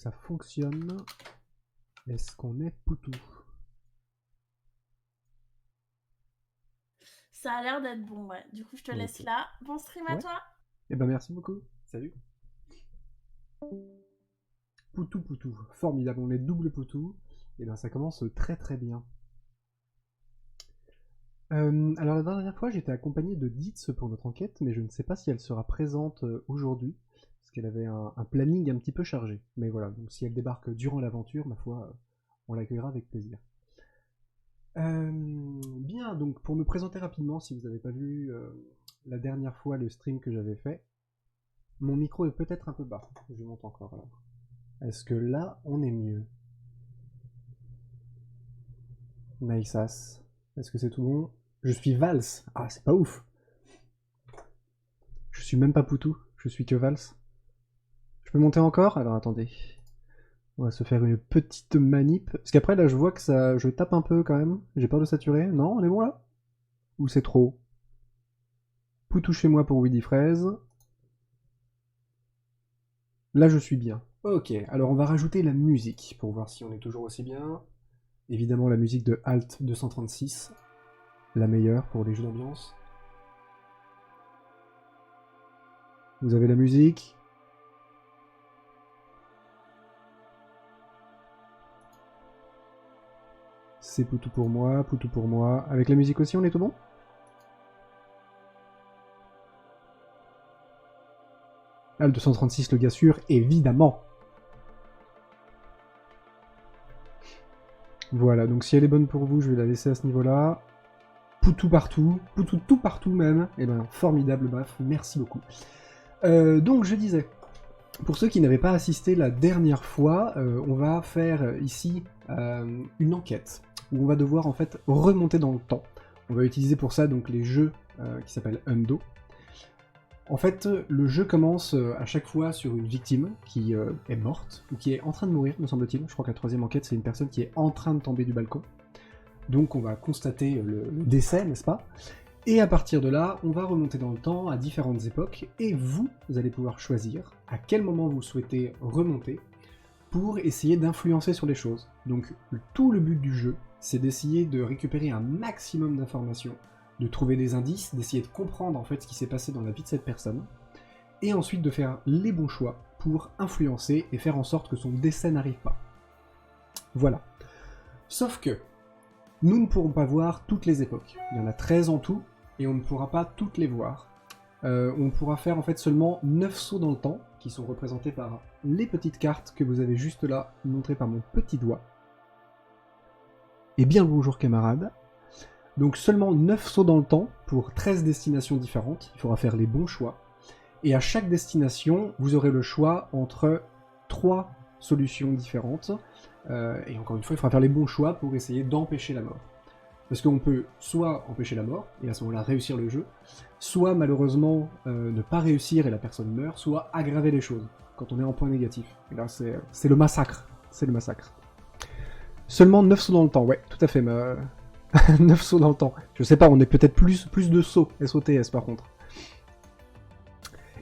ça fonctionne. Est-ce qu'on est poutou? Ça a l'air d'être bon, ouais. Du coup, je te laisse Ok. là. Bon stream à Ouais. toi. Eh ben merci beaucoup. Salut. Poutou poutou. Formidable, on est double poutou. Et ben ça commence très très bien. Alors la dernière fois, j'étais accompagné de Ditz pour notre enquête, mais je ne sais pas si elle sera présente aujourd'hui, parce qu'elle avait un planning un petit peu chargé. Mais voilà, donc si elle débarque durant l'aventure, ma foi, on l'accueillera avec plaisir. Bien, donc pour me présenter rapidement, si vous n'avez pas vu la dernière fois le stream que j'avais fait, mon micro est peut-être un peu bas. Je monte encore alors. Est-ce que là, on est mieux? Naïsas. Est-ce que c'est tout bon? Je suis Vals. Ah, c'est pas ouf. Je suis même pas Poutou. Je suis que Vals. Je peux monter encore? Alors attendez. On va se faire une petite manip. Parce qu'après, là, je vois que ça, je tape un peu quand même. J'ai peur de saturer. Non, on est bon là? Ou c'est trop? Poutou chez moi pour Willy Fraise. Là, je suis bien. Ok, alors on va rajouter la musique pour voir si on est toujours aussi bien. Évidemment, la musique de Alt 236. La meilleure pour les jeux d'ambiance. Vous avez la musique. C'est Poutou pour moi, Poutou pour moi. Avec la musique aussi, on est tout bon? Alt 236, le gars sûr, évidemment. Voilà, donc si elle est bonne pour vous, je vais la laisser à ce niveau-là. Poutou partout, Poutou tout partout même. Et ben, formidable baf, merci beaucoup. Donc je disais, pour ceux qui n'avaient pas assisté la dernière fois, on va faire ici une enquête où on va devoir en fait remonter dans le temps. On va utiliser pour ça donc les jeux qui s'appellent Undo. En fait, le jeu commence à chaque fois sur une victime qui est morte, ou qui est en train de mourir, me semble-t-il. Je crois que la troisième enquête, c'est une personne qui est en train de tomber du balcon. Donc on va constater le décès, n'est-ce pas? Et à partir de là, on va remonter dans le temps à différentes époques, et vous allez pouvoir choisir à quel moment vous souhaitez remonter pour essayer d'influencer sur les choses. Donc tout le but du jeu, c'est d'essayer de récupérer un maximum d'informations, de trouver des indices, d'essayer de comprendre en fait ce qui s'est passé dans la vie de cette personne, et ensuite de faire les bons choix pour influencer et faire en sorte que son décès n'arrive pas. Voilà. Sauf que nous ne pourrons pas voir toutes les époques. Il y en a 13 en tout, et on ne pourra pas toutes les voir. On pourra faire en fait seulement 9 sauts dans le temps, qui sont représentés par les petites cartes que vous avez juste là, montrées par mon petit doigt. Et bien le bonjour camarades. Donc seulement 9 sauts dans le temps, pour 13 destinations différentes, il faudra faire les bons choix. Et à chaque destination, vous aurez le choix entre 3 solutions différentes. Et encore une fois, il faudra faire les bons choix pour essayer d'empêcher la mort. Parce qu'on peut soit empêcher la mort, et à ce moment-là réussir le jeu, soit malheureusement ne pas réussir et la personne meurt, soit aggraver les choses, quand on est en point négatif. Et là, c'est le massacre. C'est le massacre. Seulement 9 sauts dans le temps, ouais, tout à fait. 9 sauts dans le temps. Je sais pas, on est peut-être plus de sauts, SOTS par contre.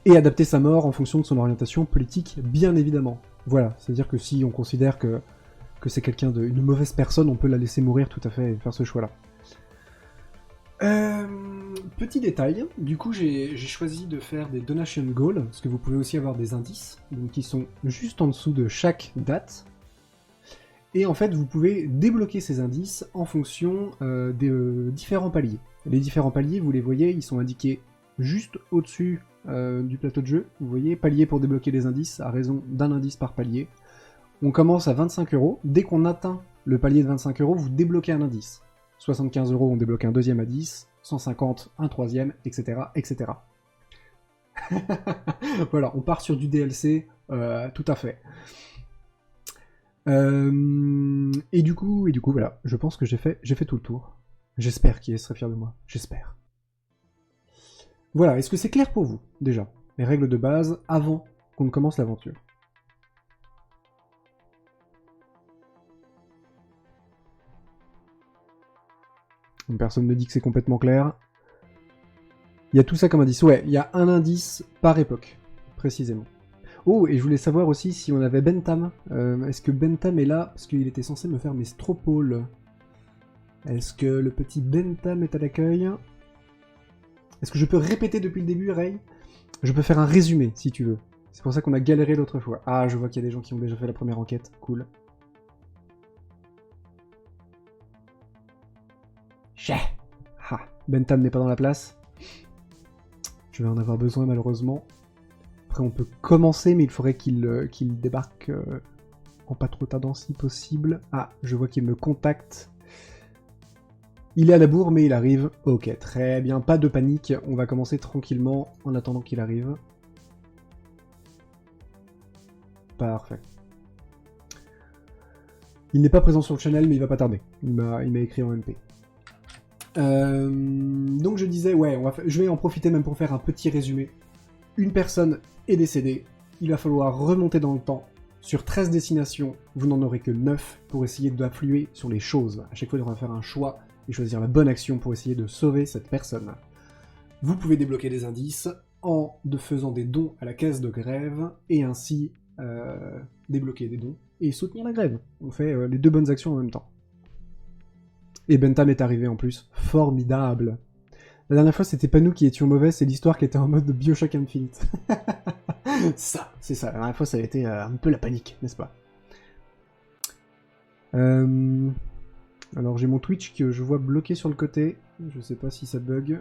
Et adapter sa mort en fonction de son orientation politique, bien évidemment. Voilà, c'est-à-dire que si on considère que c'est quelqu'un une mauvaise personne, on peut la laisser mourir tout à fait et faire ce choix-là. Petit détail, du coup j'ai choisi de faire des donation goals, parce que vous pouvez aussi avoir des indices, donc qui sont juste en dessous de chaque date. Et en fait, vous pouvez débloquer ces indices en fonction des différents paliers. Les différents paliers, vous les voyez, ils sont indiqués juste au-dessus du plateau de jeu. Vous voyez, palier pour débloquer les indices, à raison d'un indice par palier. On commence à 25 €. Dès qu'on atteint le palier de 25 €, vous débloquez un indice. 75 €, on débloque un deuxième indice. 150, un troisième, etc. etc. Voilà, on part sur du DLC, tout à fait. Et du coup, voilà, je pense que j'ai fait tout le tour. J'espère qu'il serait fier de moi. J'espère. Voilà, est-ce que c'est clair pour vous, déjà? Les règles de base, avant qu'on ne commence l'aventure. Personne ne dit que c'est complètement clair. Il y a tout ça comme indice. Ouais, il y a un indice par époque, précisément. Oh, et je voulais savoir aussi si on avait Bentham. Est-ce que Bentham est là? Parce qu'il était censé me faire mes stropoles. Est-ce que le petit Bentham est à l'accueil? Est-ce que je peux répéter depuis le début, Ray? Je peux faire un résumé, si tu veux. C'est pour ça qu'on a galéré l'autre fois. Ah, je vois qu'il y a des gens qui ont déjà fait la première enquête. Cool. Ah, Bentham n'est pas dans la place. Je vais en avoir besoin, malheureusement. Après, on peut commencer, mais il faudrait qu'il débarque en pas trop tardant, si possible. Ah, je vois qu'il me contacte. Il est à la bourre, mais il arrive. Ok, très bien, pas de panique. On va commencer tranquillement en attendant qu'il arrive. Parfait. Il n'est pas présent sur le channel, mais il va pas tarder. Il m'a écrit en MP. Donc je disais, ouais, je vais en profiter même pour faire un petit résumé. Une personne est décédée. Il va falloir remonter dans le temps. Sur 13 destinations, vous n'en aurez que 9 pour essayer d'influer sur les choses. À chaque fois, il faudra faire un choix et choisir la bonne action pour essayer de sauver cette personne. Vous pouvez débloquer des indices en faisant des dons à la caisse de grève et ainsi débloquer des dons et soutenir la grève. On fait les deux bonnes actions en même temps. Et Bentham est arrivé en plus. Formidable. La dernière fois, c'était pas nous qui étions mauvais, c'est l'histoire qui était en mode Bioshock Infinite. Ça, c'est ça. La dernière fois, ça a été un peu la panique, n'est-ce pas? Alors, j'ai mon Twitch que je vois bloqué sur le côté. Je sais pas si ça bug.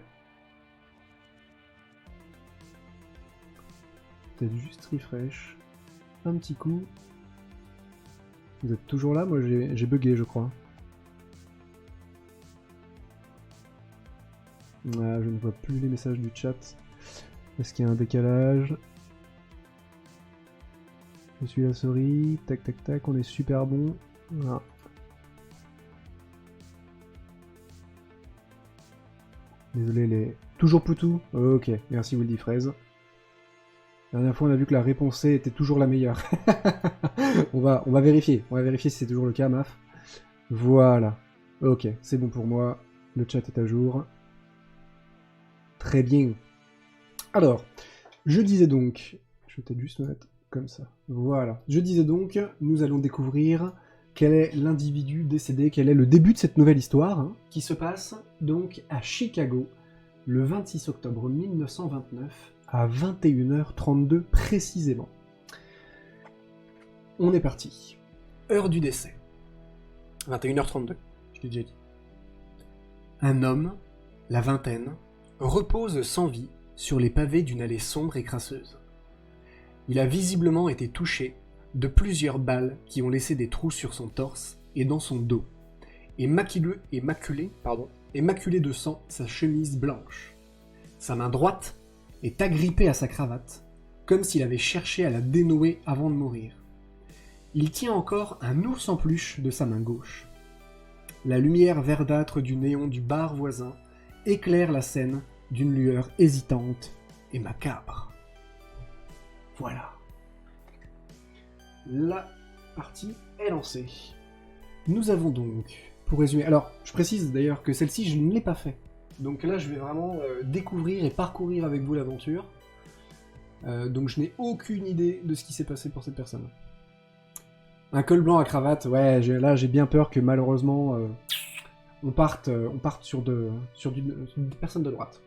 Peut-être juste refresh. Un petit coup. Vous êtes toujours là? Moi, j'ai bugué, je crois. Ah, je ne vois plus les messages du chat. Est-ce qu'il y a un décalage? Je suis la souris. Tac, tac, tac. On est super bon. Voilà. Désolé, les... Toujours Poutou? Ok, merci Wildy Fraise. La dernière fois, on a vu que la réponse C était toujours la meilleure. on va vérifier. On va vérifier si c'est toujours le cas, Maf. Voilà. Ok, c'est bon pour moi. Le chat est à jour. Très bien. Alors, je disais donc... Je vais peut-être juste me mettre comme ça. Voilà. Je disais donc, nous allons découvrir quel est l'individu décédé, quel est le début de cette nouvelle histoire, hein, qui se passe donc à Chicago, le 26 octobre 1929, à 21h32 précisément. On est parti. Heure du décès. 21h32, je l'ai déjà dit. Un homme, la vingtaine, repose sans vie sur les pavés d'une allée sombre et crasseuse. Il a visiblement été touché de plusieurs balles qui ont laissé des trous sur son torse et dans son dos, et maculé de sang sa chemise blanche. Sa main droite est agrippée à sa cravate, comme s'il avait cherché à la dénouer avant de mourir. Il tient encore un ours en peluche de sa main gauche. La lumière verdâtre du néon du bar voisin éclaire la scène d'une lueur hésitante et macabre. Voilà. La partie est lancée. Nous avons donc, pour résumer... Alors, je précise d'ailleurs que celle-ci, je ne l'ai pas fait. Donc là, je vais vraiment découvrir et parcourir avec vous l'aventure. Donc je n'ai aucune idée de ce qui s'est passé pour cette personne. Un col blanc à cravate, ouais, là j'ai bien peur que malheureusement on parte sur une personne de droite.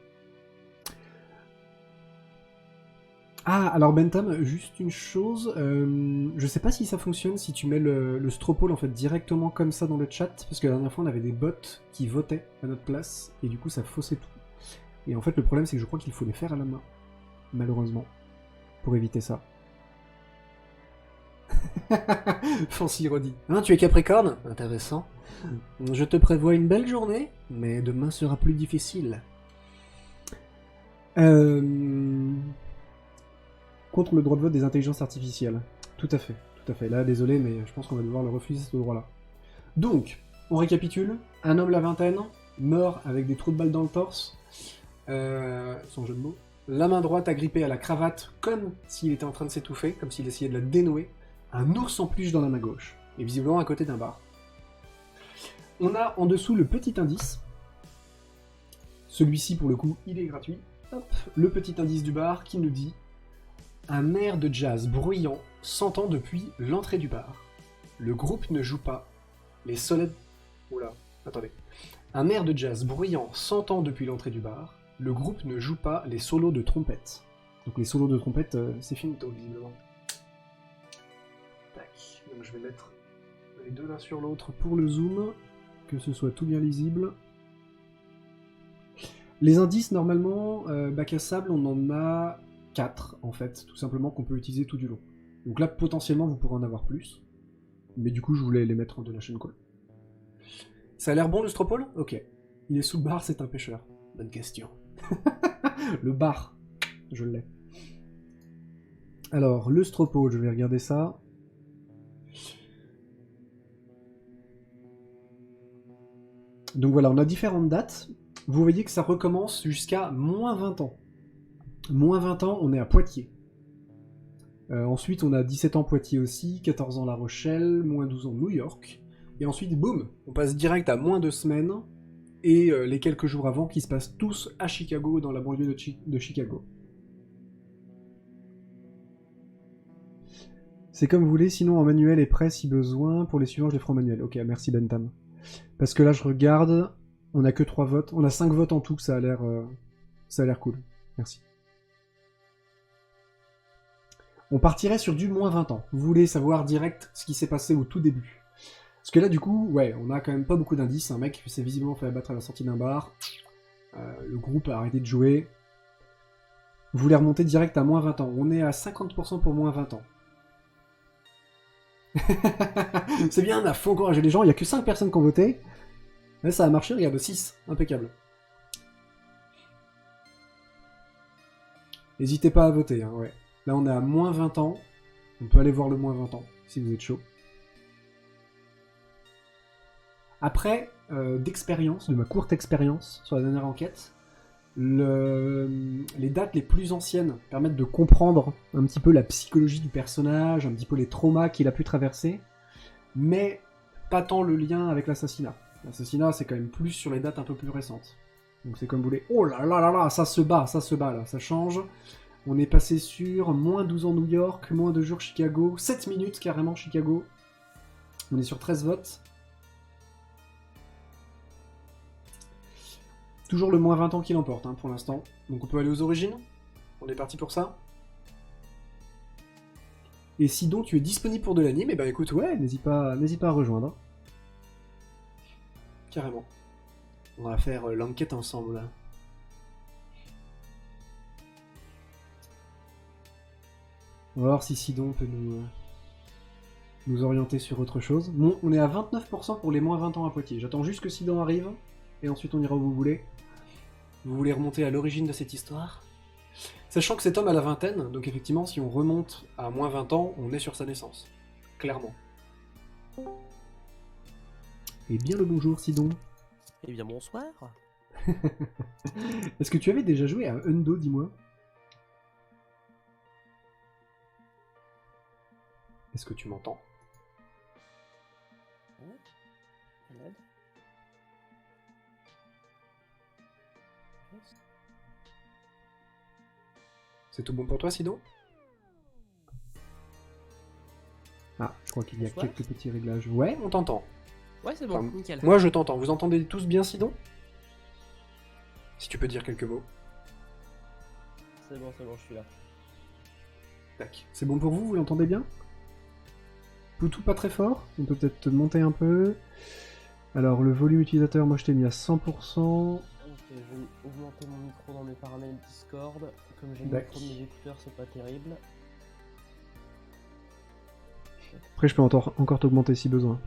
Ah, alors Bentham, juste une chose, je sais pas si ça fonctionne si tu mets le stropole en fait directement comme ça dans le chat, parce que la dernière fois on avait des bots qui votaient à notre place, et du coup ça faussait tout. Et en fait le problème c'est que je crois qu'il faut les faire à la main, malheureusement, pour éviter ça. Fancy Roddy. Hein, tu es Capricorne? Intéressant. Je te prévois une belle journée, mais demain sera plus difficile. Contre le droit de vote des intelligences artificielles. Tout à fait, tout à fait. Là, désolé, mais je pense qu'on va devoir le refuser ce droit-là. Donc, on récapitule. Un homme la vingtaine, mort avec des trous de balles dans le torse. Sans jeu de mots. La main droite agrippée à la cravate, comme s'il était en train de s'étouffer, comme s'il essayait de la dénouer. Un ours en peluche dans la main gauche, et visiblement à côté d'un bar. On a en dessous le petit indice. Celui-ci, pour le coup, il est gratuit. Hop, le petit indice du bar qui nous dit Un air de jazz bruyant s'entend depuis l'entrée du bar. Le groupe ne joue pas. Les soleils... Oula, attendez. Un air de jazz bruyant s'entend depuis l'entrée du bar. Le groupe ne joue pas les solos de trompette. Donc les solos de trompette, c'est finito, visiblement. Tac. Donc je vais mettre les deux l'un sur l'autre pour le zoom, que ce soit tout bien lisible. Les indices, normalement, bac à sable, on en a 4, en fait, tout simplement, qu'on peut utiliser tout du long. Donc là, potentiellement, vous pourrez en avoir plus. Mais du coup, je voulais les mettre en donation call. Ça a l'air bon, le stropole? Ok. Il est sous le bar, c'est un pêcheur. Bonne question. Le bar, je l'ai. Alors, le stropole, je vais regarder ça. Donc voilà, on a différentes dates. Vous voyez que ça recommence jusqu'à moins 20 ans. Moins 20 ans, on est à Poitiers. Ensuite, on a 17 ans Poitiers aussi, 14 ans La Rochelle, moins 12 ans New York. Et ensuite, boum, on passe direct à moins 2 semaines, et les quelques jours avant qui se passent tous à Chicago, dans la banlieue de Chicago. C'est comme vous voulez, sinon en manuel est prêt si besoin. Pour les suivants, je les ferai en manuel. Ok, merci Bentham. Parce que là, je regarde, on a que 3 votes. On a 5 votes en tout, ça a l'air cool. Merci. On partirait sur du moins 20 ans. Vous voulez savoir direct ce qui s'est passé au tout début. Parce que là, du coup, ouais, on a quand même pas beaucoup d'indices. Un mec s'est visiblement fait abattre à la sortie d'un bar. Le groupe a arrêté de jouer. Vous voulez remonter direct à moins 20 ans. On est à 50% pour moins 20 ans. C'est bien, on a faut encourager les gens. Il n'y a que 5 personnes qui ont voté. Mais ça a marché, regarde, 6. Impeccable. N'hésitez pas à voter, hein, ouais. Là, on est à moins 20 ans. On peut aller voir le moins 20 ans, si vous êtes chaud. Après, d'expérience, de ma courte expérience sur la dernière enquête, les dates les plus anciennes permettent de comprendre un petit peu la psychologie du personnage, un petit peu les traumas qu'il a pu traverser, mais pas tant le lien avec l'assassinat. L'assassinat, c'est quand même plus sur les dates un peu plus récentes. Donc c'est comme vous voulez. Oh là là là là, ça se bat là, ça change. On est passé sur moins 12 ans New York, moins 2 jours Chicago, 7 minutes carrément Chicago. On est sur 13 votes. Toujours le moins 20 ans qui l'emporte, hein, pour l'instant. Donc on peut aller aux origines. On est parti pour ça. Et si donc tu es disponible pour de l'anime, et ben écoute, ouais, n'hésite pas à rejoindre. Carrément. On va faire l'enquête ensemble, là. On va voir si Sidon peut nous orienter sur autre chose. Bon, on est à 29% pour les moins 20 ans à Poitiers. J'attends juste que Sidon arrive, et ensuite on ira où vous voulez. Vous voulez remonter à l'origine de cette histoire? Sachant que cet homme a la vingtaine, donc effectivement, si on remonte à moins 20 ans, on est sur sa naissance. Clairement. Eh bien le bonjour, Sidon. Eh bien bonsoir. Est-ce que tu avais déjà joué à Hundo, dis-moi? Est-ce que tu m'entends? C'est tout bon pour toi, Sidon? Ah, je crois qu'il y a quelques petits réglages. Ouais, on t'entend. Ouais, c'est bon, enfin, nickel. Moi, je t'entends. Vous entendez tous bien, Sidon? Si tu peux dire quelques mots. C'est bon, je suis là. Tac. C'est bon pour vous? Vous l'entendez bien? Poutou pas très fort? On peut peut-être monter un peu. Alors, le volume utilisateur, moi, je t'ai mis à 100%. Ok, je vais augmenter mon micro dans mes paramètres Discord. Comme j'ai le micro de mes écouteurs, c'est pas terrible. Après, je peux encore t'augmenter si besoin.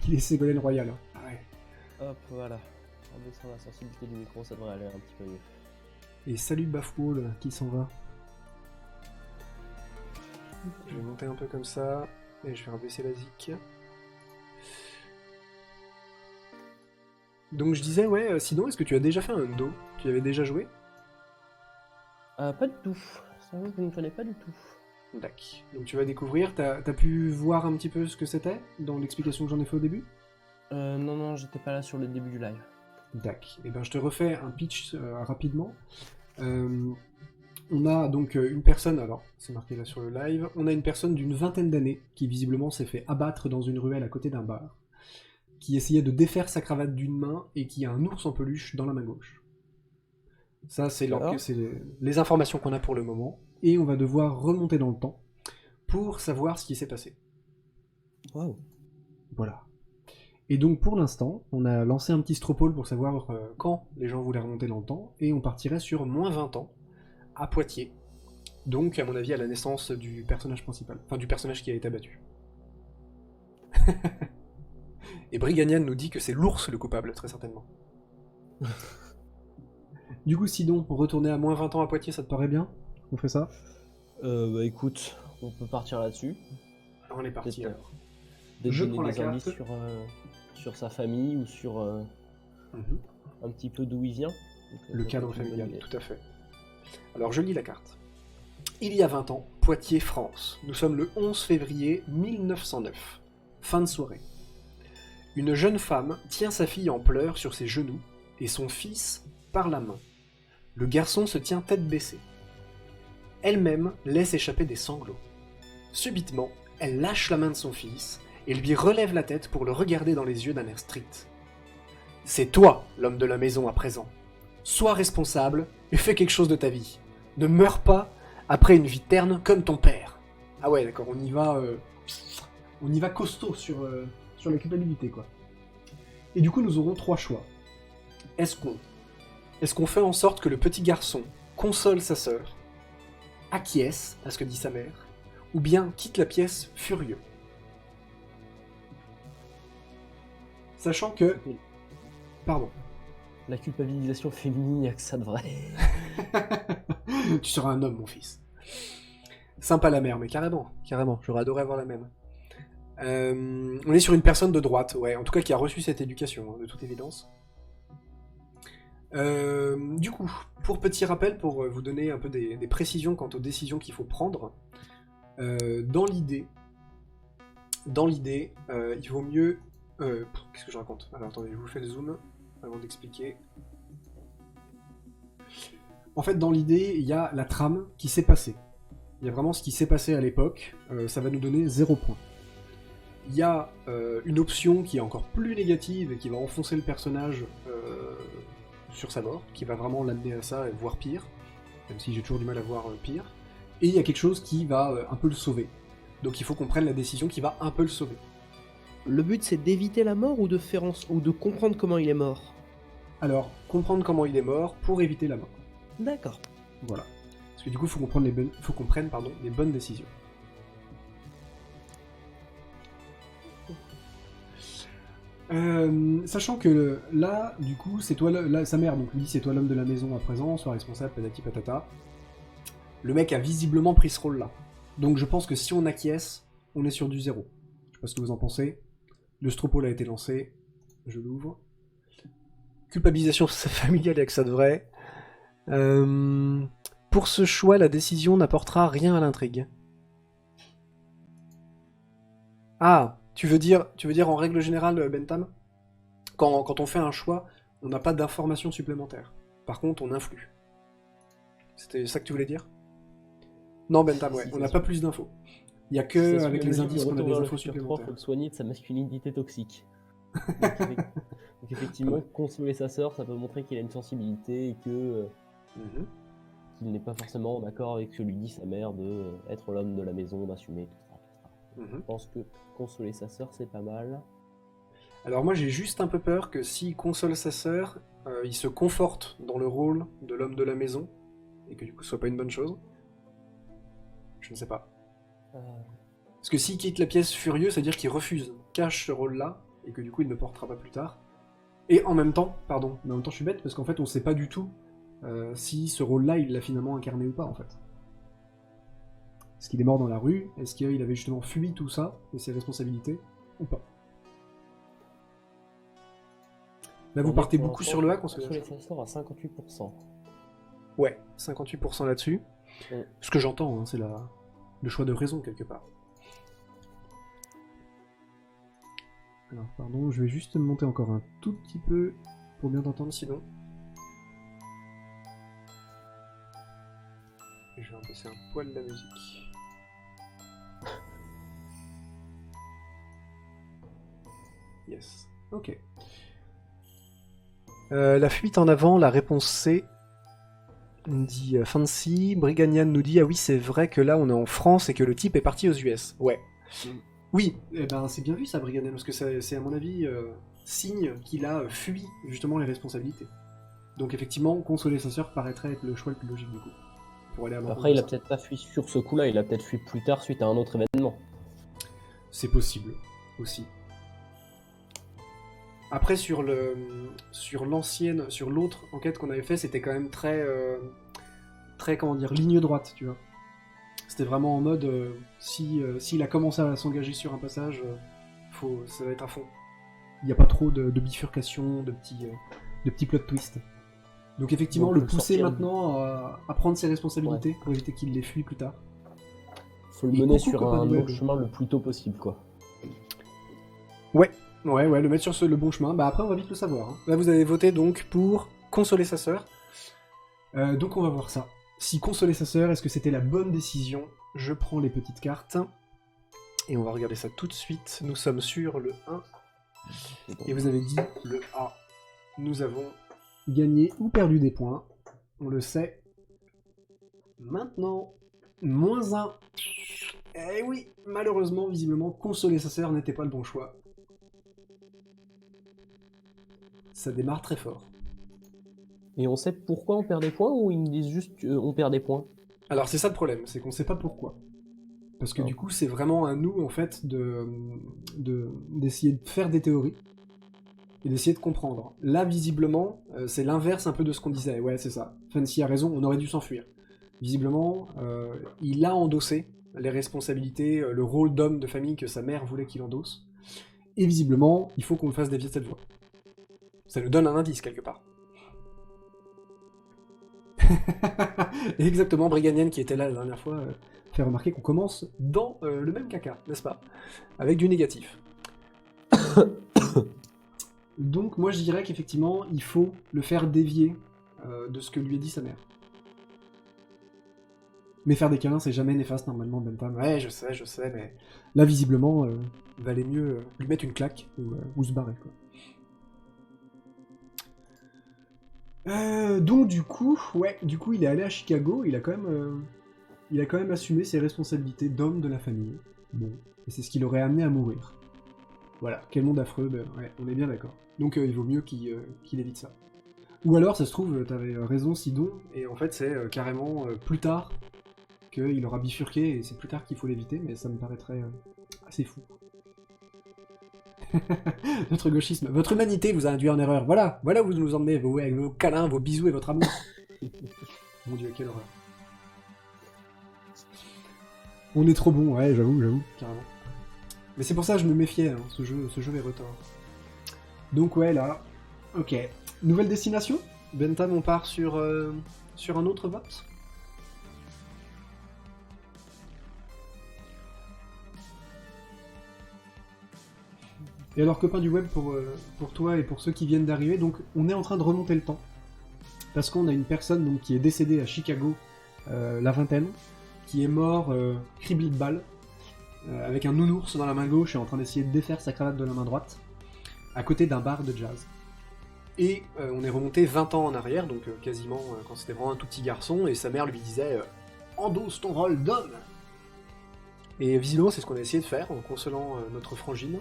Il est Ségolène Royal. Ah ouais. Hop, voilà. En baissant la sensibilité du micro, ça devrait aller un petit peu mieux. Et salut Bafwall qui s'en va. Je vais monter un peu comme ça. Et je vais rebaisser la zik. Donc je disais, ouais, sinon, est-ce que tu as déjà fait un Hundo? Tu y avais déjà joué? Pas du tout. Ça, je ne connais pas du tout. D'accord. Donc tu vas découvrir. T'as pu voir un petit peu ce que c'était dans l'explication que j'en ai fait au début? Non, j'étais pas là sur le début du live. D'accord. Et ben je te refais un pitch rapidement. On a donc une personne, alors c'est marqué là sur le live, on a une personne d'une vingtaine d'années qui visiblement s'est fait abattre dans une ruelle à côté d'un bar, qui essayait de défaire sa cravate d'une main et qui a un ours en peluche dans la main gauche. Ça, c'est les informations qu'on a pour le moment, et on va devoir remonter dans le temps pour savoir ce qui s'est passé. Waouh. Voilà. Et donc pour l'instant, on a lancé un petit stropole pour savoir quand les gens voulaient remonter dans le temps, et on partirait sur moins 20 ans, à Poitiers. Donc, à mon avis, à la naissance du personnage principal. Enfin, du personnage qui a été abattu. Et Briganian nous dit que c'est l'ours le coupable, très certainement. Du coup, sinon, retourner à moins 20 ans à Poitiers, ça te paraît bien? On fait ça? Bah écoute, on peut partir là-dessus. On est parti Peut-être, alors. De Je donner prends la des carte. indices sur sa famille ou sur un petit peu d'où il vient. Donc, Le ça cadre peut être une bonne familial, idée. tout à fait. Alors, je lis la carte. Il y a 20 ans, Poitiers, France. Nous sommes le 11 février 1909. Fin de soirée. Une jeune femme tient sa fille en pleurs sur ses genoux et son fils par la main. Le garçon se tient tête baissée. Elle-même laisse échapper des sanglots. Subitement, elle lâche la main de son fils et lui relève la tête pour le regarder dans les yeux d'un air strict. « C'est toi, l'homme de la maison à présent. Sois responsable et fais quelque chose de ta vie. Ne meurs pas après une vie terne comme ton père. » Ah ouais, d'accord, on y va costaud sur la culpabilité, quoi. Et du coup, nous aurons 3 choix. Est-ce qu'on fait en sorte que le petit garçon console sa sœur, acquiesce à ce que dit sa mère, ou bien quitte la pièce furieux? Sachant que... Pardon. La culpabilisation féminine, il n'y a que ça de vrai. Tu seras un homme, mon fils. Sympa la mère, mais carrément, j'aurais adoré avoir la même. On est sur une personne de droite, ouais, en tout cas qui a reçu cette éducation, hein, de toute évidence. Du coup, pour petit rappel, pour vous donner un peu des précisions quant aux décisions qu'il faut prendre, dans l'idée, il vaut mieux... qu'est-ce que je raconte? Alors attendez, je vous fais le zoom avant d'expliquer. En fait, dans l'idée, il y a la trame qui s'est passée. Il y a vraiment ce qui s'est passé à l'époque, ça va nous donner 0 point. Il y a une option qui est encore plus négative et qui va enfoncer le personnage sur sa mort, qui va vraiment l'amener à ça, voire pire, même si j'ai toujours du mal à voir pire. Et il y a quelque chose qui va un peu le sauver. Donc il faut qu'on prenne la décision qui va un peu le sauver. Le but, c'est d'éviter la mort ou de comprendre comment il est mort? Alors, comprendre comment il est mort pour éviter la mort. D'accord. Voilà. Parce que du coup, il faut qu'on prenne les bonnes décisions. Sachant que là, du coup, c'est toi, sa mère, donc lui, c'est toi l'homme de la maison à présent, sois responsable, patati patata. Le mec a visiblement pris ce rôle-là. Donc je pense que si on acquiesce, on est sur du 0. Je sais pas ce que vous en pensez. Le stropole a été lancé. Je l'ouvre. Culpabilisation familiale avec ça de vrai. Pour ce choix, la décision n'apportera rien à l'intrigue. Ah, tu veux dire en règle générale, Bentham, quand on fait un choix, on n'a pas d'informations supplémentaires. Par contre, on influe. C'était ça que tu voulais dire? Non, Bentham, ouais, on n'a pas plus d'infos. Il n'y a que avec les indices qu'on a des infos supplémentaires. Il faut le soigner de sa masculinité toxique. Donc effectivement, consoler sa sœur, ça peut montrer qu'il a une sensibilité et que qu'il n'est pas forcément d'accord avec ce que lui dit sa mère de être l'homme de la maison, d'assumer tout ça. Je pense que consoler sa sœur, c'est pas mal. Alors moi, j'ai juste un peu peur que s'il console sa sœur, il se conforte dans le rôle de l'homme de la maison, et que du coup, ce soit pas une bonne chose. Je ne sais pas. Parce que s'il quitte la pièce furieux, c'est-à-dire qu'il refuse, cache ce rôle-là, et que du coup, il ne portera pas plus tard. Et en même temps, je suis bête, parce qu'en fait, on sait pas du tout si ce rôle-là, il l'a finalement incarné ou pas, en fait. Est-ce qu'il est mort dans la rue? Est-ce qu'il avait justement fui tout ça, et ses responsabilités, ou pas? Là, vous partez beaucoup sur le A, consoler sa sœur à 58%. Ouais, 58% là-dessus. Ce que j'entends, hein, c'est le choix de raison, quelque part. Alors, pardon, je vais juste monter encore un tout petit peu pour bien t'entendre, sinon. vais baisser un poil la musique. Yes. Ok. La fuite en avant, la réponse C, dit Fancy. Briganian nous dit, ah oui, c'est vrai que là on est en France et que le type est parti aux US. Ouais. Oui, eh ben, c'est bien vu ça, Briganian, parce que c'est à mon avis signe qu'il a fui justement les responsabilités. Donc effectivement, consoler sa sœur paraîtrait être le choix le plus logique du coup. Pour aller à l'encontre Après, il de a ça. peut-être pas fui sur ce coup-là, il a peut-être fui plus tard suite à un autre événement. C'est possible aussi. Après sur l'autre enquête qu'on avait fait, c'était quand même très comment dire, ligne droite, tu vois. C'était vraiment en mode s'il a commencé à s'engager sur un passage, ça va être à fond. Il n'y a pas trop de bifurcation, de petits plot twists. Donc effectivement, Donc, le le pousser sortir maintenant à prendre ses responsabilités pour éviter qu'il les fuit plus tard. Faut le Et mener coucou, sur copain un du web. autre chemin le plus tôt possible, quoi. Ouais, le mettre sur le bon chemin. Bah après, on va vite le savoir. Hein. Là, vous avez voté donc pour consoler sa sœur. Donc on va voir ça. Si consoler sa sœur, est-ce que c'était la bonne décision? Je prends les petites cartes. Et on va regarder ça tout de suite. Nous sommes sur le 1. Et vous avez dit le A. Nous avons gagné ou perdu des points. On le sait. Maintenant, -1. Eh oui, malheureusement, visiblement, consoler sa sœur n'était pas le bon choix. Ça démarre très fort. Et on sait pourquoi on perd des points ou ils me disent juste on perd des points? Alors c'est ça le problème, c'est qu'on sait pas pourquoi. Parce que Oh. du coup, c'est vraiment à nous, en fait, d'essayer de faire des théories et d'essayer de comprendre. Là, visiblement, c'est l'inverse un peu de ce qu'on disait. Ouais, c'est ça. Fancy a raison, on aurait dû s'enfuir. Visiblement, il a endossé les responsabilités, le rôle d'homme de famille que sa mère voulait qu'il endosse. Et visiblement, il faut qu'on le fasse dévier de cette voie. Ça nous donne un indice, quelque part. Exactement, Briganian, qui était là la dernière fois, fait remarquer qu'on commence dans le même caca, n'est-ce pas? Avec du négatif. Donc moi je dirais qu'effectivement, il faut le faire dévier de ce que lui a dit sa mère. Mais faire des câlins, c'est jamais néfaste normalement, Bentham. Ouais, je sais, mais là visiblement, valait mieux lui mettre une claque ou se barrer, quoi. Donc du coup, il est allé à Chicago, il a quand même assumé ses responsabilités d'homme de la famille. Bon, et c'est ce qui l'aurait amené à mourir. Voilà, quel monde affreux, ben ouais, on est bien d'accord. Donc il vaut mieux qu'il évite ça. Ou alors, ça se trouve, t'avais raison, Sidon, et en fait c'est carrément plus tard qu'il aura bifurqué, et c'est plus tard qu'il faut l'éviter, mais ça me paraîtrait assez fou. Votre gauchisme, votre humanité vous a induit en erreur. Voilà où vous nous emmenez, avec vos câlins, vos bisous et votre amour. Mon dieu, quelle horreur. On est trop bon, ouais, j'avoue, carrément. Mais c'est pour ça que je me méfiais, hein, ce jeu est retard. Donc ouais, là, ok. Nouvelle destination? Bentham, on part sur un autre vote? Et alors, copain du web, pour toi et pour ceux qui viennent d'arriver, donc on est en train de remonter le temps. Parce qu'on a une personne donc, qui est décédée à Chicago, la vingtaine, qui est mort criblé de balles, avec un nounours dans la main gauche et en train d'essayer de défaire sa cravate de la main droite, à côté d'un bar de jazz. Et on est remonté 20 ans en arrière, donc quasiment quand c'était vraiment un tout petit garçon, et sa mère lui disait endosse ton rôle d'homme. Et visiblement, c'est ce qu'on a essayé de faire en consolant notre frangine.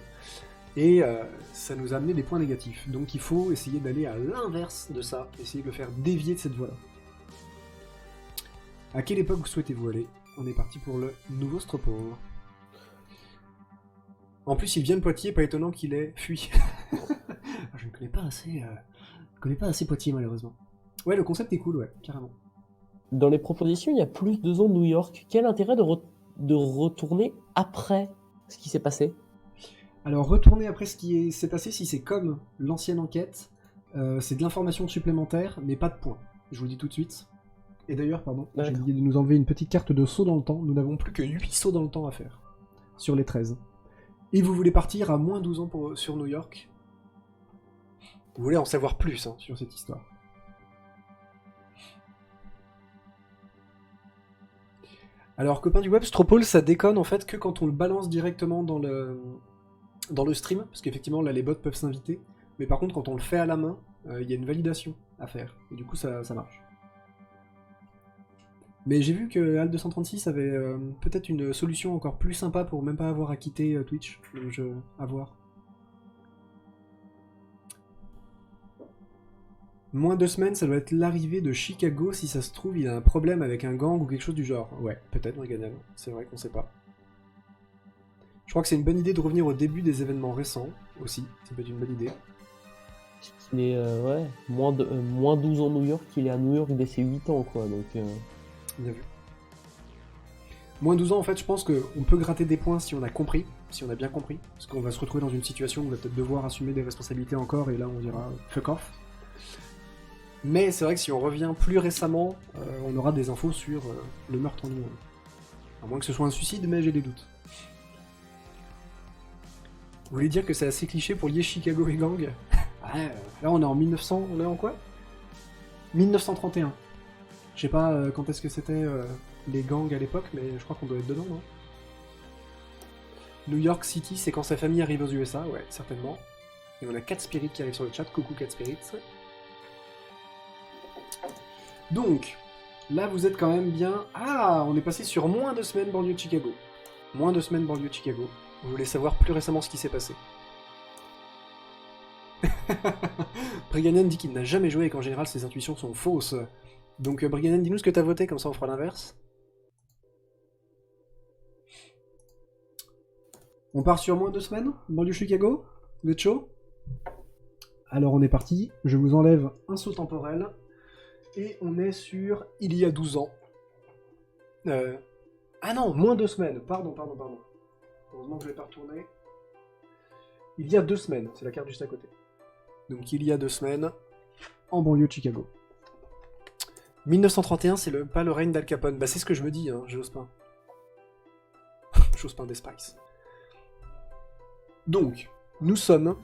Et ça nous a amené des points négatifs. Donc il faut essayer d'aller à l'inverse de ça, essayer de le faire dévier de cette voie-là. À quelle époque souhaitez-vous aller? On est parti pour le nouveau Stropole. En plus, il vient de Poitiers, pas étonnant qu'il ait fui. Je ne connais pas assez Poitiers, malheureusement. Ouais, le concept est cool, ouais, carrément. Dans les propositions, il y a plus de zones New York. Quel intérêt de retourner après ce qui s'est passé? Alors, retourner après ce qui s'est passé, si c'est comme l'ancienne enquête, c'est de l'information supplémentaire, mais pas de points. Je vous le dis tout de suite. Et d'ailleurs, pardon, j'ai oublié de nous enlever une petite carte de saut dans le temps. Nous n'avons plus que 8 sauts dans le temps à faire, sur les 13. Et vous voulez partir à moins 12 ans sur New York? Vous voulez en savoir plus hein, sur cette histoire? Alors, copain du web, Stropole, ça déconne en fait que quand on le balance directement dans le stream, parce qu'effectivement là les bots peuvent s'inviter, mais par contre quand on le fait à la main, il y a une validation à faire, et du coup ça marche. Mais j'ai vu que Al236 avait peut-être une solution encore plus sympa pour même pas avoir à quitter Twitch, donc à voir. Moins 2 semaines, ça doit être l'arrivée de Chicago, si ça se trouve il a un problème avec un gang ou quelque chose du genre. Ouais, peut-être Briganel, c'est vrai qu'on sait pas. Je crois que c'est une bonne idée de revenir au début des événements récents, aussi, ça peut être une bonne idée. Il est, moins 12 en New York, il est à New York dès ses 8 ans, quoi, donc... Bien vu. Moins 12 ans, en fait, je pense qu'on peut gratter des points si on a compris, si on a bien compris, parce qu'on va se retrouver dans une situation où on va peut-être devoir assumer des responsabilités encore, et là on dira fuck off. Mais c'est vrai que si on revient plus récemment, on aura des infos sur le meurtre en lui-même. À moins que ce soit un suicide, mais j'ai des doutes. Vous voulez dire que c'est assez cliché pour lier Chicago et gang? Ouais, là on est en 1900, on est en quoi? 1931. Je sais pas quand est-ce que c'était les gangs à l'époque, mais je crois qu'on doit être dedans, non? New York City, c'est quand sa famille arrive aux USA, ouais, certainement. Et on a 4 Spirits qui arrivent sur le chat, coucou 4 Spirits. Donc, là vous êtes quand même bien... Ah, on est passé sur moins 2 semaines banlieue de Chicago. Moins 2 semaines banlieue de Chicago. Vous voulez savoir plus récemment ce qui s'est passé. Briganian dit qu'il n'a jamais joué et qu'en général ses intuitions sont fausses. Donc Briganian, dis-nous ce que t'as voté, comme ça on fera l'inverse. On part sur moins 2 semaines, banlieue Chicago. Vous êtes chaud? Alors on est parti, je vous enlève un saut temporel. Et on est sur il y a 12 ans. Ah non, moins 2 semaines, pardon. Heureusement que je ne l'ai pas retourné. Il y a 2 semaines, c'est la carte juste à côté. Donc il y a 2 semaines, en banlieue de Chicago. 1931, c'est pas le règne d'Al Capone. Bah c'est ce que je me dis, hein, j'ose pas. J'ose pas des Spice. Donc, nous sommes,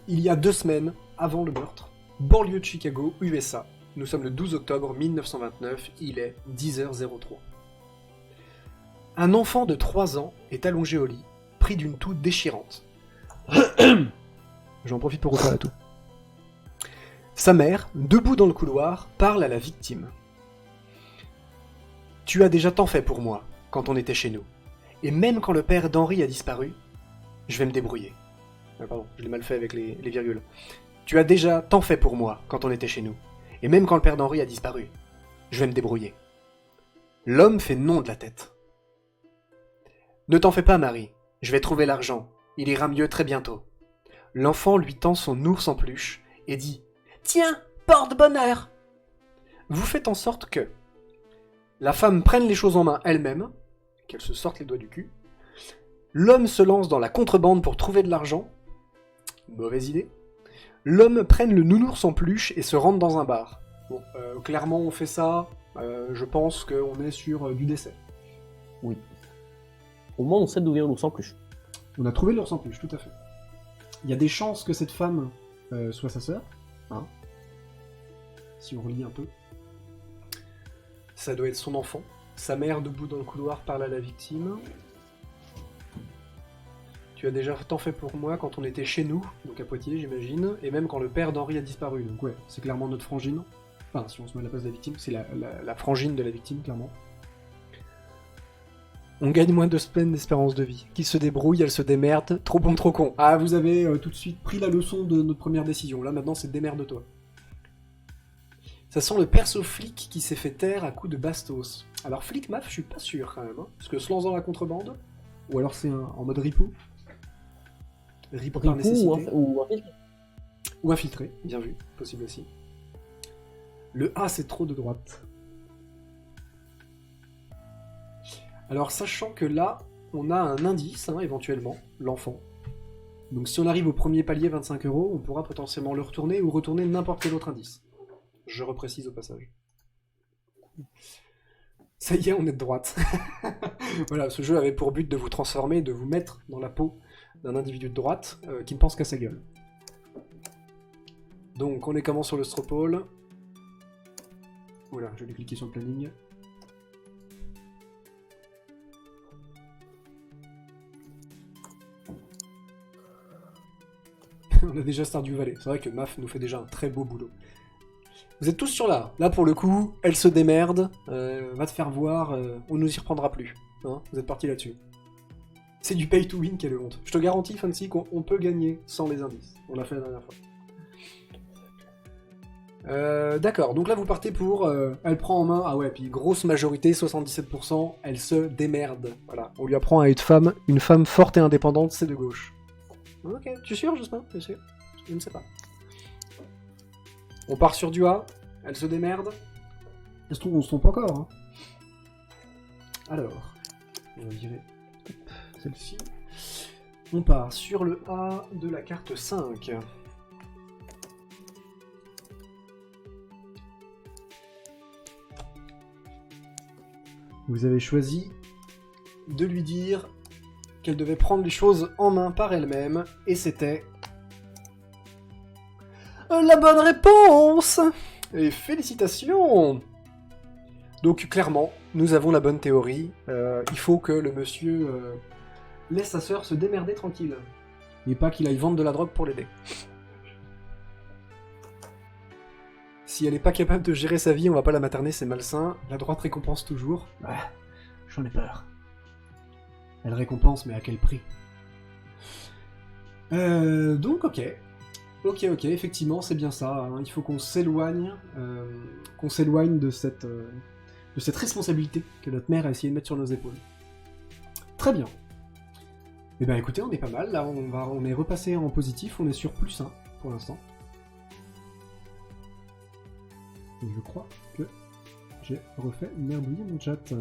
il y a 2 semaines, avant le meurtre, banlieue de Chicago, USA. Nous sommes le 12 octobre 1929, il est 10h03. Un enfant de 3 ans est allongé au lit, pris d'une toux déchirante. J'en profite pour refaire la toux. Sa mère, debout dans le couloir, parle à la victime. « Tu as déjà tant fait pour moi, quand on était chez nous. Et même quand le père d'Henri a disparu, je vais me débrouiller. » Ah, pardon, je l'ai mal fait avec les virgules. « Tu as déjà tant fait pour moi, quand on était chez nous. Et même quand le père d'Henri a disparu, je vais me débrouiller. » L'homme fait non de la tête. « Ne t'en fais pas, Marie. Je vais trouver l'argent. Il ira mieux très bientôt. » L'enfant lui tend son ours en peluche et dit « Tiens, porte-bonheur !» Vous faites en sorte que la femme prenne les choses en main elle-même, qu'elle se sorte les doigts du cul. L'homme se lance dans la contrebande pour trouver de l'argent. Mauvaise idée. L'homme prenne le nounours en peluche et se rende dans un bar. Bon, clairement on fait ça, je pense qu'on est sur du décès. Oui. Au moins on sait d'où vient l'ours en peluche. On a trouvé l'ours en peluche, tout à fait. Il y a des chances que cette femme soit sa sœur, hein, si on relit un peu. Ça doit être son enfant. Sa mère, debout dans le couloir, parle à la victime. Tu as déjà tant fait pour moi quand on était chez nous, donc à Poitiers j'imagine, et même quand le père d'Henri a disparu, donc ouais, c'est clairement notre frangine. Enfin, si on se met à la place de la victime, c'est la frangine de la victime, clairement. On gagne moins de semaines d'espérance de vie. Qui se débrouille, elle se démerde, trop bon, trop con. Ah, vous avez tout de suite pris la leçon de notre première décision, là maintenant c'est démerde-toi. Ça sent le perso flic qui s'est fait taire à coups de bastos. Alors flic maf, je suis pas sûr quand même, hein, parce que se lance dans la contrebande, ou alors c'est en mode ripou. Ripou par nécessité. Ou infiltré, bien vu, possible aussi. Le A, c'est trop de droite. Alors, sachant que là, on a un indice, hein, éventuellement, l'enfant. Donc si on arrive au premier palier, 25 €, on pourra potentiellement le retourner ou retourner n'importe quel autre indice. Je reprécise au passage. Ça y est, on est de droite. Voilà, ce jeu avait pour but de vous transformer, de vous mettre dans la peau d'un individu de droite qui ne pense qu'à sa gueule. Donc on est comment sur le Stropole? Voilà, je vais cliquer sur le planning. On a déjà Stardew Valley. C'est vrai que Maf nous fait déjà un très beau boulot. Vous êtes tous sur là. Là, pour le coup, elle se démerde. Va te faire voir. On nous y reprendra plus. Hein, vous êtes partis là-dessus. C'est du pay to win, quelle honte. Je te garantis, Fancy, qu'on peut gagner sans les indices. On l'a fait la dernière fois. D'accord, donc là vous partez pour... elle prend en main... Ah ouais, puis grosse majorité, 77%, elle se démerde. Voilà, on lui apprend à être femme. Une femme forte et indépendante, c'est de gauche. Ok, tu es sûr, Jospin? Tu es sûr? Je ne sais pas. On part sur du A, elle se démerde. Ça se trouve, on se trompe encore. Hein. Alors, on va virer celle-ci. On part sur le A de la carte 5. Vous avez choisi de lui dire qu'elle devait prendre les choses en main par elle-même, et c'était... la bonne réponse! Et félicitations! Donc clairement, nous avons la bonne théorie. Il faut que le monsieur laisse sa sœur se démerder tranquille. Et pas qu'il aille vendre de la drogue pour l'aider. Si elle n'est pas capable de gérer sa vie, on va pas la materner, c'est malsain. La droite récompense toujours. Ah, j'en ai peur. Elle récompense, mais à quel prix? Donc ok. Ok, effectivement, c'est bien ça. Hein. Il faut qu'on s'éloigne de cette responsabilité que notre mère a essayé de mettre sur nos épaules. Très bien. Eh ben écoutez, on est pas mal. Là, on est repassé en positif. On est sur plus 1 pour l'instant. Et je crois que j'ai refait merdouiller mon chat.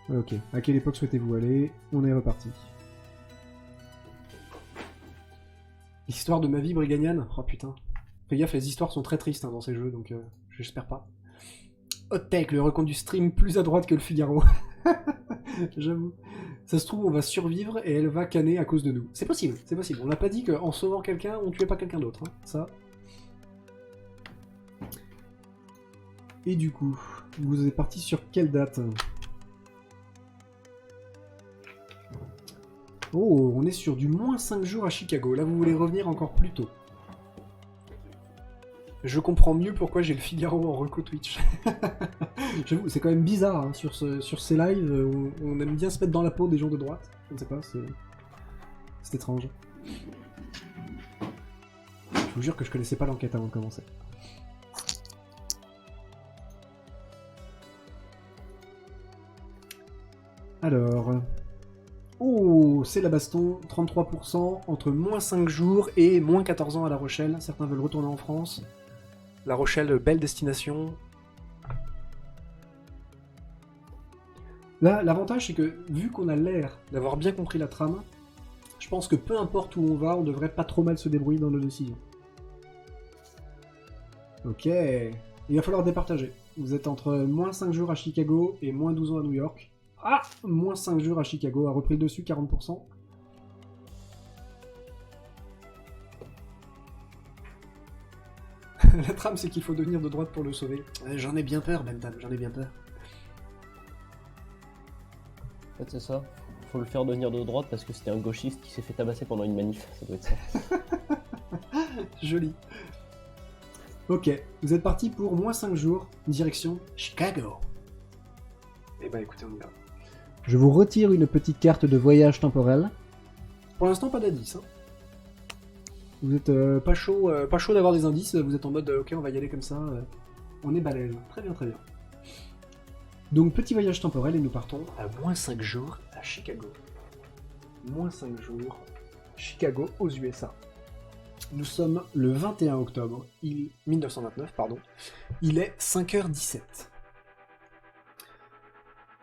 Ok, à quelle époque souhaitez-vous aller? On est reparti. Histoire de ma vie briganiane? Oh putain. Fais gaffe, les histoires sont très tristes hein, dans ces jeux, donc j'espère pas. Hot Tech, le recompte du stream plus à droite que le Figaro. J'avoue. Ça se trouve, on va survivre et elle va canner à cause de nous. C'est possible, c'est possible. On n'a pas dit qu'en sauvant quelqu'un, on tuait pas quelqu'un d'autre. Hein. Ça. Et du coup, vous êtes parti sur quelle date? Oh, on est sur du moins 5 jours à Chicago. Là, vous voulez revenir encore plus tôt. Je comprends mieux pourquoi j'ai le Figaro en reco Twitch. J'avoue, c'est quand même bizarre hein, sur ces lives. On aime bien se mettre dans la peau des gens de droite. Je ne sais pas, c'est étrange. Je vous jure que je connaissais pas l'enquête avant de commencer. Alors... Oh, c'est la baston, 33% entre moins 5 jours et moins 14 ans à La Rochelle. Certains veulent retourner en France. La Rochelle, belle destination. Là, l'avantage, c'est que, vu qu'on a l'air d'avoir bien compris la trame, je pense que peu importe où on va, on devrait pas trop mal se débrouiller dans nos décisions. Ok. Il va falloir départager. Vous êtes entre moins 5 jours à Chicago et moins 12 ans à New York. Ah, moins 5 jours à Chicago, a repris le dessus, 40%. La trame, c'est qu'il faut devenir de droite pour le sauver. J'en ai bien peur, Bentham, j'en ai bien peur. En fait, c'est ça. Faut le faire devenir de droite parce que c'était un gauchiste qui s'est fait tabasser pendant une manif. Ça doit être ça. Joli. Ok, vous êtes parti pour moins 5 jours, direction Chicago. Eh ben écoutez, on y va. Je vous retire une petite carte de voyage temporel. Pour l'instant, pas d'indice. Hein. Vous êtes pas chaud d'avoir des indices, vous êtes en mode ok, on va y aller comme ça, on est balèze. Très bien, très bien. Donc, petit voyage temporel et nous partons à moins 5 jours à Chicago. Moins 5 jours, Chicago aux USA. Nous sommes le 21 octobre 1929, pardon. Il est 5h17.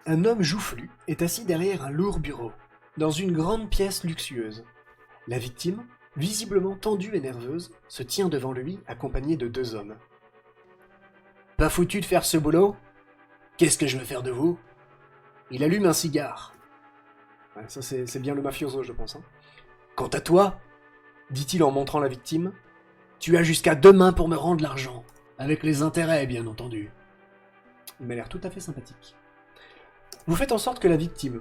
Un homme joufflu est assis derrière un lourd bureau, dans une grande pièce luxueuse. La victime, visiblement tendue et nerveuse, se tient devant lui accompagnée de 2 hommes. « Pas foutu de faire ce boulot ? Qu'est-ce que je veux faire de vous ?» Il allume un cigare. Ouais, ça c'est bien le mafioso, je pense. Hein. « Quant à toi, dit-il en montrant la victime, tu as jusqu'à demain pour me rendre l'argent, avec les intérêts, bien entendu. » Il m'a l'air tout à fait sympathique. Vous faites en sorte que la victime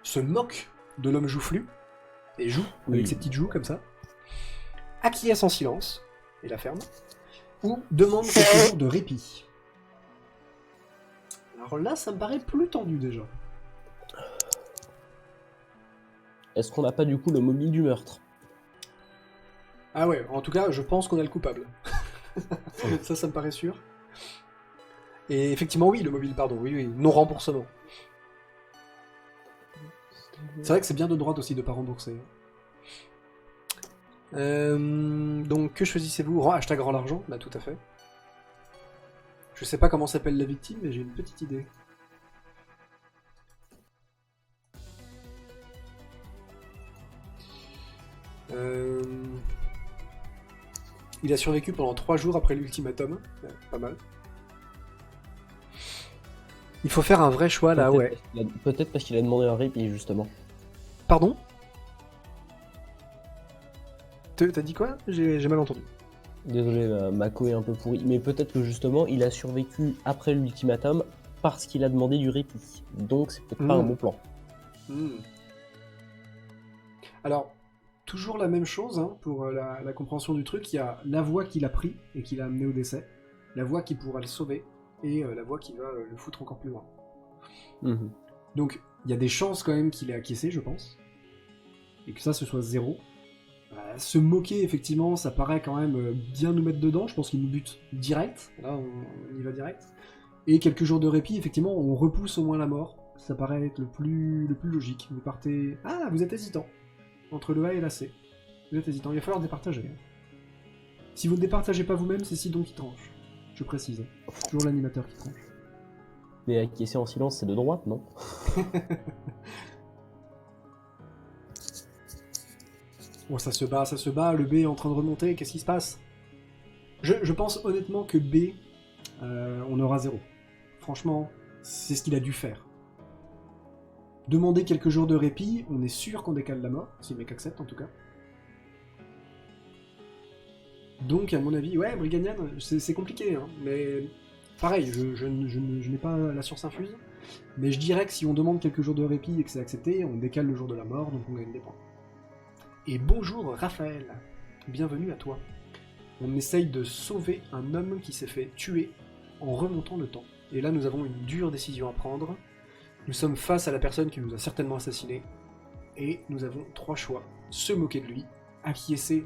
se moque de l'homme joufflu, et joue avec Oui. ses petites joues comme ça, acquiesce en silence, et la ferme, ou demande quelques jours de répit. Alors là, ça me paraît plus tendu déjà. Est-ce qu'on n'a pas du coup le mobile du meurtre? Ah ouais, en tout cas, je pense qu'on a le coupable. Ça me paraît sûr. Et effectivement, oui, le mobile, pardon, oui, non-remboursement. C'est vrai que c'est bien de droite aussi de pas rembourser. Donc, que choisissez-vous? Hashtag rend l'argent, bah tout à fait. Je sais pas comment s'appelle la victime, mais j'ai une petite idée. Il a survécu pendant 3 jours après l'ultimatum. Pas mal. Il faut faire un vrai choix là, ouais. Peut-être parce qu'il a demandé un répit, justement. Pardon? T'as dit quoi? J'ai mal entendu. Désolé, ma co est un peu pourrie, mais peut-être que justement, il a survécu après l'ultimatum parce qu'il a demandé du répit. Donc, c'est peut-être pas un bon plan. Alors, toujours la même chose hein, pour la compréhension du truc. Il y a la voie qu'il a pris et qui l'a amené au décès, la voie qui pourra le sauver et la voie qui va le foutre encore plus loin. Mhm. Donc, il y a des chances quand même qu'il ait acquiescé, je pense, et que ça, ce soit 0. Se moquer, effectivement, ça paraît quand même bien nous mettre dedans. Je pense qu'il nous bute direct. Là, on y va direct. Et quelques jours de répit, effectivement, on repousse au moins la mort. Ça paraît être le plus logique. Vous partez... Ah, vous êtes hésitant. Entre le A et la C. Vous êtes hésitant. Il va falloir départager. Si vous ne départagez pas vous-même, c'est Sidon qui tranche. Je précise. C'est toujours l'animateur qui tranche. Mais acquiescer en silence, c'est de droite, non? Bon, ça se bat, le B est en train de remonter, qu'est-ce qui se passe? Je pense honnêtement que B, on aura 0. Franchement, c'est ce qu'il a dû faire. Demander quelques jours de répit, on est sûr qu'on décale la mort, si le mec accepte en tout cas. Donc à mon avis, ouais, Briganian, c'est compliqué, hein, mais pareil, je n'ai pas la science infuse, mais je dirais que si on demande quelques jours de répit et que c'est accepté, on décale le jour de la mort, donc on gagne des points. Et bonjour Raphaël, bienvenue à toi. On essaye de sauver un homme qui s'est fait tuer en remontant le temps. Et là nous avons une dure décision à prendre. Nous sommes face à la personne qui nous a certainement assassiné. Et nous avons 3 choix. Se moquer de lui, acquiescer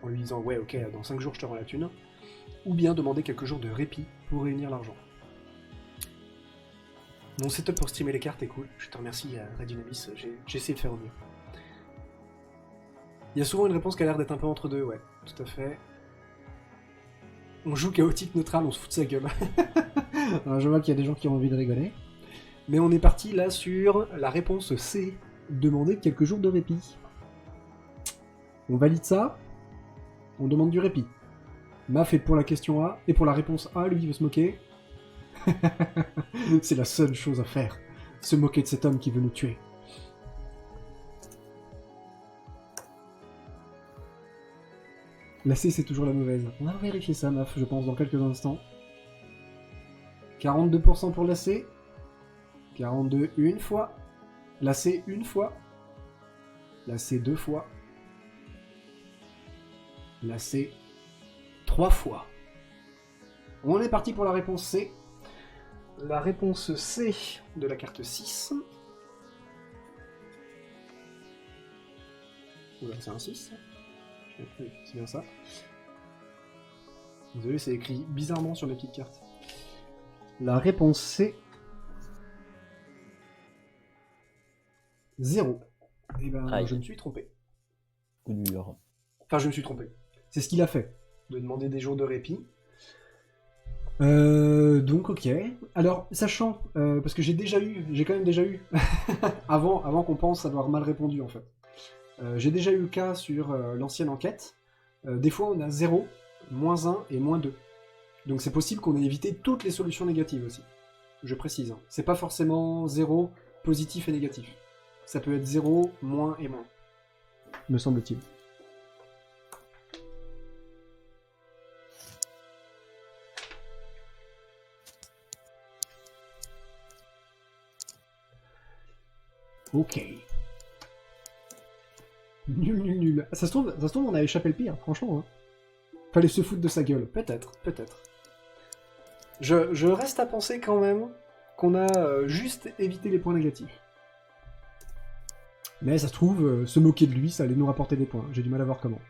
en lui disant ouais ok dans 5 jours je te rends la thune, ou bien demander quelques jours de répit pour réunir l'argent. Mon setup pour streamer les cartes est cool, je te remercie Red Dynamis, j'ai essayé de faire au mieux. Il y a souvent une réponse qui a l'air d'être un peu entre deux, ouais, tout à fait. On joue chaotique neutral, on se fout de sa gueule. Alors, je vois qu'il y a des gens qui ont envie de rigoler. Mais on est parti là sur la réponse C, demander quelques jours de répit. On valide ça, on demande du répit. Maf est pour la question A, et pour la réponse A, lui il veut se moquer. C'est la seule chose à faire, se moquer de cet homme qui veut nous tuer. La C, c'est toujours la mauvaise. On va vérifier ça, Maf, je pense, dans quelques instants. 42% pour la C. 42 une fois. La C une fois. La C 2 fois. La C 3 fois. On est parti pour la réponse C. La réponse C de la carte 6. Oula, c'est un 6. Oui, c'est bien ça. Désolé, c'est écrit bizarrement sur mes petites cartes. La réponse C. 0. Et ben, Aïe. je me suis trompé. Coup dur. Enfin, je me suis trompé. C'est ce qu'il a fait, de demander des jours de répit. Donc, ok. Alors, sachant, parce que j'ai quand même déjà eu, avant qu'on pense avoir mal répondu, en fait. J'ai déjà eu le cas sur l'ancienne enquête. Des fois, on a 0, -1 et -2. Donc c'est possible qu'on ait évité toutes les solutions négatives aussi. Je précise. Hein. C'est pas forcément 0, positif et négatif. Ça peut être 0, moins et moins. Me semble-t-il. Ok. Nul, nul, nul. Ça se trouve, on a échappé le pire, franchement. Hein. Fallait se foutre de sa gueule. Peut-être, peut-être. Je reste à penser quand même qu'on a juste évité les points négatifs. Mais ça se trouve, se moquer de lui, ça allait nous rapporter des points. J'ai du mal à voir comment.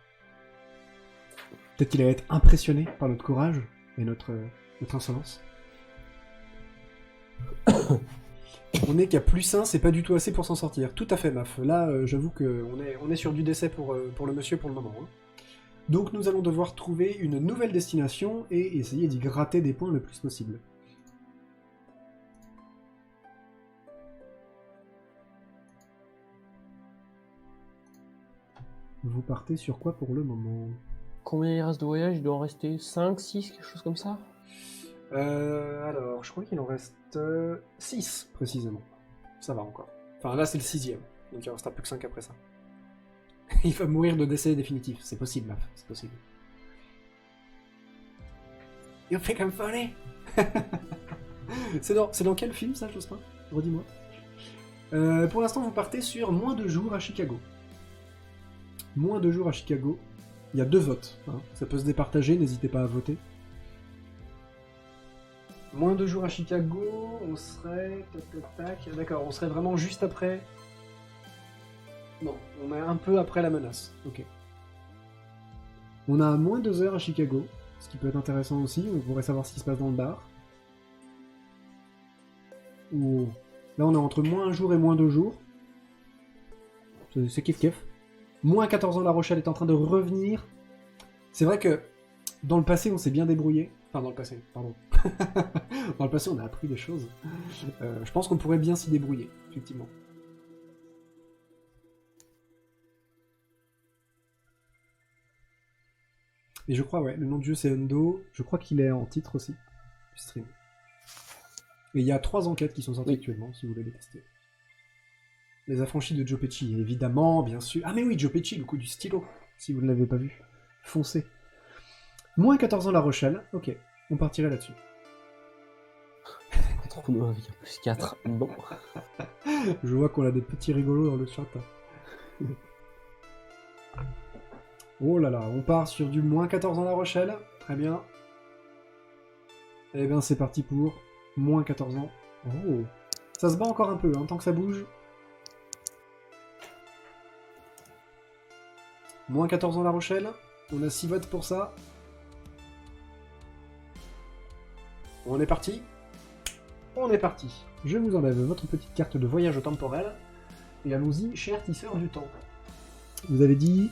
Peut-être qu'il allait être impressionné par notre courage et notre insolence. On est qu'à +1, c'est pas du tout assez pour s'en sortir. Tout à fait, Maf. Là, j'avoue qu'on est sur du décès pour le monsieur pour le moment. Hein. Donc nous allons devoir trouver une nouvelle destination et essayer d'y gratter des points le plus possible. Vous partez sur quoi pour le moment? Combien il reste de voyage? Il doit en rester 5, 6, quelque chose comme ça? Alors, je crois qu'il en reste 6, précisément. Ça va encore. Enfin, là, c'est le 6ème. Donc il en restera plus que 5 après ça. Il va mourir de décès définitif. C'est possible, Maf. C'est possible. You think I'm funny? C'est dans quel film, ça, Jospin? Redis-moi. Pour l'instant, vous partez sur moins de jours à Chicago. Moins de jours à Chicago. Il y a 2 votes. Hein. Ça peut se départager, n'hésitez pas à voter. Moins de jours à Chicago, on serait... Tac. D'accord, on serait vraiment juste après... Non, on est un peu après la menace. Ok. On a moins 2 heures à Chicago, ce qui peut être intéressant aussi, on pourrait savoir ce qui se passe dans le bar. Ou... Là on est entre moins 1 jour et moins 2 jours. C'est kiff-kiff. Moins 14 ans, La Rochelle est en train de revenir. C'est vrai que dans le passé, on s'est bien débrouillé. Enfin, dans le passé, pardon. Dans le passé, on a appris des choses. Je pense qu'on pourrait bien s'y débrouiller, effectivement. Et je crois, ouais, le nom du jeu c'est Hundo. Je crois qu'il est en titre aussi du stream. Et il y a 3 enquêtes qui sont sorties actuellement, si vous voulez les tester. Les affranchis de Joe Pesci, évidemment, bien sûr. Ah mais oui, Joe Pesci, le coup du stylo, si vous ne l'avez pas vu. Foncez. Moins 14 ans La Rochelle, ok, on partirait là-dessus. Trou-nous avec un +4, non. Je vois qu'on a des petits rigolos dans le chat. Oh là là, on part sur du moins 14 ans La Rochelle, très bien. Et bien c'est parti pour moins 14 ans. Oh, ça se bat encore un peu, hein, tant que ça bouge. Moins 14 ans La Rochelle, on a 6 votes pour ça. On est parti. On est parti. Je vous enlève votre petite carte de voyage temporel. Et allons-y, cher tisseur du temps. Vous avez dit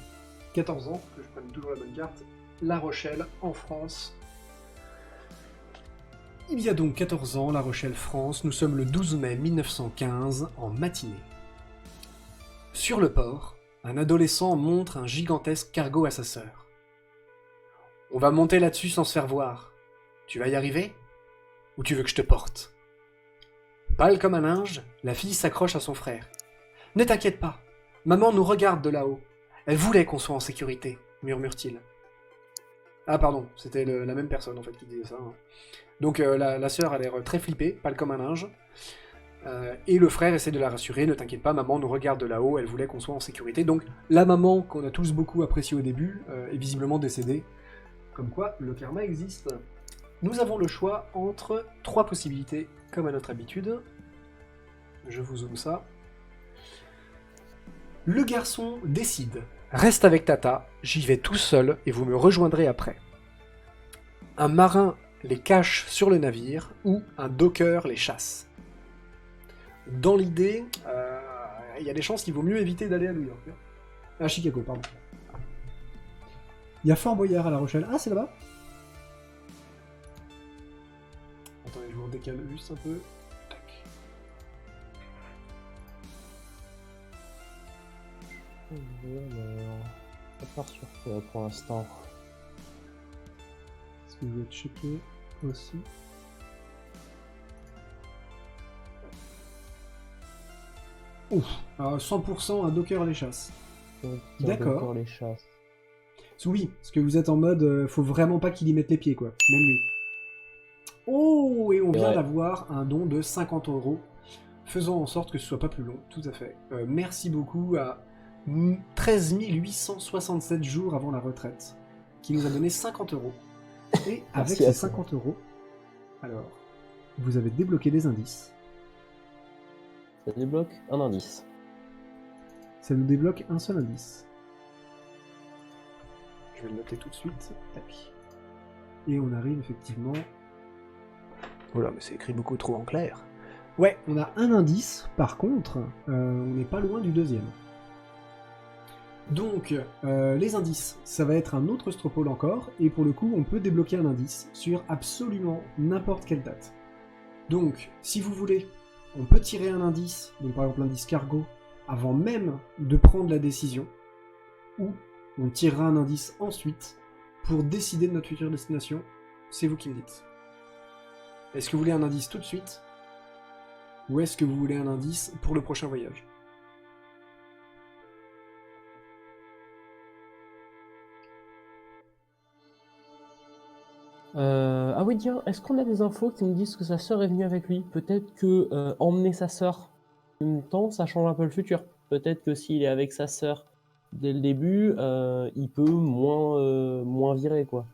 14 ans, que je prenne toujours la bonne carte. La Rochelle, en France. Il y a donc 14 ans, La Rochelle, France. Nous sommes le 12 mai 1915, en matinée. Sur le port, un adolescent montre un gigantesque cargo à sa sœur. On va monter là-dessus sans se faire voir. Tu vas y arriver? Ou tu veux que je te porte? Pâle comme un linge, la fille s'accroche à son frère. Ne t'inquiète pas, maman nous regarde de là-haut. Elle voulait qu'on soit en sécurité, murmure-t-il. Ah pardon, c'était la même personne en fait qui disait ça. Hein. Donc la sœur a l'air très flippée, pâle comme un linge. Et le frère essaie de la rassurer, ne t'inquiète pas, maman nous regarde de là-haut, elle voulait qu'on soit en sécurité. Donc la maman, qu'on a tous beaucoup appréciée au début, est visiblement décédée. Comme quoi, le karma existe. Nous avons le choix entre 3 possibilités, comme à notre habitude. Je vous zoome ça. Le garçon décide. Reste avec Tata, j'y vais tout seul et vous me rejoindrez après. Un marin les cache sur le navire ou un docker les chasse. Dans l'idée, il y a des chances qu'il vaut mieux éviter d'aller à New York. À Chicago, pardon. Il y a Fort Boyard à La Rochelle. Ah, c'est là-bas? Attendez, je vous décale juste un peu. Tac. Alors, ça part sur quoi pour l'instant? Est-ce que vous êtes checké aussi? Ouf, alors 100% un docker les chasses. D'accord. Encore les chasses. Oui, parce que vous êtes en mode, faut vraiment pas qu'il y mette les pieds, quoi. Même lui. Oh, et on vient d'avoir un don de 50 €. faisons en sorte que ce soit pas plus long, tout à fait. Merci beaucoup à 13 867 jours avant la retraite, qui nous a donné 50 €. Et avec Merci ces à toi. 50 €, alors, vous avez débloqué des indices. Ça débloque un indice. Ça nous débloque un seul indice. Je vais le noter tout de suite. Tac. Et on arrive effectivement... Oh là, mais c'est écrit beaucoup trop en clair. Ouais, on a un indice, par contre, on n'est pas loin du deuxième. Donc, les indices, ça va être un autre Stropole encore, et pour le coup, on peut débloquer un indice sur absolument n'importe quelle date. Donc, si vous voulez, on peut tirer un indice, donc par exemple l'indice cargo, avant même de prendre la décision, ou on tirera un indice ensuite pour décider de notre future destination. C'est vous qui me dites. Est-ce que vous voulez un indice tout de suite, ou est-ce que vous voulez un indice pour le prochain voyage? Ah oui, tiens, est-ce qu'on a des infos qui nous disent que sa sœur est venue avec lui? Peut-être que emmener sa sœur en même temps, ça change un peu le futur. Peut-être que s'il est avec sa sœur dès le début, il peut moins virer, quoi.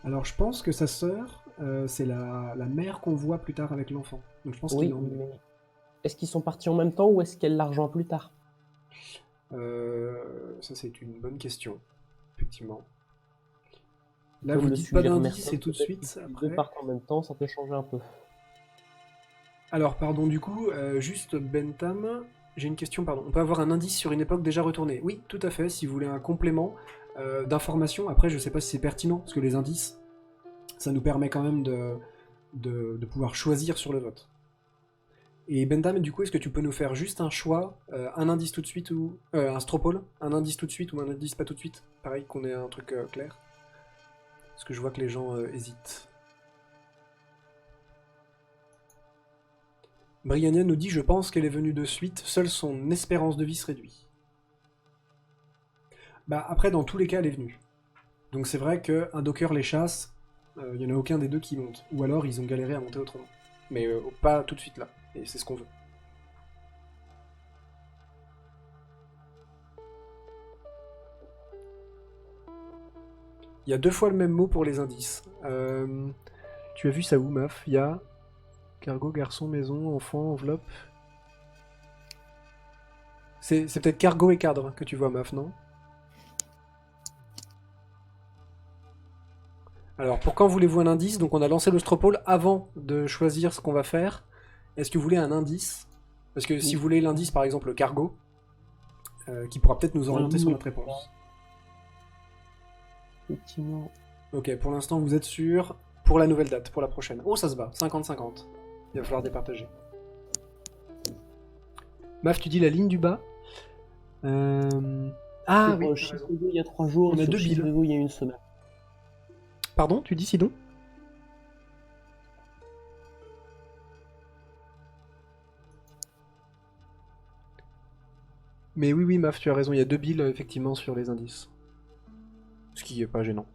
Alors je pense que sa sœur, c'est la mère qu'on voit plus tard avec l'enfant. Donc je pense Oui, qu'il en... mais est-ce qu'ils sont partis en même temps ou est-ce qu'elle l'a rejoint plus tard? Ça c'est une bonne question, effectivement. Là Comme vous le dites pas suggère d'indice Merton, et tout de peut-être suite que si les après. deux partent en même temps, ça peut changer un peu. Alors pardon, du coup, juste Bentham, j'ai une question, pardon. On peut avoir un indice sur une époque déjà retournée? Oui, tout à fait, si vous voulez un complément d'information. Après je sais pas si c'est pertinent, parce que les indices, ça nous permet quand même de pouvoir choisir sur le vote. Et Bentham, du coup, est-ce que tu peux nous faire juste un choix, un indice tout de suite ou... un Stropole, un indice tout de suite ou un indice pas tout de suite? Pareil, qu'on ait un truc clair. Parce que je vois que les gens hésitent. Briannia nous dit « Je pense qu'elle est venue de suite, seule son espérance de vie se réduit. » Bah après, dans tous les cas, elle est venue. Donc c'est vrai qu'un docker les chasse, il n'y en a aucun des deux qui monte. Ou alors, ils ont galéré à monter autrement. Mais pas tout de suite là. Et c'est ce qu'on veut. Il y a 2 fois le même mot pour les indices. Tu as vu ça où, Maf? Il y a cargo, garçon, maison, enfant, enveloppe. C'est peut-être cargo et cadre que tu vois, Maf, non? Alors, pour quand voulez-vous un indice? Donc on a lancé le Stropole avant de choisir ce qu'on va faire. Est-ce que vous voulez un indice? Parce que si vous voulez l'indice, par exemple, le cargo, qui pourra peut-être nous orienter sur notre réponse. Effectivement. Ok, pour l'instant, vous êtes sûr pour la nouvelle date, pour la prochaine. Oh, ça se bat, 50-50. Il va falloir départager. Maf, tu dis la ligne du bas? Ah oui, t'as raison. Il y a 3 jours, On a sur 2 billes. Chicago, il y a une semaine. Pardon, tu dis Sidon? Mais oui, oui, Maf, tu as raison, il y a 2 billes effectivement sur les indices. Ce qui est pas gênant.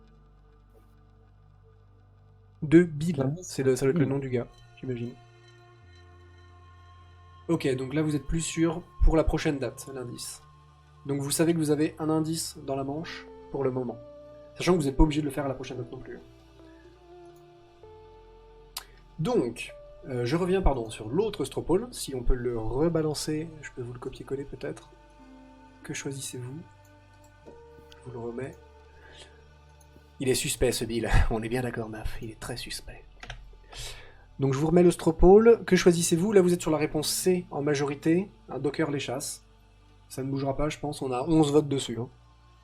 2 billes, L'indice, ça doit être le billes. nom du gars, j'imagine. Ok, donc là vous êtes plus sûr pour la prochaine date, l'indice. Donc vous savez que vous avez un indice dans la manche pour le moment. Sachant que vous n'êtes pas obligé de le faire à la prochaine date non plus. Donc, je reviens sur l'autre Stropole, si on peut le rebalancer, je peux vous le copier-coller peut-être. Que choisissez-vous? Je vous le remets. Il est suspect ce Bill, on est bien d'accord Maf, il est très suspect. Donc je vous remets le Stropole, que choisissez-vous? Là vous êtes sur la réponse C en majorité, un docker les chasse. Ça ne bougera pas je pense, on a 11 votes dessus. Hein.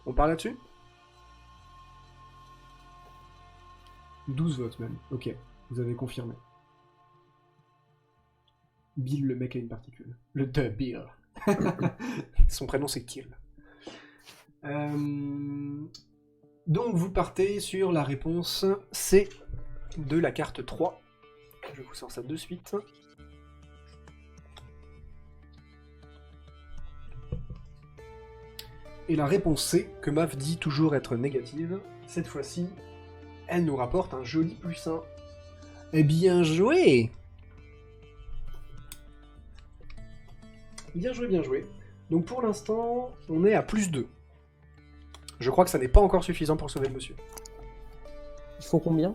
On part là-dessus? 12 votes même, ok, vous avez confirmé. Bill, le mec a une particule. Le de Bill. Son prénom c'est Kill. Donc vous partez sur la réponse C de la carte 3. Je vous sors ça de suite. Et la réponse C, que Maf dit toujours être négative, cette fois-ci, elle nous rapporte un joli +1. Eh bien joué! bien joué, bien joué. Donc pour l'instant, on est à +2. Je crois que ça n'est pas encore suffisant pour sauver le monsieur. Il faut combien?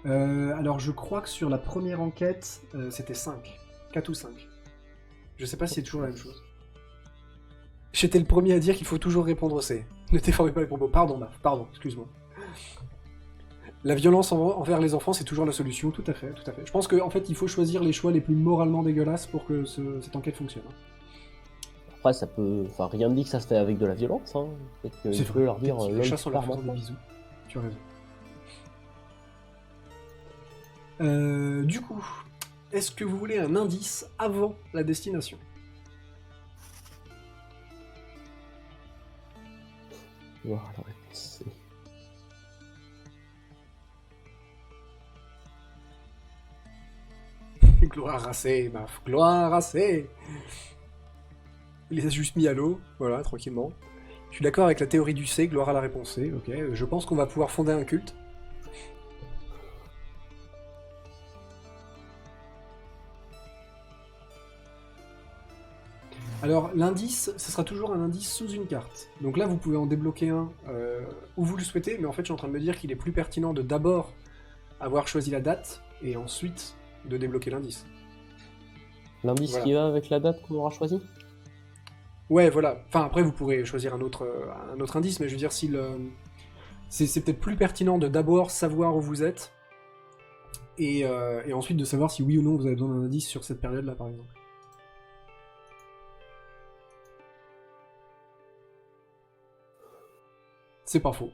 Alors je crois que sur la première enquête, c'était 5. 4 ou 5. Je sais pas si c'est toujours la même chose. J'étais le premier à dire qu'il faut toujours répondre au C. Ne déformez pas les propos. Pardon, Baf, pardon, excuse-moi. La violence envers les enfants, c'est toujours la solution, tout à fait, tout à fait. Je pense qu'en fait, il faut choisir les choix les plus moralement dégueulasses pour que cette enquête fonctionne. Après, ça peut. Enfin, rien ne dit que ça se fait avec de la violence. Hein. Peut-être que C'est tu vrai. peux leur dire Les l'homme chats qui sont part leur faisant des maintenant. bisous. Tu as raison. Du coup, est-ce que vous voulez un indice avant la destination? Voilà, la réponse, c'est- Gloire racée, Baf, gloire racée. Il les a juste mis à l'eau, voilà, tranquillement. Je suis d'accord avec la théorie du C, gloire à la réponse C, ok. Je pense qu'on va pouvoir fonder un culte. Alors, l'indice, ce sera toujours un indice sous une carte. Donc là, vous pouvez en débloquer un où vous le souhaitez, mais en fait, je suis en train de me dire qu'il est plus pertinent de d'abord avoir choisi la date, et ensuite de débloquer l'indice. L'indice Voilà. qui va avec la date qu'on aura choisie? Ouais, voilà. Enfin, après, vous pourrez choisir un autre indice, mais je veux dire, si le... c'est peut-être plus pertinent de d'abord savoir où vous êtes, et ensuite de savoir si oui ou non vous avez besoin d'un indice sur cette période-là, par exemple. C'est pas faux.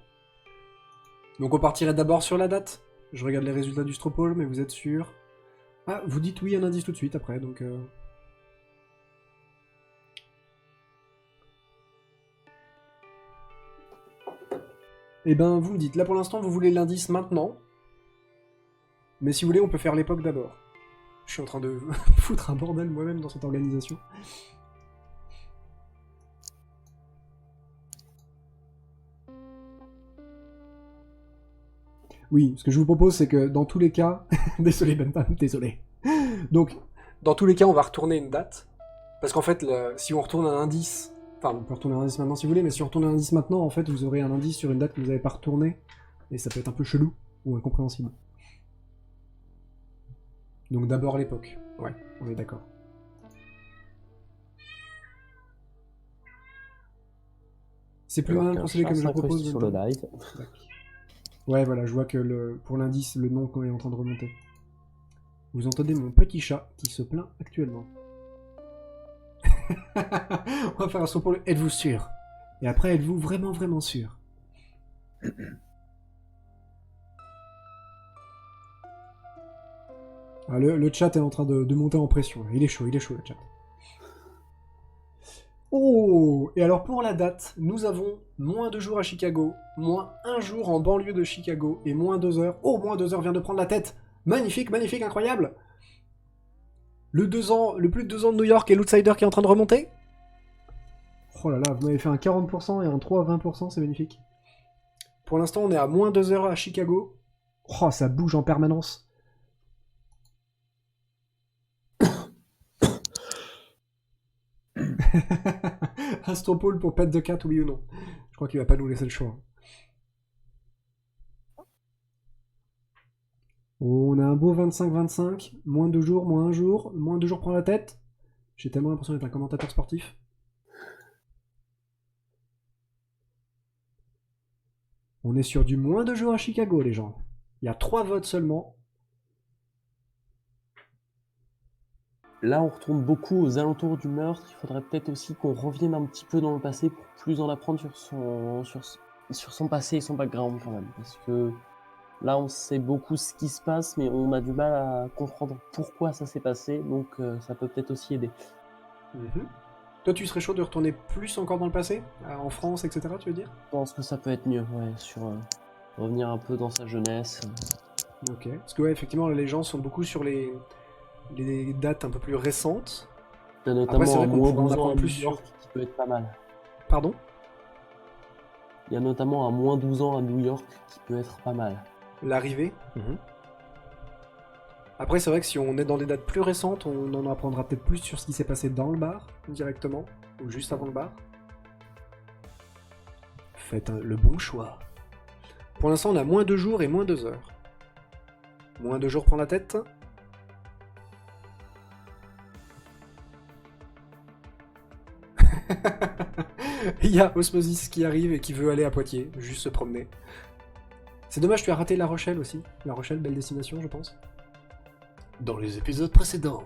Donc on partirait d'abord sur la date. Je regarde les résultats du Stropole, mais vous êtes sûr? Ah, vous dites oui un indice tout de suite après, donc... Eh ben, vous me dites, là pour l'instant vous voulez l'indice maintenant, mais si vous voulez on peut faire l'époque d'abord. Je suis en train de foutre un bordel moi-même dans cette organisation. Oui, ce que je vous propose c'est que dans tous les cas... désolé Bentham, désolé. Donc, dans tous les cas on va retourner une date, parce qu'en fait si on retourne un indice... Enfin, on peut retourner un indice maintenant si vous voulez, mais si on retourne un indice maintenant, en fait, vous aurez un indice sur une date que vous n'avez pas retournée, et ça peut être un peu chelou, ou incompréhensible. Donc d'abord l'époque. Ouais, on est d'accord. C'est plus malin de procéder comme je le propose. Sur le live. Ouais, voilà, je vois que pour l'indice, le nom est en train de remonter. Vous entendez mon petit chat qui se plaint actuellement. On va faire un son pour le... Êtes-vous sûr? Et après, êtes-vous vraiment, vraiment sûr? Ah, le chat est en train de monter en pression. Il est chaud le chat. Oh! Et alors pour la date, nous avons moins 2 jours à Chicago, moins 1 jour en banlieue de Chicago, et moins 2 heures. Oh, moins 2 heures vient de prendre la tête! Magnifique, magnifique, incroyable! Le plus de 2 ans de New York et l'outsider qui est en train de remonter? Oh là là, vous m'avez fait un 40% et un 3 à 20%, c'est magnifique. Pour l'instant, on est à moins 2 heures à Chicago. Oh, ça bouge en permanence. Astropole pour Pet the Cat, oui ou non? Je crois qu'il va pas nous laisser le choix. On a un beau 25-25, moins 2 jours, moins 1 jour, moins 2 jours prend la tête. J'ai tellement l'impression d'être un commentateur sportif. On est sur du moins 2 jours à Chicago, les gens. Il y a 3 votes seulement. Là, on retourne beaucoup aux alentours du meurtre. Il faudrait peut-être aussi qu'on revienne un petit peu dans le passé pour plus en apprendre sur son passé et son background quand même. Parce que là, on sait beaucoup ce qui se passe, mais on a du mal à comprendre pourquoi ça s'est passé. Donc, ça peut peut-être aussi aider. Toi, tu serais chaud de retourner plus encore dans le passé? En France, etc., tu veux dire? Je pense que ça peut être mieux, ouais, sur revenir un peu dans sa jeunesse. Ok. Parce que ouais, effectivement, les gens sont beaucoup sur les dates un peu plus récentes. Il y a Après, notamment c'est vrai un qu'on moins pourrait en 12 ans apprendre à plus New York qui peut être pas mal. Pardon? Il y a notamment un moins 12 ans à New York qui peut être pas mal. L'arrivée. Après, c'est vrai que si on est dans des dates plus récentes, on en apprendra peut-être plus sur ce qui s'est passé dans le bar, directement, ou juste avant le bar. Faites le bon choix. Pour l'instant, on a moins 2 jours et moins 2 heures. Moins 2 jours prend la tête. Il y a Osmosis qui arrive et qui veut aller à Poitiers, juste se promener. C'est dommage, tu as raté La Rochelle aussi. La Rochelle, belle destination, je pense. Dans les épisodes précédents.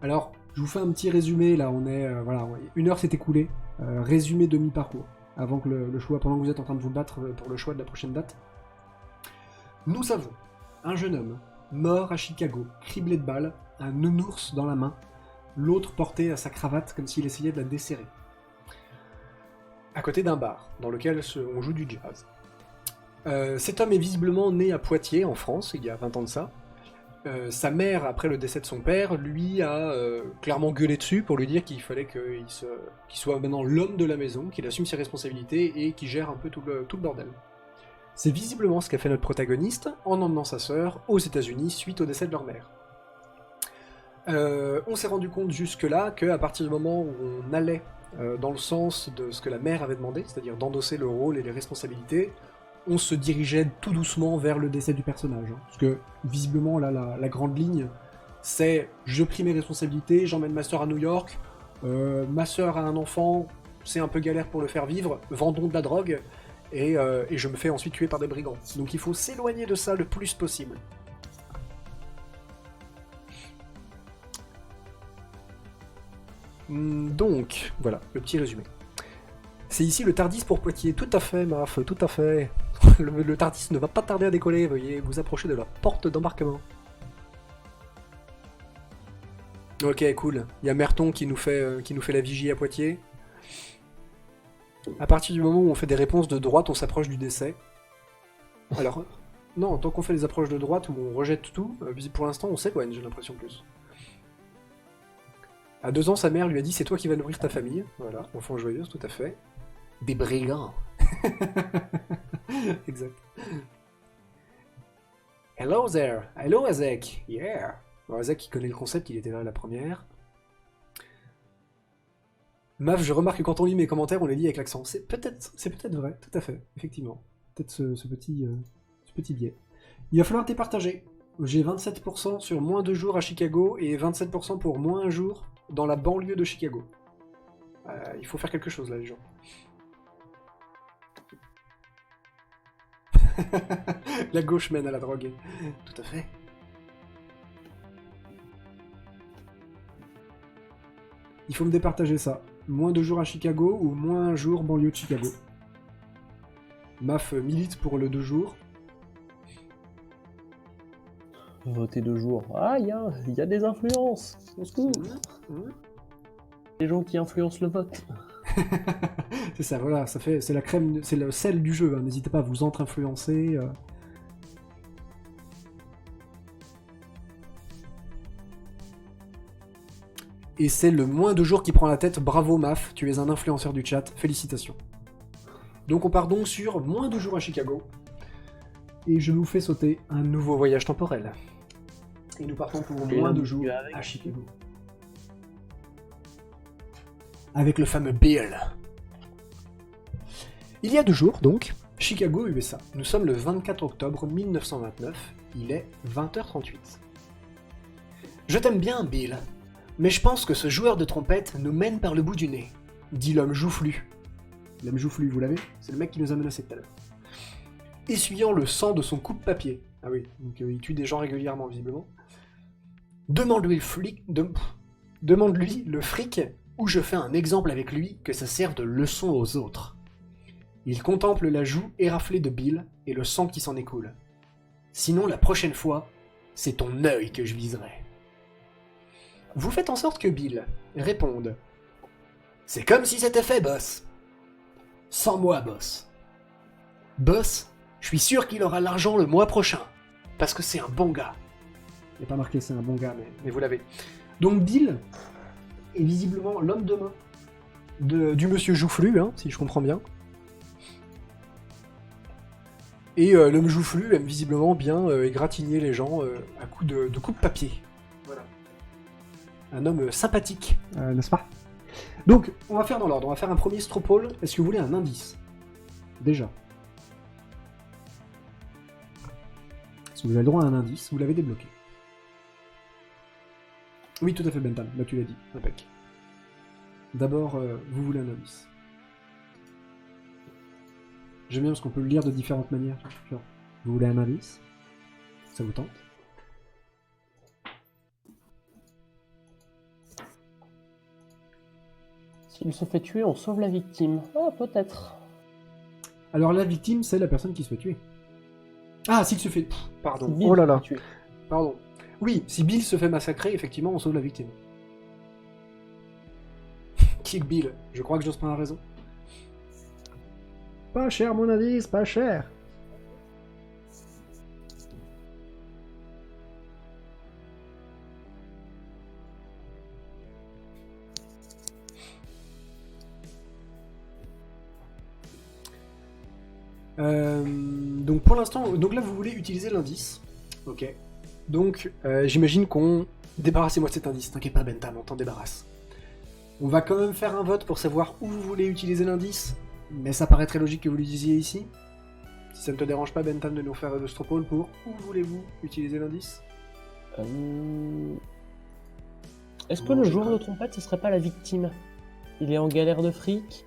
Alors, je vous fais un petit résumé, là, on est... voilà, 1 heure s'est écoulée. Résumé demi-parcours, avant que le choix, pendant que vous êtes en train de vous battre pour le choix de la prochaine date. Nous avons un jeune homme, mort à Chicago, criblé de balles, un nounours dans la main, l'autre porté à sa cravate comme s'il essayait de la desserrer. À côté d'un bar, dans lequel on joue du jazz. Cet homme est visiblement né à Poitiers, en France, il y a 20 ans de ça. Sa mère, après le décès de son père, lui a clairement gueulé dessus pour lui dire qu'il fallait qu'il soit maintenant l'homme de la maison, qu'il assume ses responsabilités et qu'il gère un peu tout le bordel. C'est visiblement ce qu'a fait notre protagoniste en emmenant sa sœur aux États-Unis suite au décès de leur mère. On s'est rendu compte jusque-là qu'à partir du moment où on allait dans le sens de ce que la mère avait demandé, c'est-à-dire d'endosser le rôle et les responsabilités, on se dirigeait tout doucement vers le décès du personnage. Parce que, visiblement, là, la grande ligne, c'est « je pris mes responsabilités, j'emmène ma sœur à New York, ma sœur a un enfant, c'est un peu galère pour le faire vivre, vendons de la drogue, et je me fais ensuite tuer par des brigands. » Donc il faut s'éloigner de ça le plus possible. Donc, voilà, le petit résumé. C'est ici le Tardis pour Poitiers. Tout à fait, Maf, tout à fait. Le Tardis ne va pas tarder à décoller, veuillez vous approcher de la porte d'embarquement. Ok, cool. Il y a Merton qui nous fait la vigie à Poitiers. À partir du moment où on fait des réponses de droite, on s'approche du décès. Alors, non, tant qu'on fait les approches de droite où on rejette tout, pour l'instant on s'éloigne, j'ai l'impression plus. À 2 ans, sa mère lui a dit « c'est toi qui vas nourrir ta famille ». Voilà, enfant joyeuse, tout à fait. Des brigands. Exact. Hello there. Hello Azek. Yeah. Bon, Azek qui connaît le concept, il était là à la première. Maf, je remarque que quand on lit mes commentaires, on les lit avec l'accent. C'est peut-être vrai, tout à fait, effectivement. Peut-être ce petit biais. Il va falloir départager. J'ai 27% sur moins 2 jours à Chicago et 27% pour moins 1 jour dans la banlieue de Chicago. Il faut faire quelque chose là, les gens. La gauche mène à la drogue. Tout à fait. Il faut me départager ça. Moins 2 jours à Chicago ou moins 1 jour banlieue de Chicago. Maf milite pour le 2 jours. Voter 2 jours. Ah, il y a des influences. Au secours. Les gens qui influencent le vote. C'est ça, voilà, c'est la crème, c'est le sel du jeu, hein. N'hésitez pas à vous entre-influencer. Et c'est le moins 2 jours qui prend la tête, bravo Maf, tu es un influenceur du chat, félicitations. Donc on part donc sur moins 2 jours à Chicago, et je nous fais sauter un nouveau voyage temporel. Et nous partons pour moins 2 jours à Chicago. Avec le fameux Bill. Il y a 2 jours, donc, Chicago, USA. Nous sommes le 24 octobre 1929, il est 20h38. Je t'aime bien, Bill, mais je pense que ce joueur de trompette nous mène par le bout du nez, dit l'homme joufflu. L'homme joufflu, vous l'avez ? C'est le mec qui nous a menacés tout à l'heure. Essuyant le sang de son coupe-papier. Ah oui, donc il tue des gens régulièrement, visiblement. Demande-lui le fric, ou je fais un exemple avec lui que ça sert de leçon aux autres. Il contemple la joue éraflée de Bill et le sang qui s'en écoule. Sinon, la prochaine fois, c'est ton œil que je viserai. Vous faites en sorte que Bill réponde « C'est comme si c'était fait, boss !»« Sans moi, boss. Boss, je suis sûr qu'il aura l'argent le mois prochain, parce que c'est un bon gars. » Il n'y a pas marqué c'est un bon gars, mais vous l'avez. Donc Bill est visiblement l'homme de main du monsieur Joufflu, hein, si je comprends bien. Et l'homme joufflu aime visiblement bien égratigner les gens à coups de coups de papier. Voilà. Un homme sympathique. N'est-ce pas? Donc, on va faire dans l'ordre. On va faire un premier stropole. Est-ce que vous voulez un indice? Déjà. Si vous avez le droit à un indice, vous l'avez débloqué. Oui, tout à fait, Bentham. Là, tu l'as dit. Impec. D'abord, vous voulez un indice. J'aime bien parce qu'on peut le lire de différentes manières. Genre, vous voulez un indice? Ça vous tente? S'il se fait tuer, on sauve la victime. Ah, peut-être. Alors, la victime, c'est la personne qui se fait tuer. Ah, s'il se fait... pardon. Bill Oh là se là. fait tuer. Pardon. Oui, si Bill se fait massacrer, effectivement, on sauve la victime. Kill Bill. Je crois que Jospin a raison. Pas cher mon indice, pas cher. Donc pour l'instant, donc là vous voulez utiliser l'indice. Ok. Donc j'imagine qu'on... Débarrassez-moi de cet indice, t'inquiète pas Bentham, on t'en débarrasse. On va quand même faire un vote pour savoir où vous voulez utiliser l'indice, mais ça paraît très logique que vous l'utilisiez ici. Si ça ne te dérange pas Bentham de nous faire le stropole pour où voulez-vous utiliser l'indice? Est-ce que le joueur de trompette, ce serait pas la victime? Il est en galère de fric,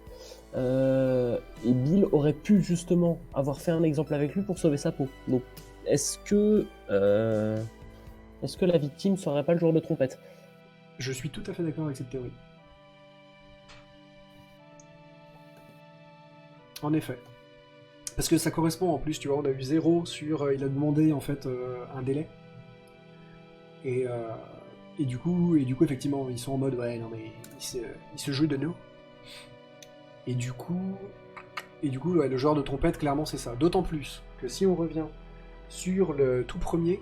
et Bill aurait pu justement avoir fait un exemple avec lui pour sauver sa peau. Donc, est-ce que la victime serait pas le joueur de trompette? Je suis tout à fait d'accord avec cette théorie. En effet. Parce que ça correspond en plus, tu vois, on a eu 0 sur... il a demandé en fait un délai. Et du coup, effectivement, ils sont en mode, ouais, non mais, ils se jouent de nous. Et du coup, ouais, le joueur de trompette, clairement, c'est ça. D'autant plus que si on revient sur le tout premier,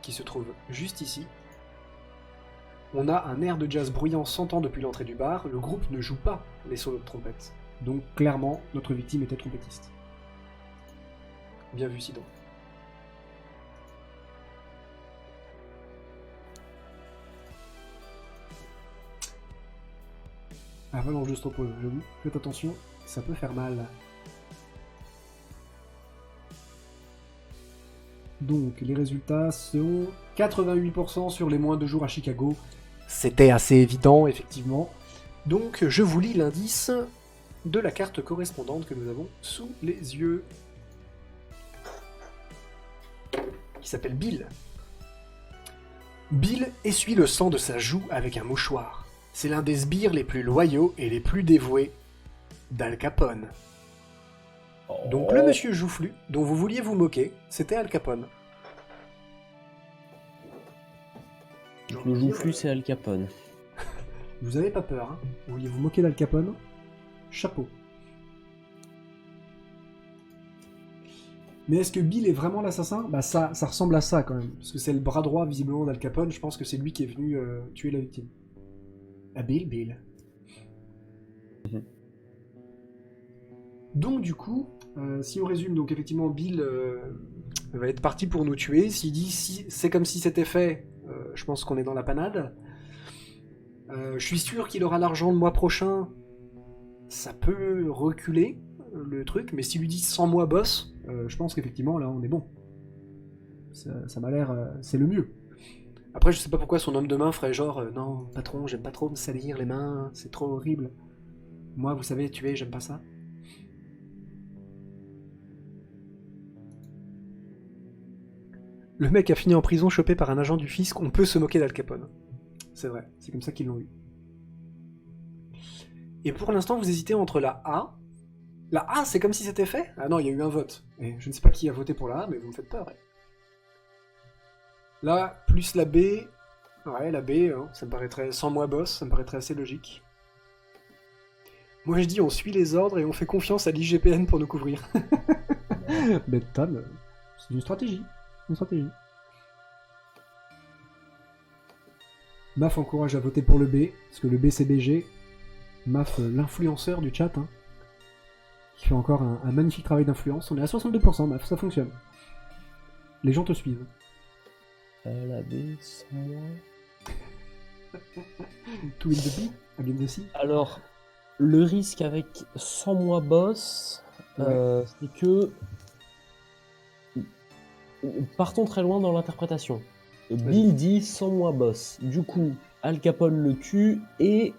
qui se trouve juste ici, on a un air de jazz bruyant s'entend depuis l'entrée du bar, le groupe ne joue pas les solos de trompette. Donc clairement, notre victime était trompettiste. Bien vu, Sidon. Avalanche de stropole, j'avoue. Faites attention, ça peut faire mal. Donc, les résultats sont 88% sur les moins 2 jours à Chicago. C'était assez évident, effectivement. Donc, je vous lis l'indice de la carte correspondante que nous avons sous les yeux. Qui s'appelle Bill. Bill essuie le sang de sa joue avec un mouchoir. C'est l'un des sbires les plus loyaux et les plus dévoués d'Al Capone. Donc le monsieur joufflu, dont vous vouliez vous moquer, c'était Al Capone. Le joufflu, c'est Al Capone. Vous avez pas peur, hein? Vous vouliez vous moquer d'Al Capone? Chapeau. Mais est-ce que Bill est vraiment l'assassin? Bah ça ressemble à ça quand même, parce que c'est le bras droit visiblement d'Al Capone, je pense que c'est lui qui est venu tuer la victime. Ah Bill. Donc du coup, si on résume, donc effectivement Bill va être parti pour nous tuer. S'il dit si c'est comme si c'était fait, je pense qu'on est dans la panade. Je suis sûr qu'il aura l'argent le mois prochain. Ça peut reculer le truc, mais s'il lui dit 100 mois boss, je pense qu'effectivement là on est bon. Ça m'a l'air, c'est le mieux. Après je sais pas pourquoi son homme de main ferait genre non patron, j'aime pas trop me salir les mains, c'est trop horrible. Moi vous savez tuer, j'aime pas ça. Le mec a fini en prison chopé par un agent du fisc, on peut se moquer d'Al Capone. C'est vrai, c'est comme ça qu'ils l'ont eu. Et pour l'instant, vous hésitez entre la A. La A, c'est comme si c'était fait? Ah non, il y a eu un vote. Et je ne sais pas qui a voté pour la A, mais vous me faites peur. Ouais. Là, plus la B. Ouais, la B, hein, ça me paraîtrait 100 mois boss, ça me paraîtrait assez logique. Moi, je dis, on suit les ordres et on fait confiance à l'IGPN pour nous couvrir. Bentham, c'est une stratégie. Maf encourage à voter pour le B, parce que le B c'est BG. Maf, l'influenceur du chat. Hein. qui fait encore un magnifique travail d'influence. On est à 62%, bah, ça fonctionne. Les gens te suivent. La B, sans moi. To win the B, again the C. Alors, le risque avec sans moi boss, c'est que partons très loin dans l'interprétation. Bill dit sans moi boss. Du coup, Al Capone le tue et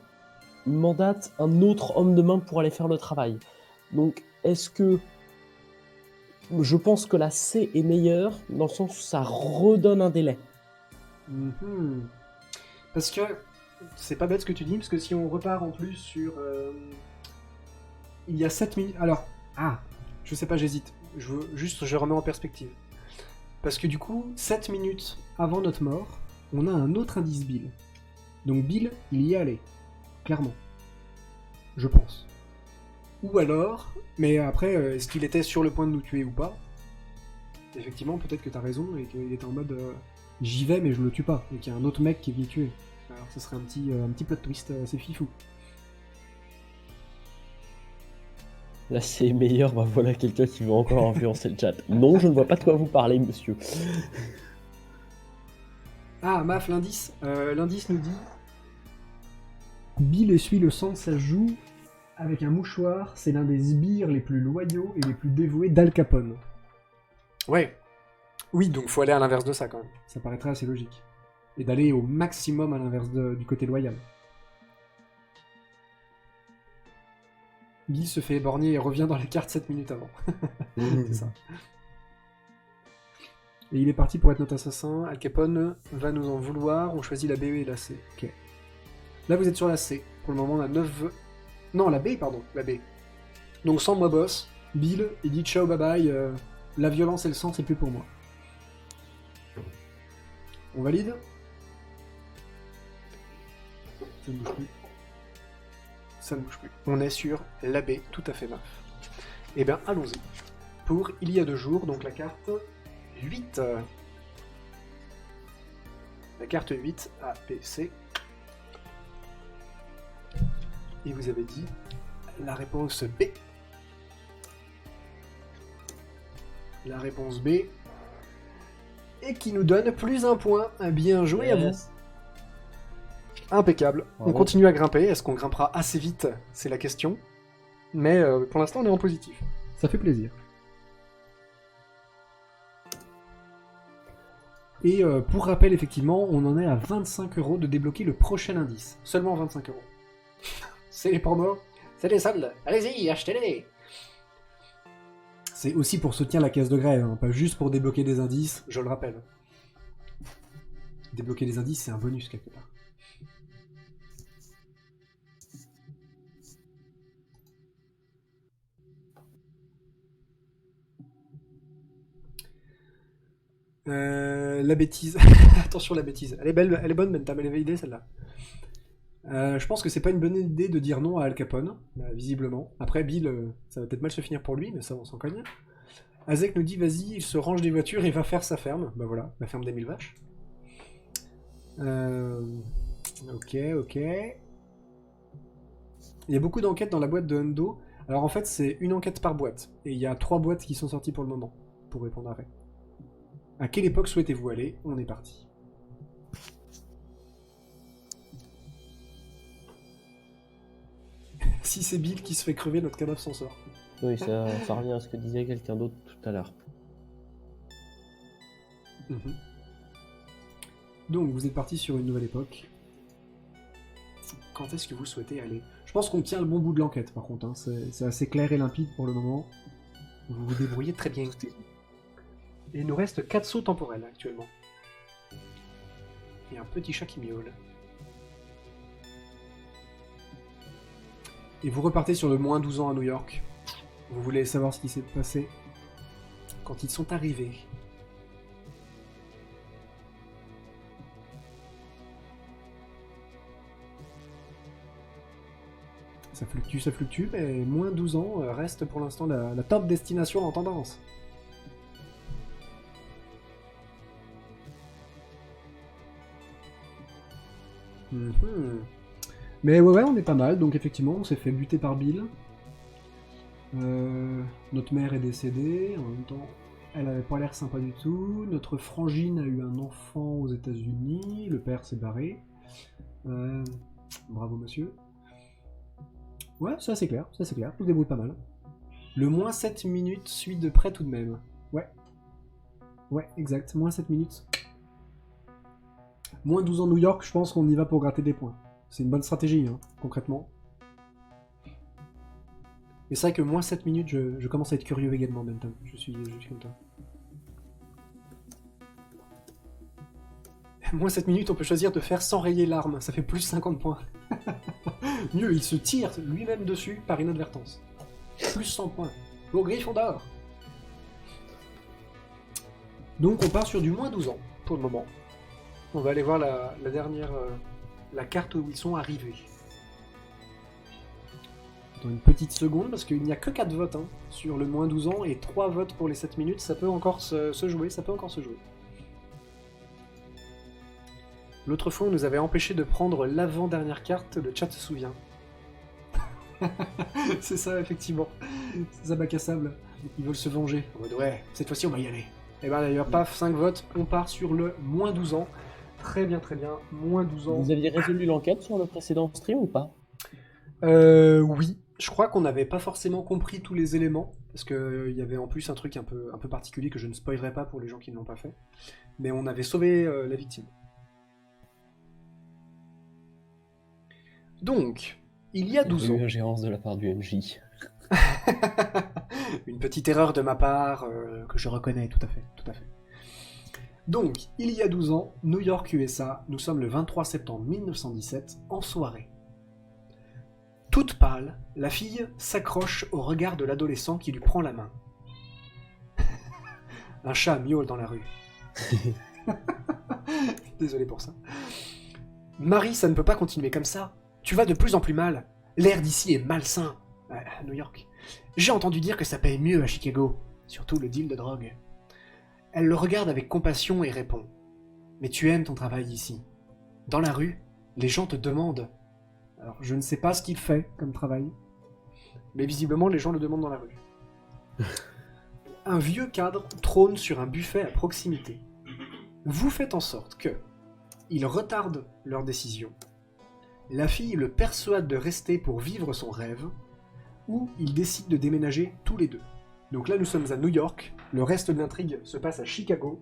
mandate un autre homme de main pour aller faire le travail. Donc, est-ce que je pense que la C est meilleure dans le sens où ça redonne un délai. Mhm. Parce que c'est pas bête ce que tu dis, parce que si on repart en plus sur... il y a 7 minutes... Alors, je sais pas, j'hésite. Je remets en perspective. Parce que du coup, 7 minutes avant notre mort, on a un autre indice Bill. Donc Bill, il y est allé. Clairement. Je pense. Ou alors... Mais après, est-ce qu'il était sur le point de nous tuer ou pas? Effectivement, peut-être que t'as raison, et qu'il était en mode... j'y vais, mais je le tue pas. Et qu'il y a un autre mec qui est venu tuer. Alors ça serait un petit plot twist assez fifou. Là, c'est meilleur, bah voilà quelqu'un qui veut encore influencer le chat. Non, je ne vois pas de quoi vous parlez, monsieur. Ah, Maf, l'indice. L'indice nous dit... Bill essuie le sang de sa joue avec un mouchoir. C'est l'un des sbires les plus loyaux et les plus dévoués d'Al Capone. Ouais. Oui, donc faut aller à l'inverse de ça quand même. Ça paraîtrait assez logique. Et d'aller au maximum à l'inverse du côté loyal. Bill se fait éborgner et revient dans les cartes 7 minutes avant. C'est ça. Et il est parti pour être notre assassin. Al Capone va nous en vouloir. On choisit la B et la C. Ok. Là, vous êtes sur la C. Pour le moment, on a 9... Non, la B, pardon. La B. Donc, sans moi boss, Bill, il dit ciao, bye bye. La violence et le sang, c'est plus pour moi. On valide? Ça ne bouge plus. Ça ne bouge plus. On est sur la B, tout à fait, Maf. Eh bien, allons-y. Pour il y a 2 jours, donc la carte 8. La carte 8, A, B, C. Et vous avez dit la réponse B. La réponse B. Et qui nous donne plus un point. Bien joué à vous. Impeccable. Bravo. On continue à grimper. Est-ce qu'on grimpera assez vite? C'est la question. Mais pour l'instant, on est en positif. Ça fait plaisir. Et pour rappel, effectivement, on en est à 25 € de débloquer le prochain indice. Seulement 25 €. C'est les promos, c'est les soldes. Allez-y, achetez-les. C'est aussi pour soutenir la caisse de grève, hein, pas juste pour débloquer des indices, je le rappelle. Débloquer des indices, c'est un bonus quelque part. La bêtise. Attention la bêtise. Elle est belle, elle est bonne, Bentham, elle est validée celle-là. Je pense que c'est pas une bonne idée de dire non à Al Capone, visiblement. Après, Bill, ça va peut-être mal se finir pour lui, mais ça, on s'en cogne. Azek nous dit, vas-y, il se range des voitures et va faire sa ferme. Bah voilà, la ferme des 1000 vaches. Ok. Il y a beaucoup d'enquêtes dans la boîte de Hundo. Alors en fait, c'est une enquête par boîte. Et il y a 3 boîtes qui sont sorties pour le moment, pour répondre à Ray. À quelle époque souhaitez-vous aller? On est parti. Si c'est Bill qui se fait crever, notre cadavre s'en sort. Oui, ça revient à ce que disait quelqu'un d'autre tout à l'heure. Mhm. Donc, vous êtes parti sur une nouvelle époque. Quand est-ce que vous souhaitez aller? Je pense qu'on tient le bon bout de l'enquête, par contre. Hein. C'est assez clair et limpide pour le moment. Vous vous débrouillez très bien. Et il nous reste 4 sauts temporels, actuellement. Et un petit chat qui miaule. Et vous repartez sur le moins 12 ans à New York. Vous voulez savoir ce qui s'est passé quand ils sont arrivés. Ça fluctue, mais moins 12 ans reste pour l'instant la top destination en tendance. Mhm. Mais ouais, on est pas mal, donc effectivement, on s'est fait buter par Bill. Notre mère est décédée, en même temps, elle avait pas l'air sympa du tout. Notre frangine a eu un enfant aux États-Unis, le père s'est barré. Bravo monsieur. Ouais, ça c'est clair, tout se débrouille pas mal. Le moins 7 minutes suit de près tout de même. Ouais. Ouais, exact, moins 7 minutes. Moins 12 ans New York, je pense qu'on y va pour gratter des points. C'est une bonne stratégie, hein, concrètement. Mais c'est vrai que moins 7 minutes, je commence à être curieux également en même temps. Je suis comme toi. Moins 7 minutes, on peut choisir de faire sans rayer l'arme, ça fait plus 50 points. Mieux, il se tire lui-même dessus par inadvertance. Plus 100 points. Pour Gryffondor. Donc on part sur du moins 12 ans, pour le moment. On va aller voir la dernière... la carte où ils sont arrivés. Dans une petite seconde, parce qu'il n'y a que 4 votes hein, sur le moins 12 ans, et 3 votes pour les 7 minutes, ça peut encore se jouer, L'autre fois, on nous avait empêché de prendre l'avant-dernière carte, le chat se souvient. C'est ça, effectivement. C'est ça, bac à sable. Ils veulent se venger. En mode, ouais, cette fois-ci, on va y aller. Et ben d'ailleurs, paf, 5 votes, on part sur le moins 12 ans. Très bien, moins 12 ans. Vous aviez résolu l'enquête sur le précédent stream ou pas? Oui. Je crois qu'on n'avait pas forcément compris tous les éléments, parce qu'il y avait en plus un truc un peu particulier que je ne spoilerai pas pour les gens qui ne l'ont pas fait. Mais on avait sauvé la victime. Donc, il y a 12 ans... Une ingérence de la part du MJ. Une petite erreur de ma part, que je reconnais, tout à fait. Donc, il y a 12 ans, New York, USA, nous sommes le 23 septembre 1917, en soirée. Toute pâle, la fille s'accroche au regard de l'adolescent qui lui prend la main. Un chat miaule dans la rue. Désolé pour ça. Marie, ça ne peut pas continuer comme ça. Tu vas de plus en plus mal. L'air d'ici est malsain. À New York. J'ai entendu dire que ça paye mieux à Chicago. Surtout le deal de drogue. Elle le regarde avec compassion et répond. Mais tu aimes ton travail ici. Dans la rue, les gens te demandent. Alors, je ne sais pas ce qu'il fait comme travail. Mais visiblement, les gens le demandent dans la rue. Un vieux cadre trône sur un buffet à proximité. Vous faites en sorte que ils retardent leur décision. La fille le persuade de rester pour vivre son rêve, ou ils décident de déménager tous les deux. Donc là, nous sommes à New York, le reste de l'intrigue se passe à Chicago.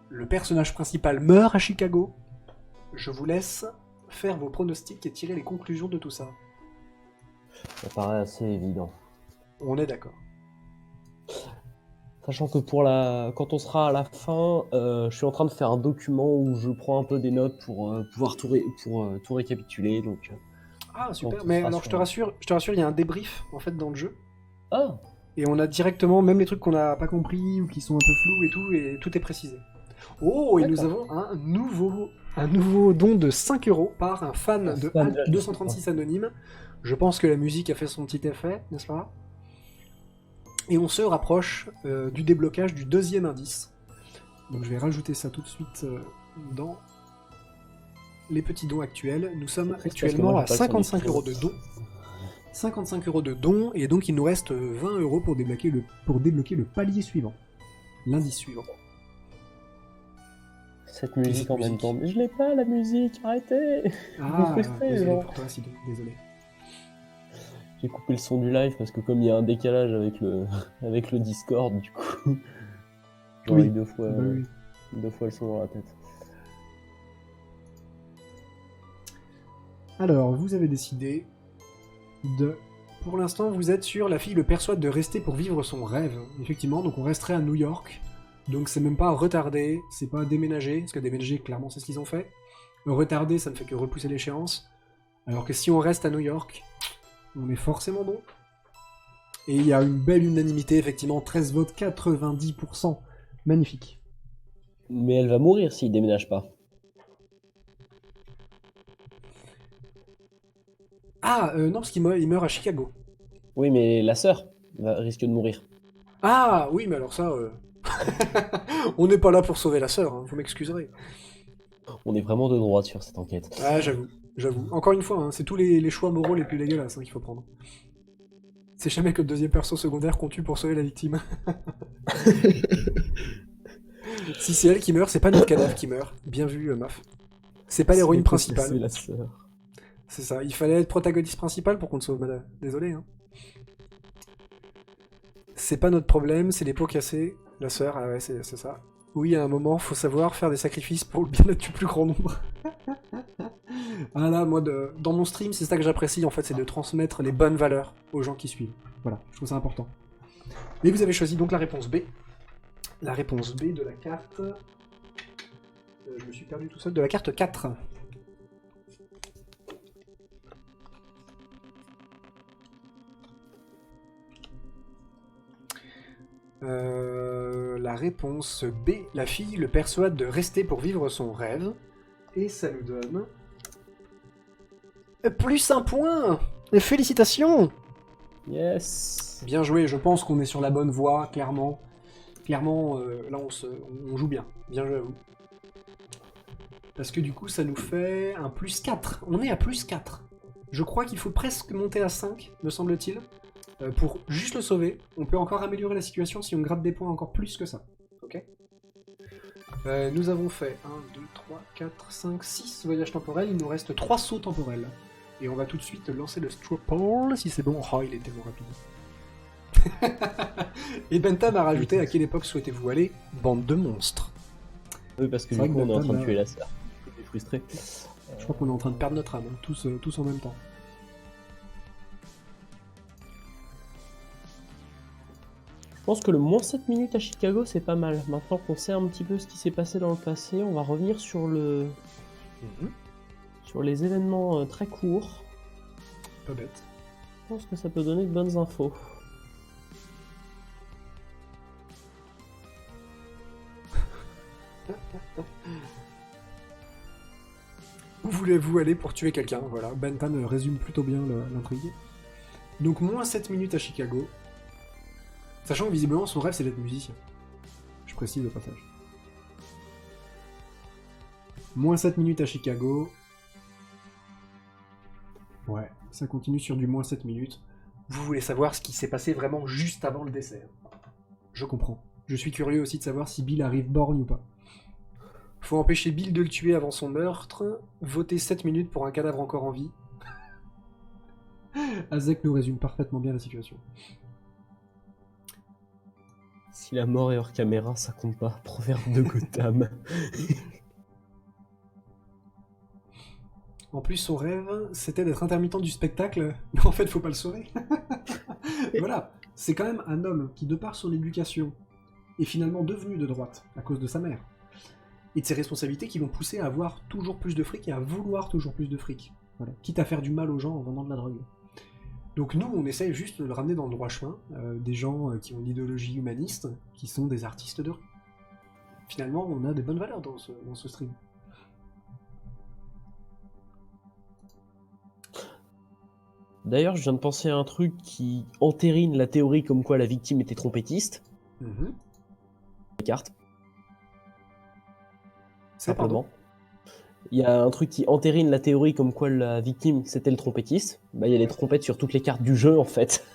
Le personnage principal meurt à Chicago. Je vous laisse faire vos pronostics et tirer les conclusions de tout ça. Ça paraît assez évident. On est d'accord. Sachant que quand on sera à la fin, je suis en train de faire un document où je prends un peu des notes pour pouvoir tout récapituler. Donc, ah super, donc, mais alors je te rassure, il y a un débrief en fait dans le jeu. Ah, Et on a directement, même les trucs qu'on n'a pas compris ou qui sont un peu flous et tout est précisé. Oh, et nous avons un nouveau don de 5 € par un fan de 236 anonyme. Je pense que la musique a fait son petit effet, n'est-ce pas? Et on se rapproche du déblocage du deuxième indice. Donc je vais rajouter ça tout de suite dans les petits dons actuels. Nous sommes actuellement à 55 € de dons. 55 € de dons, et donc il nous reste 20 € pour débloquer le palier suivant. L'indice suivant. cette musique en même temps. Mais je l'ai pas, la musique, arrêtez. Ah, désolé genre. pour toi, Sido, désolé. J'ai coupé le son du live parce que comme il y a un décalage avec le Discord, du coup, j'aurais Oui. eu deux fois le son dans la tête. Alors, vous avez décidé de... Pour l'instant, vous êtes sur la fille le persuade de rester pour vivre son rêve. Effectivement, donc on resterait à New York. Donc c'est même pas retardé, c'est pas déménager, parce que déménager, clairement, c'est ce qu'ils ont fait. Retarder, ça ne fait que repousser l'échéance. Alors que si on reste à New York, on est forcément bon. Et il y a une belle unanimité, effectivement, 13 votes, 90%. Magnifique. Mais elle va mourir s'il déménage pas. Ah, non, parce qu'il meurt à Chicago. Oui, mais la sœur risque de mourir. Ah, oui, mais alors ça... on n'est pas là pour sauver la sœur, hein, vous m'excuserez. On est vraiment de droite sur cette enquête. Ah, j'avoue. Encore une fois, hein, c'est tous les choix moraux les plus dégueulasses hein, qu'il faut prendre. C'est jamais que le deuxième perso secondaire qu'on tue pour sauver la victime. Si c'est elle qui meurt, c'est pas notre cadavre qui meurt. Bien vu, meuf. C'est pas l'héroïne C'est principale. la sœur. C'est ça, il fallait être protagoniste principal pour qu'on te sauve, madame. Désolé, hein. C'est pas notre problème, c'est les pots cassés. La sœur, ah ouais, c'est ça. Oui, à un moment, faut savoir faire des sacrifices pour le bien-être du plus grand nombre. Ah là, moi, dans mon stream, c'est ça que j'apprécie, en fait, c'est de transmettre les bonnes valeurs aux gens qui suivent. Voilà, je trouve ça important. Et vous avez choisi donc la réponse B. La réponse B de la carte... je me suis perdu tout seul, de la carte 4. La réponse B, la fille le persuade de rester pour vivre son rêve, et ça nous donne... Plus un point! Félicitations! Yes. Bien joué, je pense qu'on est sur la bonne voie, clairement. Clairement, là on joue bien. Bien joué à vous. Parce que du coup, ça nous fait un plus 4. On est à plus 4. Je crois qu'il faut presque monter à 5, me semble-t-il. Pour juste le sauver. On peut encore améliorer la situation si on gratte des points encore plus que ça. Ok. Nous avons fait 1, 2, 3, 4, 5, 6 voyages temporels. Il nous reste 3 sauts temporels. Et on va tout de suite lancer le Stropole, si c'est bon. Oh, il est tellement rapide. Et Bentham a rajouté à quelle époque souhaitez-vous aller? Bande de monstres. Oui, parce que C'est du vrai coup, que on est en train de Bentham, tuer la sœur. Je suis frustré. Je crois qu'on est en train de perdre notre âme, hein, tous en même temps. Je pense que le moins 7 minutes à Chicago, c'est pas mal. Maintenant qu'on sait un petit peu ce qui s'est passé dans le passé, on va revenir sur sur les événements très courts. Pas bête. Je pense que ça peut donner de bonnes infos. Où voulez-vous aller pour tuer quelqu'un? Voilà, Bentham résume plutôt bien l'intrigue. Donc moins 7 minutes à Chicago. Sachant que visiblement son rêve c'est d'être musicien. Je précise au passage. Moins 7 minutes à Chicago. Ouais, ça continue sur du moins 7 minutes. Vous voulez savoir ce qui s'est passé vraiment juste avant le dessert. Je comprends. Je suis curieux aussi de savoir si Bill arrive borgne ou pas. Faut empêcher Bill de le tuer avant son meurtre. Voter 7 minutes pour un cadavre encore en vie. Azek nous résume parfaitement bien la situation. Si la mort est hors caméra, ça compte pas. Proverbe de Gotham. En plus, son rêve, c'était d'être intermittent du spectacle, mais en fait, faut pas le sauver. Voilà, c'est quand même un homme qui, de par son éducation, est finalement devenu de droite, à cause de sa mère. Et de ses responsabilités qui l'ont poussé à avoir toujours plus de fric et à vouloir toujours plus de fric. Voilà. Quitte à faire du mal aux gens en vendant de la drogue. Donc nous, on essaye juste de le ramener dans le droit chemin, des gens qui ont une idéologie humaniste, qui sont des artistes de rue. Finalement, on a des bonnes valeurs dans ce stream. D'ailleurs, je viens de penser à un truc qui entérine la théorie comme quoi la victime était trompettiste. La carte. C'est pardon. Il y a un truc qui entérine la théorie comme quoi la victime c'était le trompettiste. Bah, il y a les trompettes sur toutes les cartes du jeu en fait.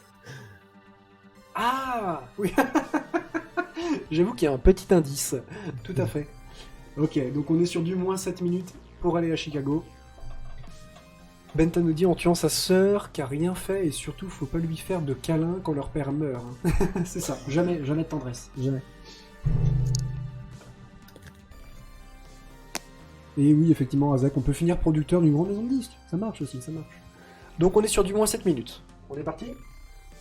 Ah oui. J'avoue qu'il y a un petit indice. Tout à fait. Ok, donc on est sur du moins 7 minutes pour aller à Chicago. Benton nous dit en tuant sa sœur qui a rien fait et surtout faut pas lui faire de câlins quand leur père meurt. C'est ça, jamais de tendresse, jamais. Et oui, effectivement, Azak, on peut finir producteur d'une grande maison de disques. Ça marche aussi, ça marche. Donc on est sur du moins 7 minutes. On est parti?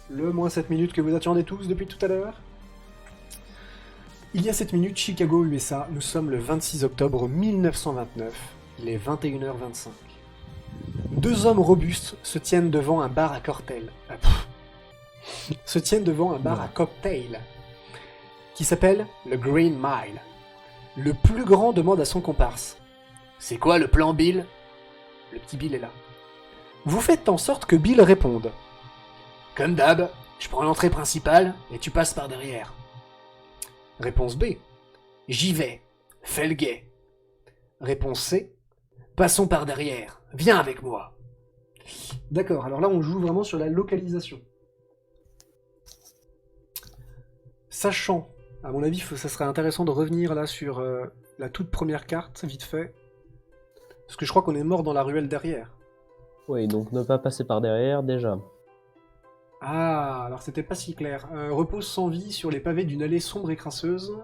Le moins 7 minutes que vous attendez tous depuis tout à l'heure. Il y a 7 minutes, Chicago, USA. Nous sommes le 26 octobre 1929. Il est 21h25. Deux hommes robustes se tiennent devant un bar à cocktail. Qui s'appelle le Green Mile. Le plus grand demande à son comparse: c'est quoi le plan, Bill? Le petit Bill est là. Vous faites en sorte que Bill réponde: comme d'hab, je prends l'entrée principale et tu passes par derrière. Réponse B: j'y vais, fais le guet. Réponse C: passons par derrière, viens avec moi. D'accord, alors là on joue vraiment sur la localisation. Sachant, à mon avis, ça serait intéressant de revenir là sur la toute première carte, vite fait. Parce que je crois qu'on est mort dans la ruelle derrière. Oui, donc ne pas passer par derrière déjà. Ah, alors c'était pas si clair. Repose sans vie sur les pavés d'une allée sombre et crasseuse.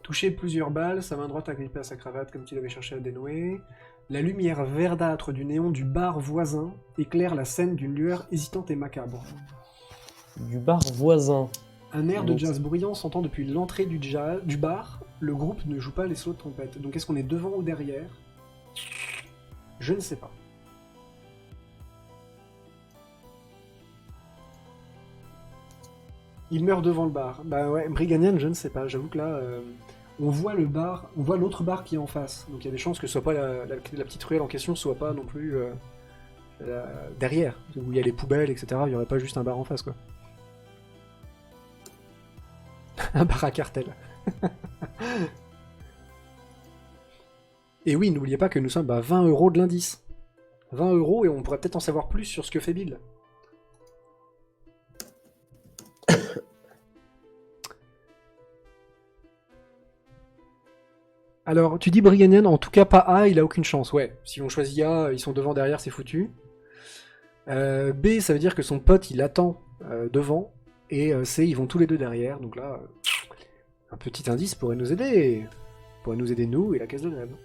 Toucher plusieurs balles, sa main droite agrippée à sa cravate comme s'il avait cherché à dénouer. La lumière verdâtre du néon du bar voisin éclaire la scène d'une lueur hésitante et macabre. Du bar voisin. Un air de Donc, jazz bruyant s'entend depuis l'entrée du bar. Le groupe ne joue pas les solos de trompette. Donc est-ce qu'on est devant ou derrière? Je ne sais pas. Il meurt devant le bar. Bah ouais, Briganian, je ne sais pas. J'avoue que là, on voit le bar, on voit l'autre bar qui est en face. Donc il y a des chances que ce soit pas la petite ruelle en question, soit pas non plus derrière, où il y a les poubelles, etc. Il y aurait pas juste un bar en face, quoi. Un bar à cartel. Et oui, n'oubliez pas que nous sommes à 20 € de l'indice. 20 € et on pourrait peut-être en savoir plus sur ce que fait Bill. Alors, tu dis Briganian, en tout cas pas A, il a aucune chance. Ouais, si on choisit A, ils sont devant, derrière, c'est foutu. B, ça veut dire que son pote, il attend devant. Et C, ils vont tous les deux derrière. Donc là, un petit indice pourrait nous aider. Pourrait nous aider, nous, et la caisse de grève.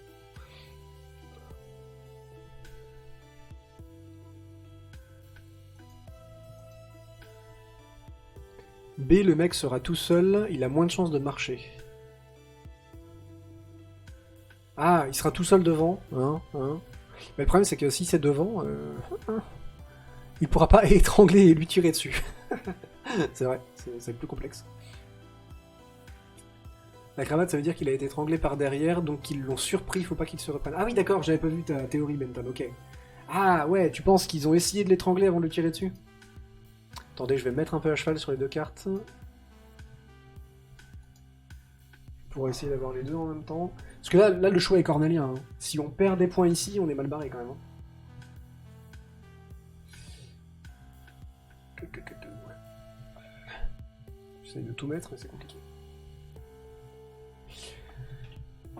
B, le mec sera tout seul, il a moins de chances de marcher. Ah, il sera tout seul devant, hein. Mais le problème, c'est que si c'est devant, il pourra pas étrangler et lui tirer dessus. C'est vrai, c'est plus complexe. La cravate, ça veut dire qu'il a été étranglé par derrière, donc ils l'ont surpris, faut pas qu'il se reprenne. Ah oui, d'accord, j'avais pas vu ta théorie, Benton, ok. Ah ouais, tu penses qu'ils ont essayé de l'étrangler avant de le tirer dessus? Attendez, je vais mettre un peu à cheval sur les deux cartes. Pour essayer d'avoir les deux en même temps. Parce que là le choix est cornélien. Hein. Si on perd des points ici, on est mal barré quand même. Hein. J'essaie de tout mettre, mais c'est compliqué.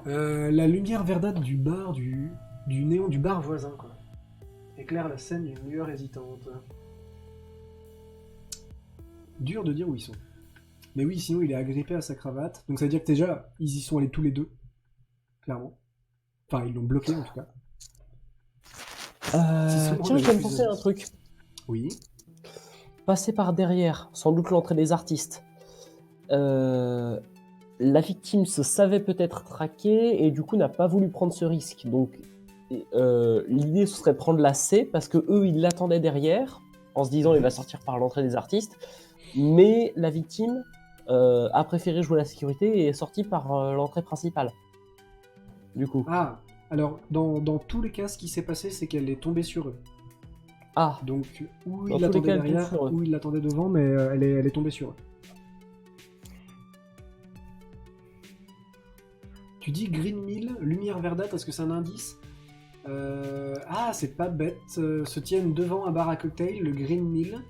La lumière verdâtre du bar, du néon du bar voisin, quoi. Éclaire la scène d'une lueur hésitante. Dur de dire où ils sont. Mais oui, sinon il est agrippé à sa cravate. Donc ça veut dire que déjà, ils y sont allés tous les deux. Clairement. Enfin, ils l'ont bloqué en tout cas. Tiens, je viens de penser à un truc. Oui. Passer par derrière, sans doute l'entrée des artistes. La victime se savait peut-être traquée et du coup n'a pas voulu prendre ce risque. Donc l'idée ce serait de prendre la C parce que eux ils l'attendaient derrière en se disant il va sortir par l'entrée des artistes. Mais la victime a préféré jouer la sécurité et est sortie par l'entrée principale. Du coup. Ah, alors dans tous les cas, ce qui s'est passé, c'est qu'elle est tombée sur eux. Ah. Donc, ou Dans il tous les l'attendait cas, elle derrière, tombe sur eux. ou il l'attendait devant, mais elle est tombée sur eux. Tu dis Green Mill, lumière verdâtre, est-ce que c'est un indice? Ah, c'est pas bête. Se tiennent devant un bar à cocktail, le Green Mill.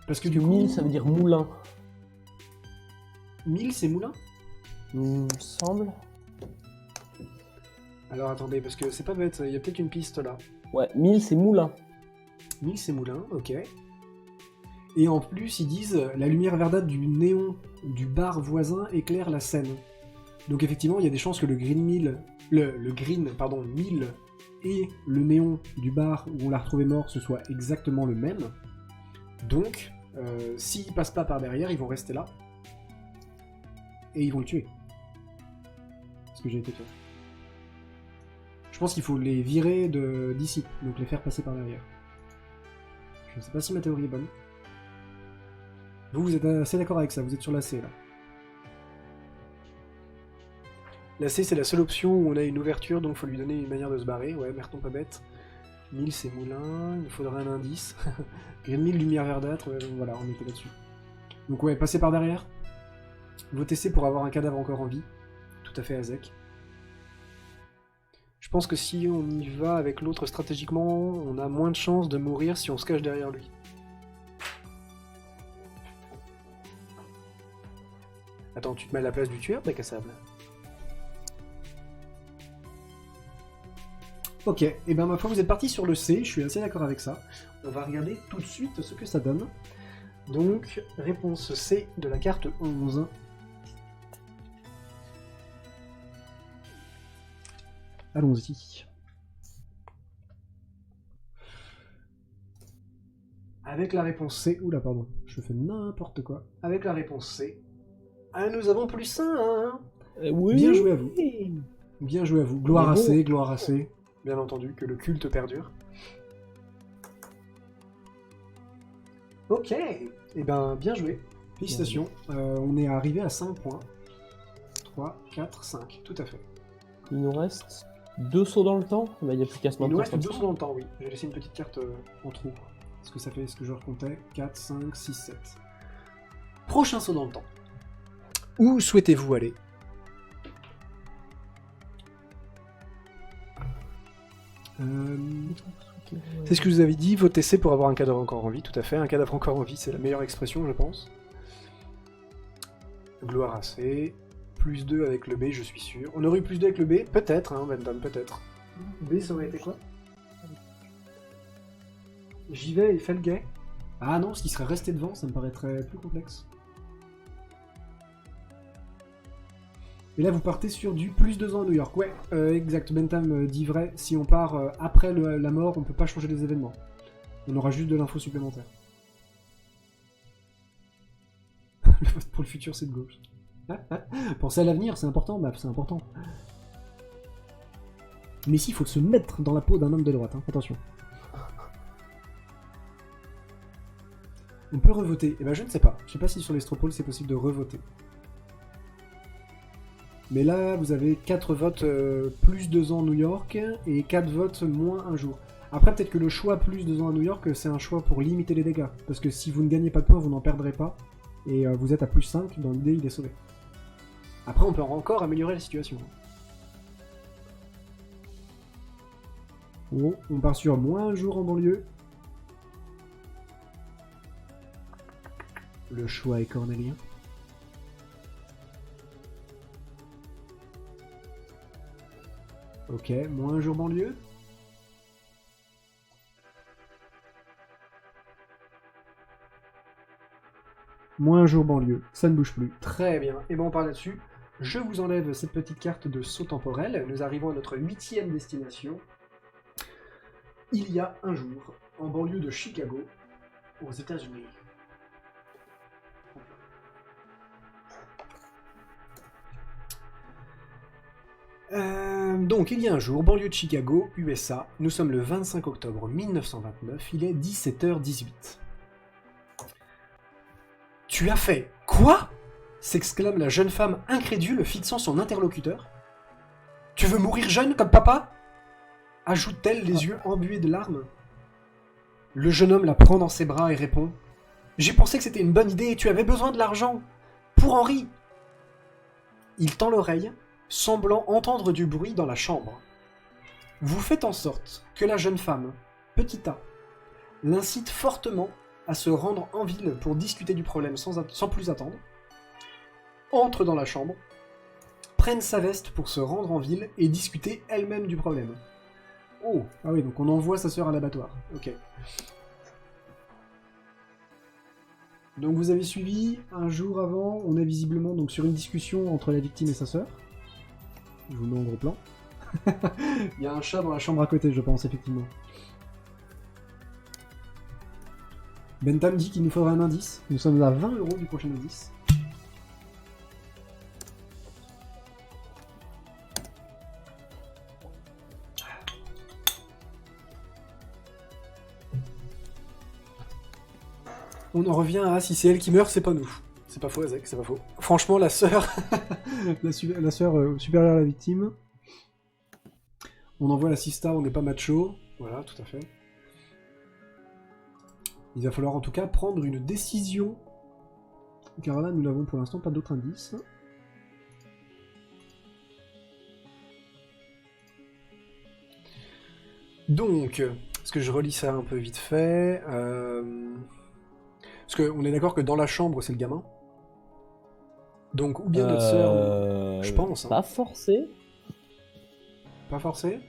Parce que du coup, Mill, ça veut dire moulin. Mill, c'est moulin? Il me semble. Alors attendez, parce que c'est pas bête, il y a peut-être une piste là. Ouais, Mill, c'est moulin. Mill, c'est moulin, ok. Et en plus, ils disent la lumière verdâtre du néon du bar voisin éclaire la scène. Donc effectivement, il y a des chances que le Green Mill, Mill et le néon du bar où on l'a retrouvé mort, ce soit exactement le même. Donc, s'ils passent pas par derrière, ils vont rester là. Et ils vont le tuer. C'est ce que j'ai été fait. Je pense qu'il faut les virer d'ici, donc les faire passer par derrière. Je ne sais pas si ma théorie est bonne. Vous êtes assez d'accord avec ça, vous êtes sur la C là. La C c'est la seule option où on a une ouverture, donc il faut lui donner une manière de se barrer. Ouais, Merton pas bête. 1000 c'est moulin, il nous faudrait un indice. Green 1000 lumière verdâtre, ouais, voilà, on était là-dessus. Donc ouais, passer par derrière. Votez C pour avoir un cadavre encore en vie. Tout à fait Azek. Je pense que si on y va avec l'autre stratégiquement, on a moins de chances de mourir si on se cache derrière lui. attends, tu te mets à la place du tueur, bac à sable. Ok, et ben ma foi, vous êtes parti sur le C, je suis assez d'accord avec ça. On va regarder tout de suite ce que ça donne. Donc, réponse C de la carte 11. Allons-y. Avec la réponse C... Oula, pardon, je fais n'importe quoi. Avec la réponse C... Ah, nous avons plus 1, hein. Oui. Bien joué à vous. Bien joué à vous. Gloire à Bravo. C, gloire à C. Bien entendu, que le culte perdure. Ok, et ben bien joué. Félicitations. On est arrivé à 5 points. 3, 4, 5, tout à fait. Il nous reste 2 sauts dans le temps. Bah, il n'y a plus qu'à se Il nous maintenir reste comme 2 ça. secondes dans le temps, oui. J'ai laissé une petite carte en trou. Est-ce que ça fait ce que je recomptais? 4, 5, 6, 7. Prochain saut dans le temps. Où souhaitez-vous aller? C'est ce que je vous avais dit, votez C pour avoir un cadavre encore en vie, tout à fait. Un cadavre encore en vie, c'est la meilleure expression, je pense. Gloire à C. Plus 2 avec le B, je suis sûr. On aurait eu plus 2 avec le B? Peut-être, hein, Vendom, peut-être. B, ça aurait été quoi? J'y vais et fais le gay? Ah non, ce qui serait resté devant, ça me paraîtrait plus complexe. Et là, vous partez sur du plus 2 ans à New York. Ouais, exact, Bentham dit vrai. Si on part après la mort, on peut pas changer les événements. On aura juste de l'info supplémentaire. Le vote pour le futur, c'est de gauche. Pensez à l'avenir, c'est important, Map, c'est important. Mais ici, il faut se mettre dans la peau d'un homme de droite, hein. Attention. On peut revoter. Eh ben, je ne sais pas. Je sais pas si sur l'Estropole, c'est possible de revoter. Mais là, vous avez 4 votes plus 2 ans à New York et 4 votes moins un jour. Après, peut-être que le choix plus 2 ans à New York, c'est un choix pour limiter les dégâts. Parce que si vous ne gagnez pas de points, vous n'en perdrez pas. Et vous êtes à plus 5, dans l'idée, il est sauvé. Après, on peut encore améliorer la situation. Oh, on part sur moins un jour en banlieue. Le choix est cornélien. Ok, moins un jour banlieue. Moins un jour banlieue, ça ne bouge plus. Très bien, et bon on part là-dessus. Je vous enlève cette petite carte de saut temporel. Nous arrivons à notre 8e destination. Il y a un jour, en banlieue de Chicago, aux États-Unis. Donc, il y a un jour, banlieue de Chicago, USA, nous sommes le 25 octobre 1929, il est 17h18. Tu as fait quoi? S'exclame la jeune femme incrédule, fixant son interlocuteur. Tu veux mourir jeune comme papa? Ajoute-t-elle, les yeux embués de larmes. Le jeune homme la prend dans ses bras et répond. J'ai pensé que c'était une bonne idée et tu avais besoin de l'argent. Pour Henri. Il tend l'oreille, semblant entendre du bruit dans la chambre. Vous faites en sorte que la jeune femme, petit A, l'incite fortement à se rendre en ville pour discuter du problème sans plus attendre, entre dans la chambre, prenne sa veste pour se rendre en ville et discuter elle-même du problème. Oh, ah oui, donc on envoie sa sœur à l'abattoir. Ok. Donc vous avez suivi, un jour avant, on est visiblement donc sur une discussion entre la victime et sa sœur. Je vous mets en gros plan. Il y a un chat dans la chambre à côté, je pense, effectivement. Bentham dit qu'il nous faudra un indice. Nous sommes à 20 € du prochain indice. On en revient à si c'est elle qui meurt, c'est pas nous. C'est pas faux, Azek, c'est pas faux. Franchement, la sœur... la sœur supérieure à la victime. On envoie la sista, on n'est pas macho. Voilà, tout à fait. Il va falloir en tout cas prendre une décision. Car là, nous n'avons pour l'instant pas d'autres indices. Donc, est-ce que je relis ça un peu vite fait Parce qu'on est d'accord que dans la chambre, c'est le gamin. Donc, ou bien notre sœur, je pense. Hein. Pas forcé. Pas forcé.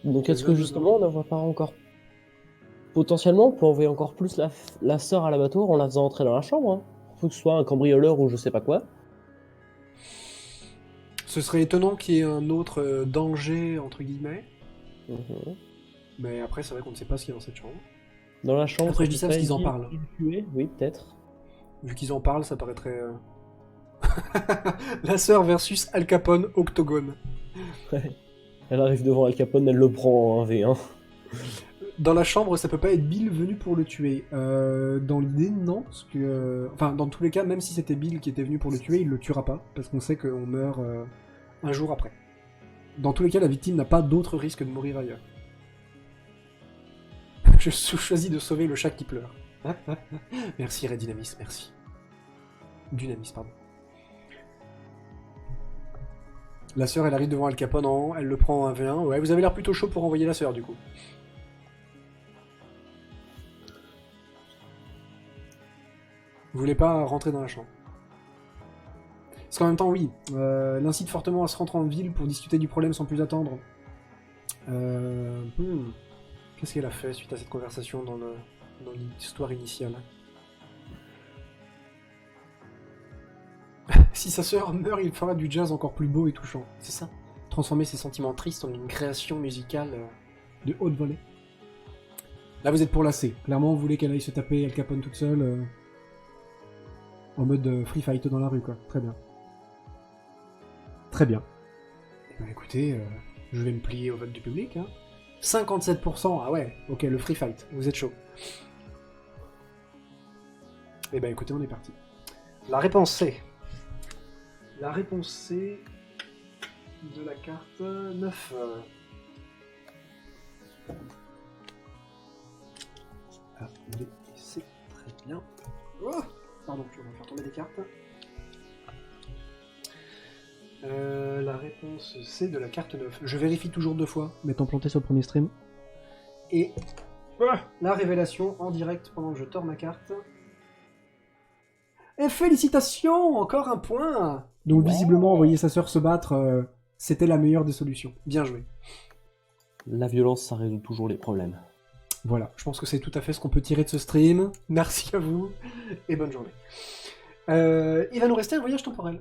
Donc est-ce que justement on n'envoie pas encore... Potentiellement, on peut envoyer encore plus la sœur à l'abattoir en la faisant entrer dans la chambre. Hein. Faut que ce soit un cambrioleur ou je sais pas quoi. Ce serait étonnant qu'il y ait un autre danger, entre guillemets. Mhm. Mais après, c'est vrai qu'on ne sait pas ce qu'il y a dans cette chambre. Dans la chambre... Après, je dis ça parce qu'ils en il- parlent. il tuait, oui, peut-être. Vu qu'ils en parlent, ça paraîtrait... La sœur versus Al Capone, Octogone. Elle arrive devant Al Capone, elle le prend en 1v1. Dans la chambre, ça peut pas être Bill venu pour le tuer. Dans l'idée, non. Parce que, enfin, dans tous les cas, même si c'était Bill qui était venu pour le tuer, il le tuera pas. Parce qu'on sait qu'on meurt un jour après. Dans tous les cas, la victime n'a pas d'autre risque de mourir ailleurs. Je choisis de sauver le chat qui pleure. Merci, Red Dynamis, merci. Dynamis, pardon. La sœur, elle arrive devant Al Capone en 1, elle le prend en 1v1. Ouais, vous avez l'air plutôt chaud pour envoyer la sœur, du coup. Vous voulez pas rentrer dans la chambre. Parce qu'en même temps, oui, l'incite fortement à se rentrer en ville pour discuter du problème sans plus attendre. Qu'est-ce qu'elle a fait suite à cette conversation dans l'histoire initiale? Si sa sœur meurt, il fera du jazz encore plus beau et touchant. C'est ça. Transformer ses sentiments tristes en une création musicale de haute volée. Là, vous êtes pour la C. Clairement, vous voulez qu'elle aille se taper Al Capone toute seule en mode free fight dans la rue, quoi. Très bien. Très bien. Eh ben, écoutez, je vais me plier au vote du public. Hein. 57%, ah ouais, ok, le free fight. Vous êtes chaud. Eh ben, écoutez, on est parti. La réponse C. La réponse C de la carte 9. Ah, c'est très bien. Oh, pardon, je vais faire tomber des cartes. La réponse C de la carte 9. Je vérifie toujours 2 fois, m'étant planté sur le premier stream. Et la révélation en direct pendant que je tords ma carte. Et félicitations, encore un point. Donc visiblement, envoyer sa sœur se battre, c'était la meilleure des solutions. Bien joué. La violence, ça résout toujours les problèmes. Voilà, je pense que c'est tout à fait ce qu'on peut tirer de ce stream. Merci à vous, et bonne journée. Il va nous rester un voyage temporel,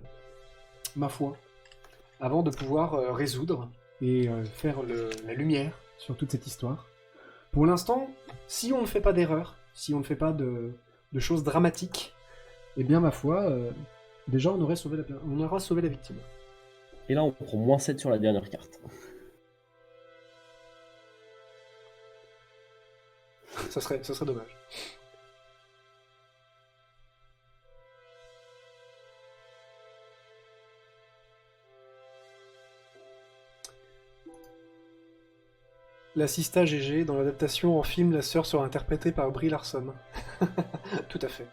ma foi, avant de pouvoir résoudre et faire la lumière sur toute cette histoire. Pour l'instant, si on ne fait pas d'erreur, si on ne fait pas de choses dramatiques, eh bien, ma foi, déjà, on aura sauvé la victime. Et là, on prend moins 7 sur la dernière carte. Ça serait dommage. L'assista GG, dans l'adaptation en film, la sœur sera interprétée par Brie Larson. Tout à fait.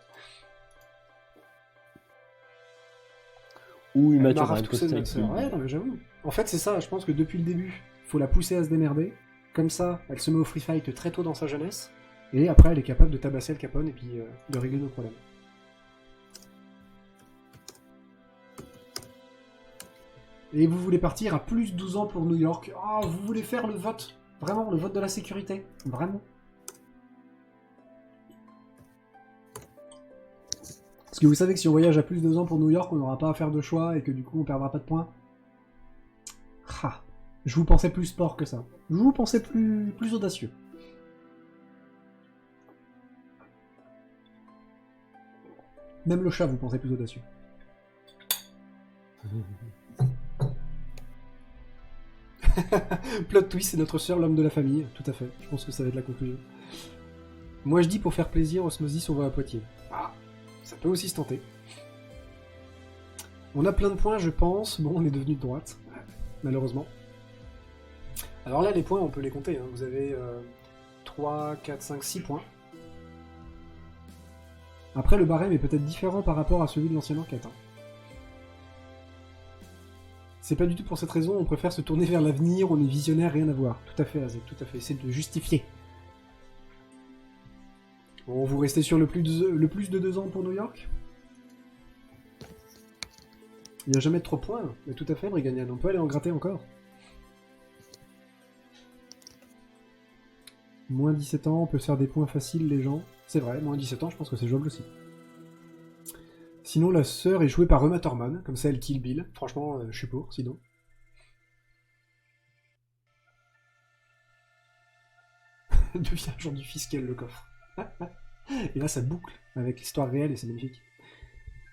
Ou une Elle mature m'arrache tout ça de notre sœur. Ouais, non mais j'avoue. En fait, c'est ça, je pense que depuis le début, faut la pousser à se démerder. Comme ça, elle se met au free fight très tôt dans sa jeunesse. Et après, elle est capable de tabasser Al Capone et puis de régler nos problèmes. Et vous voulez partir à plus 12 ans pour New York. Ah, vous voulez faire le vote. Vraiment, le vote de la sécurité. Vraiment. Parce que vous savez que si on voyage à plus de 2 ans pour New York, on n'aura pas à faire de choix et que du coup, on perdra pas de points. Ah, je vous pensais plus sport que ça. Je vous pensais plus audacieux. Même le chat, vous pensez plus audacieux. Plot twist, c'est notre sœur, l'homme de la famille. Tout à fait. Je pense que ça va être la conclusion. Moi, je dis pour faire plaisir, Osmosis, on va à Poitiers. Ah, ça peut aussi se tenter. On a plein de points, je pense. Bon, on est devenu de droite, malheureusement. Alors là, les points, on peut les compter. Hein. Vous avez 3, 4, 5, 6 points. Après, le barème est peut-être différent par rapport à celui de l'ancienne enquête. Hein. C'est pas du tout pour cette raison, on préfère se tourner vers l'avenir, on est visionnaire, rien à voir. Tout à fait, Azek, tout à fait. C'est de justifier. Bon, vous restez sur le plus de 2 ans pour New York? Il n'y a jamais de trop points. Mais tout à fait, Briganian. On peut aller en gratter encore. Moins 17 ans, on peut se faire des points faciles, les gens. C'est vrai, moins 17 ans, je pense que c'est jouable aussi. Sinon, la sœur est jouée par Uma Thurman, comme ça elle kill Bill. Franchement, je suis pour, sinon. Devient agent du fiscal, le coffre. Et là, ça boucle avec l'histoire réelle et c'est magnifique.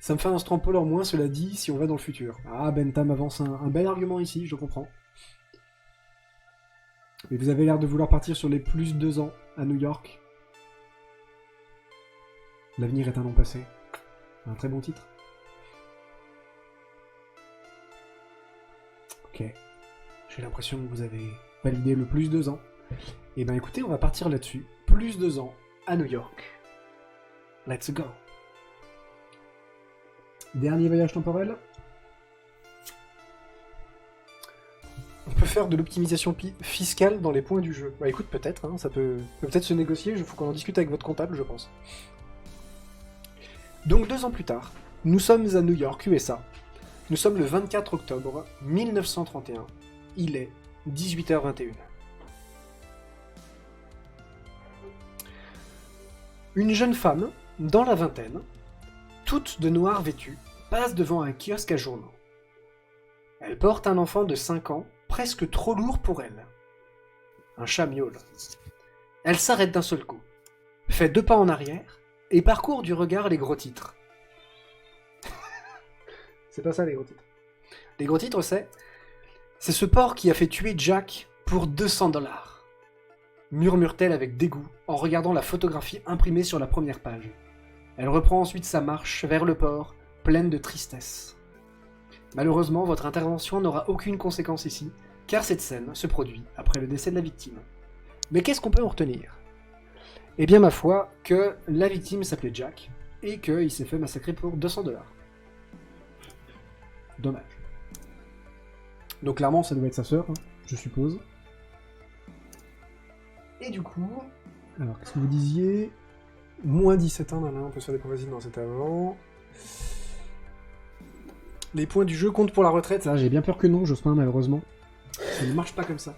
Ça me fait un Strampoller en moins, cela dit, si on va dans le futur. Ah, Bentham avance un bel argument ici, je comprends. Mais vous avez l'air de vouloir partir sur les plus 2 ans à New York. L'avenir est un long passé. Un très bon titre. Ok. J'ai l'impression que vous avez validé le plus 2 ans. Et ben écoutez, on va partir là-dessus. Plus 2 ans à New York. Let's go. Dernier voyage temporel. On peut faire de l'optimisation fiscale dans les points du jeu. Bah écoute, peut-être, hein, ça peut peut-être se négocier, il faut qu'on en discute avec votre comptable, je pense. Donc 2 ans plus tard, nous sommes à New York, USA. Nous sommes le 24 octobre 1931. Il est 18h21. Une jeune femme, dans la vingtaine, toute de noir vêtue, passe devant un kiosque à journaux. Elle porte un enfant de 5 ans, presque trop lourd pour elle. Un chat miaule. Elle s'arrête d'un seul coup, fait 2 pas en arrière, et parcourt du regard les gros titres. C'est pas ça les gros titres. Les gros titres, c'est ce porc qui a fait tuer Jack pour $200. Murmure-t-elle avec dégoût en regardant la photographie imprimée sur la première page. Elle reprend ensuite sa marche vers le port, pleine de tristesse. Malheureusement, votre intervention n'aura aucune conséquence ici, car cette scène se produit après le décès de la victime. Mais qu'est-ce qu'on peut en retenir ? Eh bien, ma foi, que la victime s'appelait Jack, et qu'il s'est fait massacrer pour $200. Dommage. Donc clairement, ça doit être sa sœur, hein, je suppose. Et du coup... Alors, qu'est-ce que vous disiez ? Moins 17 ans, on peut se faire des points faciles, non, c'était avant... Les points du jeu comptent pour la retraite. Là, j'ai bien peur que non, Jospin, malheureusement. Ça ne marche pas comme ça.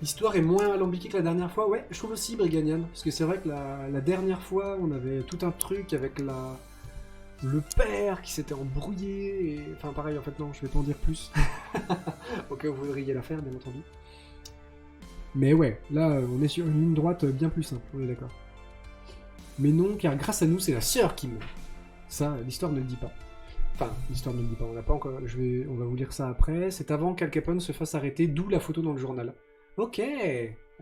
L'histoire est moins alambiquée que la dernière fois. Ouais, je trouve aussi, Briganian. Parce que c'est vrai que la dernière fois, on avait tout un truc avec le père qui s'était embrouillé. Et... Enfin, pareil, en fait, non, je vais pas en dire plus. Au cas où vous voudriez la faire, bien entendu. Mais ouais, là, on est sur une ligne droite bien plus simple, on est d'accord. Mais non, car grâce à nous, c'est la sœur qui meurt. Ça, l'histoire ne le dit pas. Enfin, l'histoire ne le dit pas, on n'a pas encore... On va vous lire ça après. C'est avant qu'Al Capone se fasse arrêter, d'où la photo dans le journal. Ok,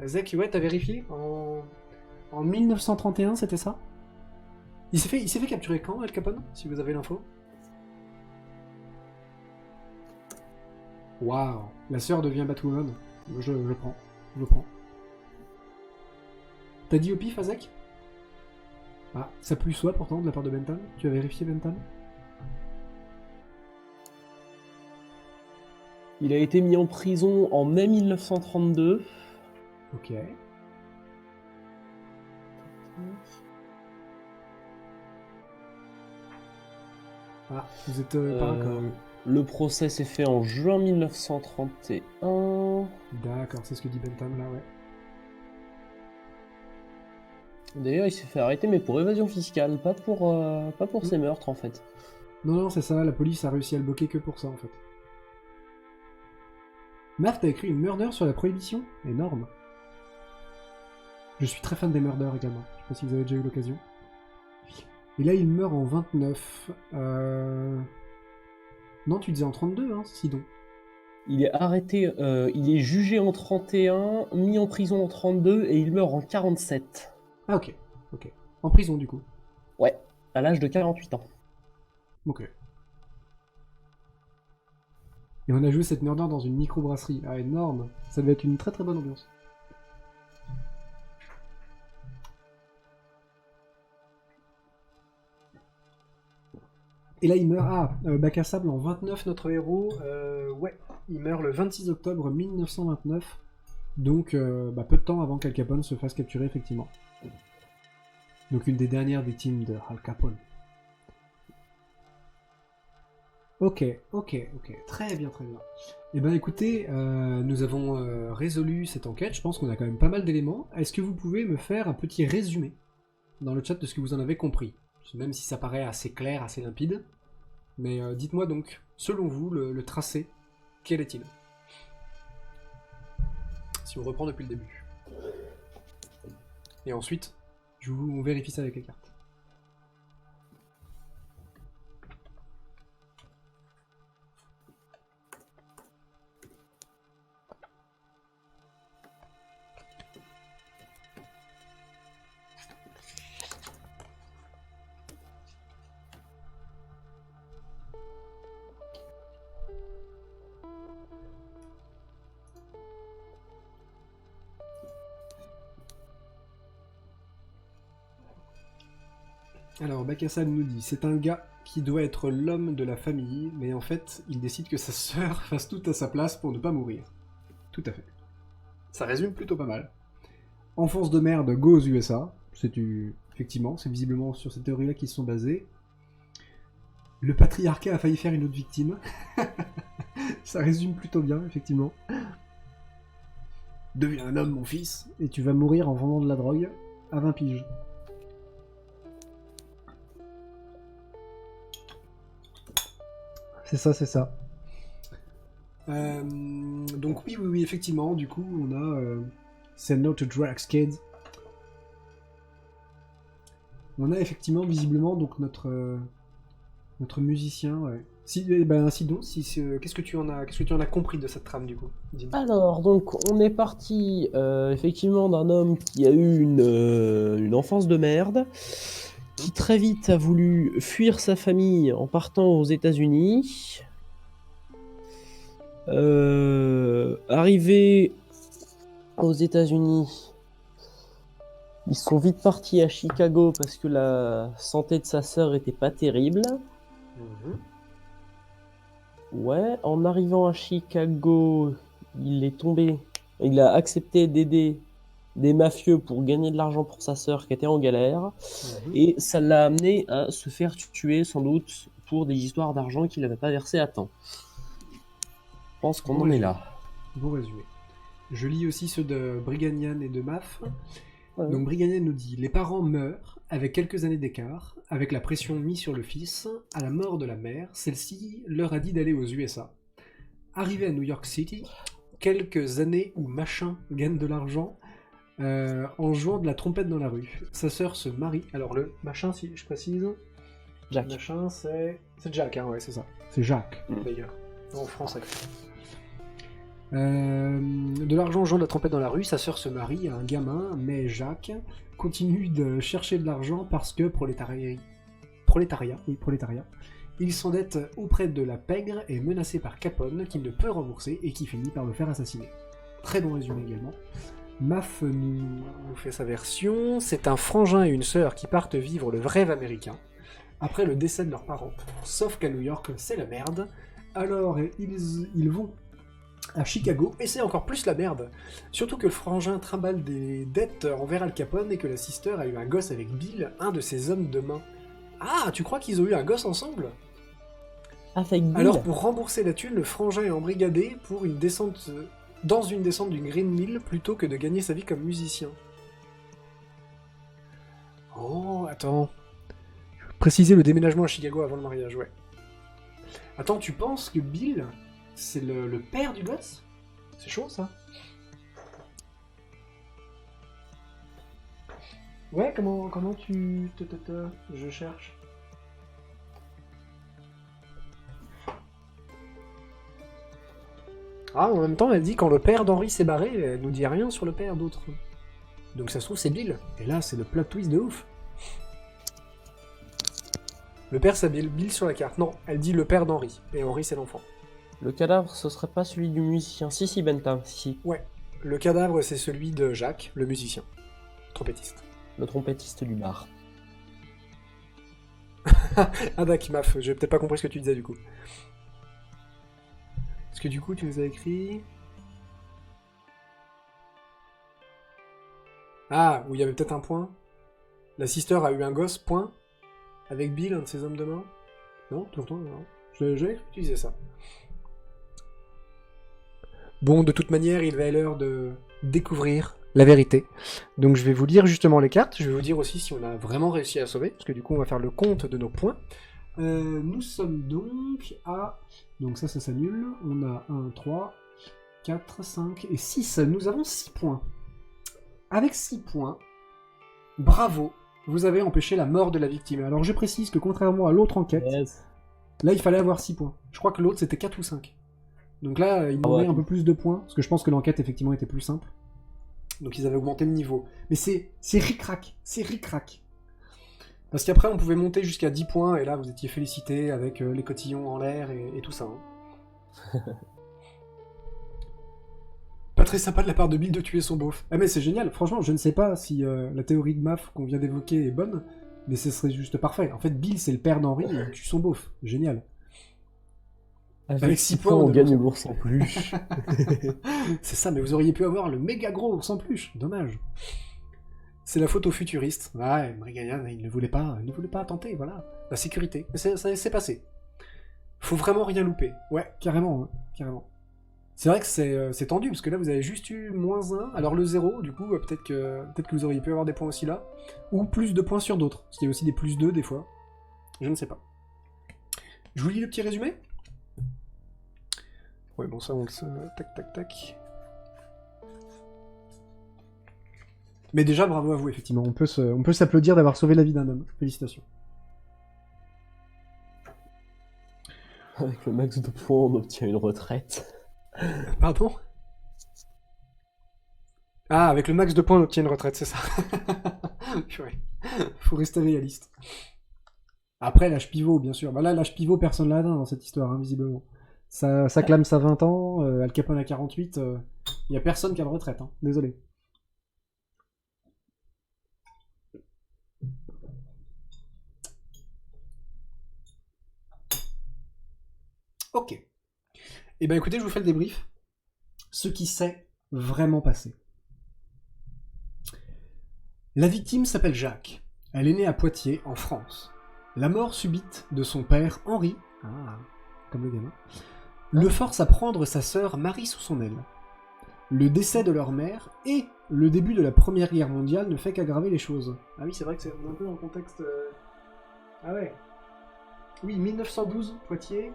Zach, ouais, t'as vérifié en 1931, c'était ça? Il s'est fait capturer quand, Al Capone, si vous avez l'info? Waouh, la sœur devient Batwoman. Je prends. T'as dit au pif, Azek? Ah, ça plus soit pourtant de la part de Bentham. Tu as vérifié, Bentham? Il a été mis en prison en mai 1932. Ok. Ah, vous êtes pas d'accord. Le procès s'est fait en juin 1931. D'accord, c'est ce que dit Bentham là, ouais. D'ailleurs, il s'est fait arrêter, mais pour évasion fiscale, pas pour ses meurtres en fait. Non, c'est ça, la police a réussi à le bloquer que pour ça en fait. Marthe, t'as écrit une murder sur la prohibition? Énorme. Je suis très fan des murders également, je sais pas si vous avez déjà eu l'occasion. Et là, il meurt en 29. Non, tu disais en 32, hein, sinon. Il est arrêté, il est jugé en 31, mis en prison en 32 et il meurt en 47. Ah ok. En prison du coup. Ouais, à l'âge de 48 ans. Ok. Et on a joué cette murder dans une microbrasserie. Ah, énorme. Ça devait être une très très bonne ambiance. Et là, il meurt... Ah, bac à sable en 29, notre héros. Ouais, il meurt le 26 octobre 1929. Donc, peu de temps avant qu'Al Capone se fasse capturer, effectivement. Donc, une des dernières victimes de Al Capone. Ok. Très bien. Eh ben écoutez, nous avons résolu cette enquête. Je pense qu'on a quand même pas mal d'éléments. Est-ce que vous pouvez me faire un petit résumé dans le chat de ce que vous en avez compris? Même si ça paraît assez clair, assez limpide. Mais dites-moi donc, selon vous, le tracé, quel est-il? Si on reprend depuis le début. Et ensuite, on vérifie ça avec les cartes. Alors, Bakassan nous dit, c'est un gars qui doit être l'homme de la famille, mais en fait, il décide que sa sœur fasse tout à sa place pour ne pas mourir. Tout à fait. Ça résume plutôt pas mal. Enfance de merde, go aux USA. Effectivement, c'est visiblement sur cette théorie-là qu'ils se sont basés. Le patriarcat a failli faire une autre victime. Ça résume plutôt bien, effectivement. Deviens un homme, mon fils, et tu vas mourir en vendant de la drogue à 20 piges. C'est ça. Donc oui, effectivement, du coup, on a... c'est No to Drugs Kids. On a effectivement, visiblement, donc notre musicien, ouais. Qu'est-ce que tu en as compris de cette trame, du coup? Dis-moi. Alors, donc, on est parti effectivement d'un homme qui a eu une enfance de merde, qui très vite a voulu fuir sa famille en partant aux États-Unis. Arrivé aux États-Unis, ils sont vite partis à Chicago parce que la santé de sa sœur était pas terrible. Ouais, en arrivant à Chicago, il a accepté d'aider des mafieux pour gagner de l'argent pour sa sœur qui était en galère, et ça l'a amené à se faire tuer sans doute pour des histoires d'argent qu'il n'avait pas versé à temps. Je pense qu'on en est là. Bon résumé. Je lis aussi ceux de Briganian et de Maf. Ouais. Donc Briganian nous dit, les parents meurent avec quelques années d'écart, avec la pression mise sur le fils. À la mort de la mère, celle-ci leur a dit d'aller aux USA. Arrivé à New York City, quelques années où machin gagne de l'argent en jouant de la trompette dans la rue. Sa sœur se marie. Alors le machin, si je précise, Jack. machin c'est Jack, hein, ouais c'est ça. C'est Jacques d'ailleurs, en français. De l'argent en jouant de la trompette dans la rue, sa sœur se marie à un gamin, mais Jacques continue de chercher de l'argent parce que prolétariat. Il s'endette auprès de la pègre et est menacé par Capone, qu'il ne peut rembourser et qui finit par le faire assassiner. Très bon résumé également. Maf nous fait sa version. C'est un frangin et une sœur qui partent vivre le rêve américain après le décès de leurs parents. Sauf qu'à New York, c'est la merde. Alors ils vont à Chicago, et c'est encore plus la merde. Surtout que le frangin trimballe des dettes envers Al Capone et que la sister a eu un gosse avec Bill, un de ses hommes de main. Ah, tu crois qu'ils ont eu un gosse ensemble? Avec Bill. Alors pour rembourser la thune, le frangin est embrigadé pour une descente dans une descente d'une green mill plutôt que de gagner sa vie comme musicien. Oh, attends. Préciser le déménagement à Chicago avant le mariage, ouais. Attends, tu penses que Bill, c'est le père du gosse? C'est chaud, ça. Ouais, comment tu... Je cherche. Ah, en même temps, elle dit quand le père d'Henri s'est barré, elle nous dit rien sur le père d'autres. Donc ça se trouve, c'est Bill. Et là, c'est le plot twist de ouf. Le père, c'est Bill sur la carte. Non, elle dit le père d'Henri. Et Henri, c'est l'enfant. Le cadavre, ce serait pas celui du musicien. Si, Bentham, si. Ouais. Le cadavre, c'est celui de Jacques, le musicien. Trompettiste. Le trompettiste du bar. Ah d'accord, Maf, j'ai peut-être pas compris ce que tu disais du coup. Parce que du coup, tu nous as écrit... Ah, où il y avait peut-être un point. La sister a eu un gosse, point. Avec Bill, un de ses hommes de main. Non, tout le temps, non. J'avais utilisé ça. Bon, de toute manière, il va être l'heure de découvrir la vérité. Donc je vais vous lire justement les cartes, je vais vous dire aussi si on a vraiment réussi à sauver, parce que du coup on va faire le compte de nos points. Nous sommes donc à... Donc ça s'annule, on a 1, 3, 4, 5 et 6. Nous avons 6 points. Avec 6 points, bravo, vous avez empêché la mort de la victime. Alors je précise que contrairement à l'autre enquête, Yes. là il fallait avoir 6 points. Je crois que l'autre c'était 4 ou 5. Donc là, ils demandaient un peu plus de points, parce que je pense que l'enquête effectivement était plus simple. Donc ils avaient augmenté le niveau. Mais c'est ric-rac, c'est ric-rac. Parce qu'après on pouvait monter jusqu'à 10 points, et là vous étiez félicité avec les cotillons en l'air et tout ça. Hein. Pas très sympa de la part de Bill de tuer son beauf. Ah mais c'est génial, franchement je ne sais pas si la théorie de Maf qu'on vient d'évoquer est bonne, mais ce serait juste parfait. En fait Bill c'est le père d'Henry et il tue son beauf. Génial. Avec 6 6 points, points, on on a gagne l'ours. l'ours en peluche. C'est ça, mais vous auriez pu avoir le méga gros ours en peluche. Dommage. C'est la faute aux futuristes. Ouais, Mrigayan, il ne voulait pas tenter, voilà. La sécurité. Mais ça s'est passé. Faut vraiment rien louper. Ouais, carrément, hein, carrément. C'est vrai que c'est tendu, parce que là, vous avez juste eu -1, alors le 0, du coup, peut-être que vous auriez pu avoir des points aussi là, ou plus de points sur d'autres, parce qu'il y a aussi des +2 des fois. Je ne sais pas. Je vous lis le petit résumé ? Ouais, bon, ça, on le sait. Tac, tac, tac. Mais déjà, bravo à vous, effectivement. On peut s'applaudir d'avoir sauvé la vie d'un homme. Félicitations. Avec le max de points, on obtient une retraite. Pardon ? Ah, avec le max de points, on obtient une retraite, c'est ça. Purée. Faut rester réaliste. Après, l'âge pivot, bien sûr. Bah là, l'âge pivot, personne l'a atteint dans cette histoire, hein, visiblement. Ça clame ça 20 ans, Al Capone à 48, y a personne qui a de retraite, hein. Désolé. Ok. Eh ben écoutez, je vous fais le débrief. Ce qui s'est vraiment passé. La victime s'appelle Jacques. Elle est née à Poitiers, en France. La mort subite de son père, Henri, comme le gamin, le force à prendre sa sœur Marie sous son aile. Le décès de leur mère et le début de la Première Guerre mondiale ne fait qu'aggraver les choses. Ah oui, c'est vrai que c'est un peu dans le contexte... Ah ouais. Oui, 1912, Poitiers.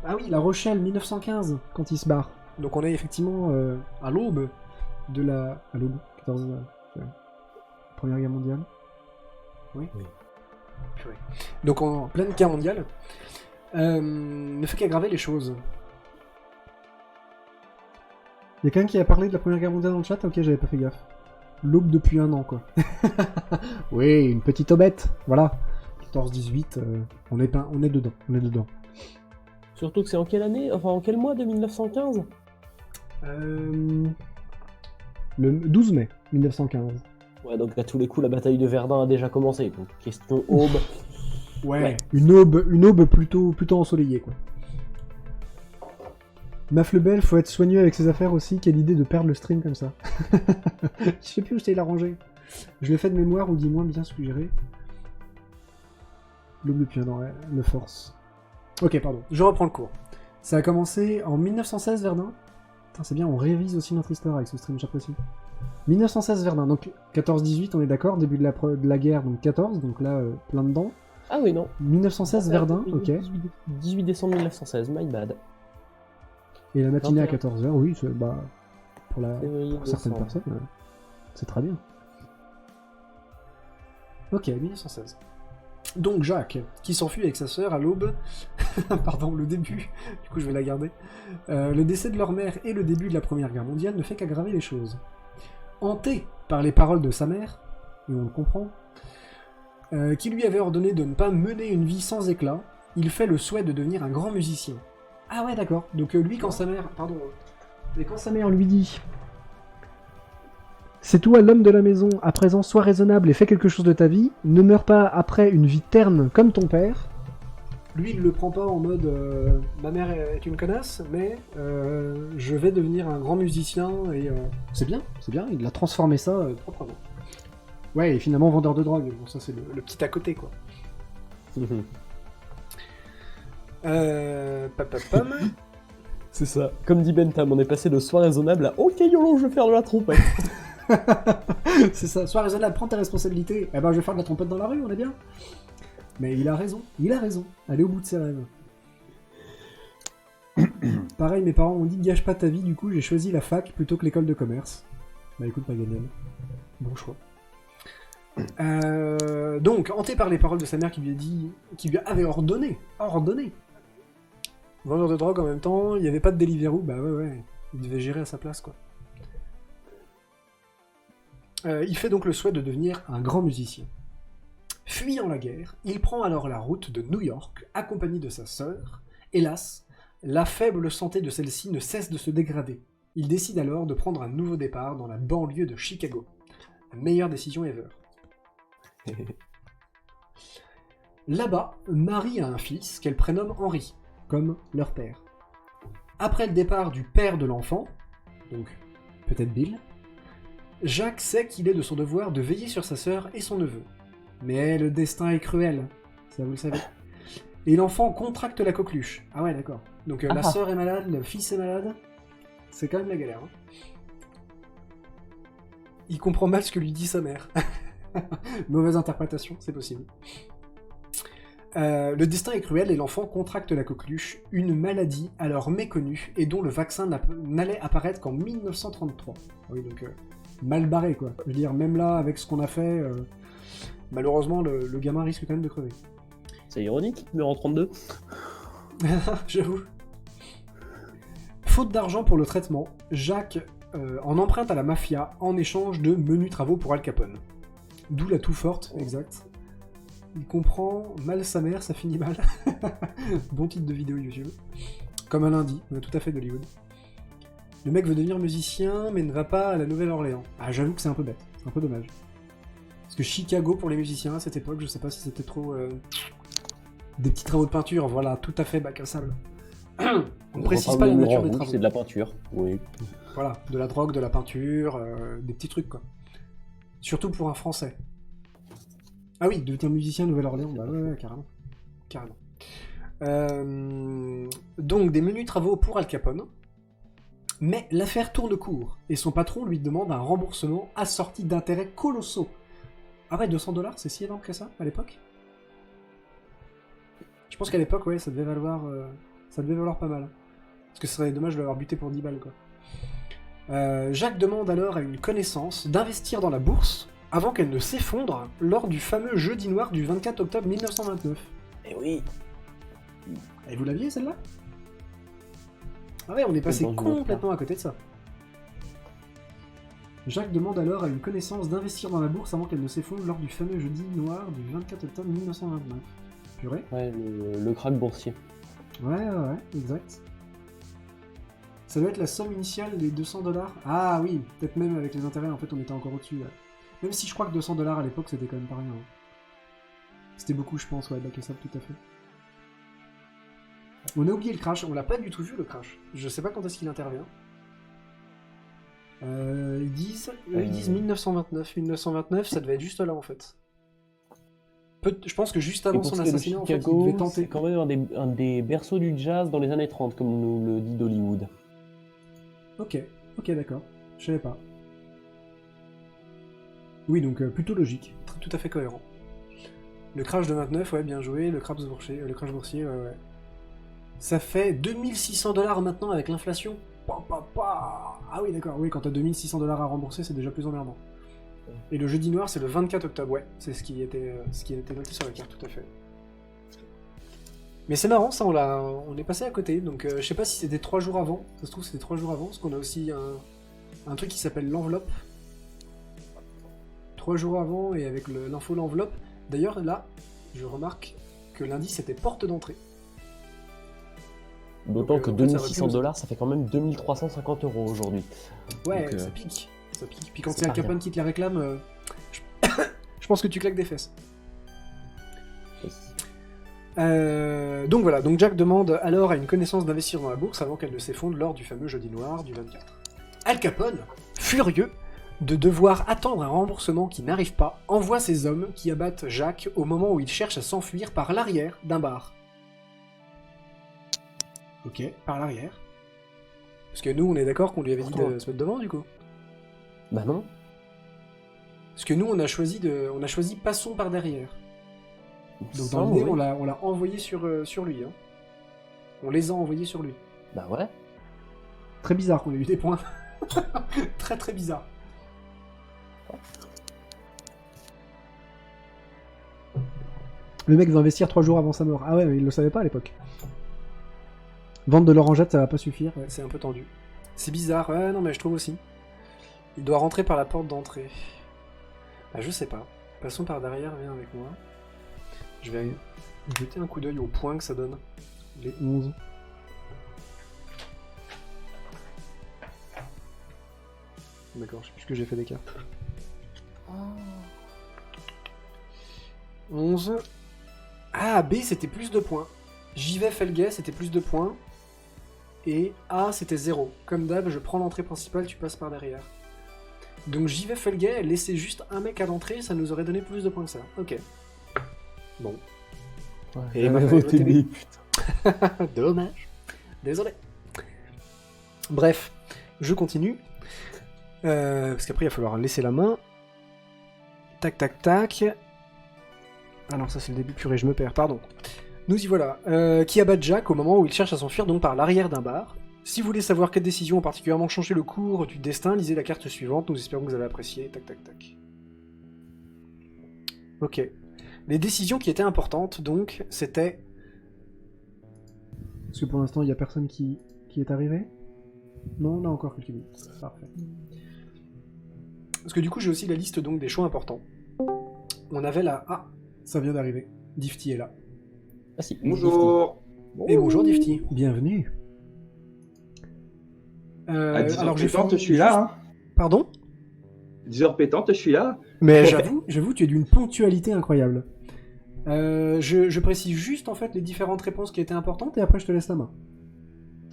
Ah oui, La Rochelle, 1915, quand il se barre. Donc on est effectivement à l'aube de la... À l'aube, 14... Première Guerre mondiale. Oui. Purée. Donc en pleine guerre mondiale, ne fait qu'aggraver les choses. Y'a quelqu'un qui a parlé de la Première Guerre mondiale dans le chat? Ok, j'avais pas fait gaffe. L'aube depuis 1 an, quoi. Oui, une petite aubette, voilà. 14-18, on est dedans. Surtout que c'est en quelle année? Enfin, en quel mois de 1915? Le 12 mai 1915. Ouais, donc à tous les coups, la bataille de Verdun a déjà commencé. Donc, question aube. Ouais, une aube plutôt ensoleillée, quoi. Maflebel, faut être soigneux avec ses affaires aussi. Quelle idée de perdre le stream comme ça. Je sais plus où c'est l'arranger. Je l'ai fait de mémoire ou dis-moi bien suggéré. L'aube depuis 1 an, ouais, me force. Ok, pardon, je reprends le cours. Ça a commencé en 1916, Verdun. Putain, c'est bien, on révise aussi notre histoire avec ce stream, j'apprécie. 1916, Verdun, donc 14-18, on est d'accord, début de la guerre, donc 14, donc là, plein dedans. Ah oui, non. 1916, Verdun, ok. 18 décembre 1916, my bad. Et la matinée à 21. 14h, oui, pour Février, pour certaines décembre. personnes, c'est très bien. Ok, 1916. Donc Jacques, qui s'enfuit avec sa sœur à l'aube, pardon, le début, du coup je vais la garder, le décès de leur mère et le début de la Première Guerre mondiale ne fait qu'aggraver les choses. Hanté par les paroles de sa mère, et on le comprend, qui lui avait ordonné de ne pas mener une vie sans éclat, il fait le souhait de devenir un grand musicien. Ah ouais, d'accord. Donc lui, quand sa mère... Pardon. Mais quand sa mère lui dit... C'est toi l'homme de la maison, à présent sois raisonnable et fais quelque chose de ta vie, ne meurs pas après une vie terne comme ton père. Lui, il le prend pas en mode ma mère est une connasse, mais je vais devenir un grand musicien et c'est bien, il a transformé ça proprement. Ouais, et finalement vendeur de drogue, bon ça c'est le petit à côté quoi. Papapam. C'est ça. Comme dit Bentham, on est passé de soir raisonnable à ok YOLO, je vais faire de la trompette. C'est ça, sois raisonnable, prends tes responsabilités. Eh ben, je vais faire de la trompette dans la rue, on est bien. Mais il a raison. Allez au bout de ses rêves. Pareil, mes parents m'ont dit gâche pas ta vie, du coup j'ai choisi la fac plutôt que l'école de commerce. Bah écoute, pas gagné. Bon choix. Donc, hanté par les paroles de sa mère qui lui avait ordonné. Vendeur de drogue en même temps, il n'y avait pas de Deliveroo, bah ouais, il devait gérer à sa place quoi. Il fait donc le souhait de devenir un grand musicien. Fuyant la guerre, il prend alors la route de New York, accompagné de sa sœur. Hélas, la faible santé de celle-ci ne cesse de se dégrader. Il décide alors de prendre un nouveau départ dans la banlieue de Chicago. La meilleure décision ever. Là-bas, Marie a un fils qu'elle prénomme Henry, comme leur père. Après le départ du père de l'enfant, donc peut-être Bill, Jacques sait qu'il est de son devoir de veiller sur sa sœur et son neveu. Mais le destin est cruel, ça vous le savez. Et l'enfant contracte la coqueluche. Ah ouais, d'accord. Donc la sœur est malade, le fils est malade. C'est quand même la galère. Hein. Il comprend mal ce que lui dit sa mère. Mauvaise interprétation, c'est possible. Le destin est cruel et l'enfant contracte la coqueluche, une maladie alors méconnue et dont le vaccin n'allait apparaître qu'en 1933. Oui, donc mal barré quoi. Je veux dire, même là, avec ce qu'on a fait, malheureusement, le gamin risque quand même de crever. C'est ironique, mais en 32. J'avoue. Faute d'argent pour le traitement, Jacques en emprunte à la mafia en échange de menus travaux pour Al Capone. D'où la toux forte, exact. Il comprend mal sa mère, ça finit mal. Bon titre de vidéo YouTube. Comme un lundi, on est tout à fait d'Hollywood. Le mec veut devenir musicien, mais ne va pas à la Nouvelle-Orléans. Ah, j'avoue que c'est un peu bête, c'est un peu dommage. Parce que Chicago, pour les musiciens à cette époque, je sais pas si c'était trop... Des petits travaux de peinture, voilà, tout à fait bac à sable. On précise pas la nature des travaux. C'est de la peinture, oui. Voilà, de la drogue, de la peinture, des petits trucs quoi. Surtout pour un Français. Ah oui, devenir musicien à Nouvelle-Orléans, bah ouais, carrément. Carrément. Donc des menus travaux pour Al Capone. Mais l'affaire tourne court, et son patron lui demande un remboursement assorti d'intérêts colossaux. Ah ouais, $200, c'est si énorme que ça, à l'époque? Je pense qu'à l'époque, ouais, ça devait valoir pas mal. Parce que ce serait dommage de l'avoir buté pour 10 balles, quoi. Jacques demande alors à une connaissance d'investir dans la bourse avant qu'elle ne s'effondre lors du fameux jeudi noir du 24 octobre 1929. Eh oui. Et vous l'aviez, celle-là? Ah ouais, on est passé complètement à côté de ça. Jacques demande alors à une connaissance d'investir dans la bourse avant qu'elle ne s'effondre lors du fameux jeudi noir du 24 octobre 1929. Purée. Ouais, le krach boursier. Ouais, exact. Ça doit être la somme initiale des $200. Ah oui, peut-être même avec les intérêts, en fait, on était encore au-dessus. Là. Même si je crois que $200 à l'époque, c'était quand même pas rien. Hein. C'était beaucoup, je pense, ouais, bac à sable, tout à fait. On a oublié le crash, on l'a pas du tout vu, le crash. Je sais pas quand est-ce qu'il intervient. Ils disent 1929. 1929, ça devait être juste là, en fait. Je pense que juste avant son assassinat, en fait, il devait tenter. C'est quand même un des berceaux du jazz dans les années 30, comme nous le dit d'Hollywood. Ok, d'accord. Je savais pas. Oui, donc plutôt logique. Tout à fait cohérent. Le crash de 29, ouais, bien joué. Le crash boursier, ouais. Ça fait $2600 maintenant avec l'inflation. Ah oui, d'accord. Oui, quand t'as $2600 à rembourser, c'est déjà plus emmerdant. Et le jeudi noir, c'est le 24 octobre, ouais. C'est ce qui était noté sur la carte, tout à fait. Mais c'est marrant, ça, on est passé à côté. Donc, je sais pas si c'était 3 jours avant. Ça se trouve, c'était 3 jours avant, parce qu'on a aussi un truc qui s'appelle l'enveloppe. 3 jours avant, et avec l'info l'enveloppe. D'ailleurs, là, je remarque que lundi, c'était porte d'entrée. D'autant que $2600, ça fait quand même 2350 € aujourd'hui. Ouais, donc, ça pique. Puis quand c'est Al Capone qui te la réclame, je pense que tu claques des fesses. Donc voilà, donc Jack demande alors à une connaissance d'investir dans la bourse avant qu'elle ne s'effondre lors du fameux jeudi noir du 24. Al Capone, furieux de devoir attendre un remboursement qui n'arrive pas, envoie ses hommes qui abattent Jacques au moment où il cherche à s'enfuir par l'arrière d'un bar. Ok, par l'arrière. Parce que nous, on est d'accord qu'on lui avait dit de se mettre devant, du coup. Bah non. Parce que nous, on a choisi passons par derrière. Donc Ça, dans l'idée, oui. on l'a envoyé sur lui. Hein. On les a envoyés sur lui. Bah ouais. Très bizarre qu'on ait eu des points. Très très bizarre. Le mec veut investir 3 jours avant sa mort. Ah ouais, mais il le savait pas à l'époque. Vente de l'orangeade, ça va pas suffire. Ouais, c'est un peu tendu. C'est bizarre, ouais, non mais je trouve aussi. Il doit rentrer par la porte d'entrée. Bah je sais pas. Passons par derrière, viens avec moi. Je vais jeter un coup d'œil aux points que ça donne. Les 11. D'accord, je sais plus ce que j'ai fait des cartes. 11. Ah, B c'était plus de points. J'y vais Felgay, c'était plus de points. Et A c'était 0. Comme d'hab, je prends l'entrée principale, tu passes par derrière. Donc j'y vais Felgay, laisser juste un mec à l'entrée, ça nous aurait donné plus de points que ça. Ok. Bon. Et Et bah, bah, fallait voter voter B, putain. Dommage. Désolé. Bref, je continue. Parce qu'après, il va falloir laisser la main. Tac, tac, tac. Ah non, ça c'est le début, purée, je me perds, pardon. Nous y voilà. Qui abat Jack au moment où il cherche à s'enfuir, donc par l'arrière d'un bar. Si vous voulez savoir quelle décision a particulièrement changé le cours du destin, lisez la carte suivante. Nous espérons que vous avez apprécié. Tac, tac, tac. Ok. Les décisions qui étaient importantes, donc, c'était... Parce que pour l'instant, il y a personne qui est arrivé. Non, on a encore quelques minutes. Parfait. Parce que du coup, j'ai aussi la liste donc des choix importants. On avait la... Ah, ça vient d'arriver. Difty est là. Ah si. Bonjour. Et bonjour Difty. Bienvenue. À 10h alors pétante, je suis là. Hein. Pardon 10h pétante, je suis là. Mais j'avoue, tu es d'une ponctualité incroyable. Je précise juste en fait les différentes réponses qui étaient importantes et après je te laisse la main.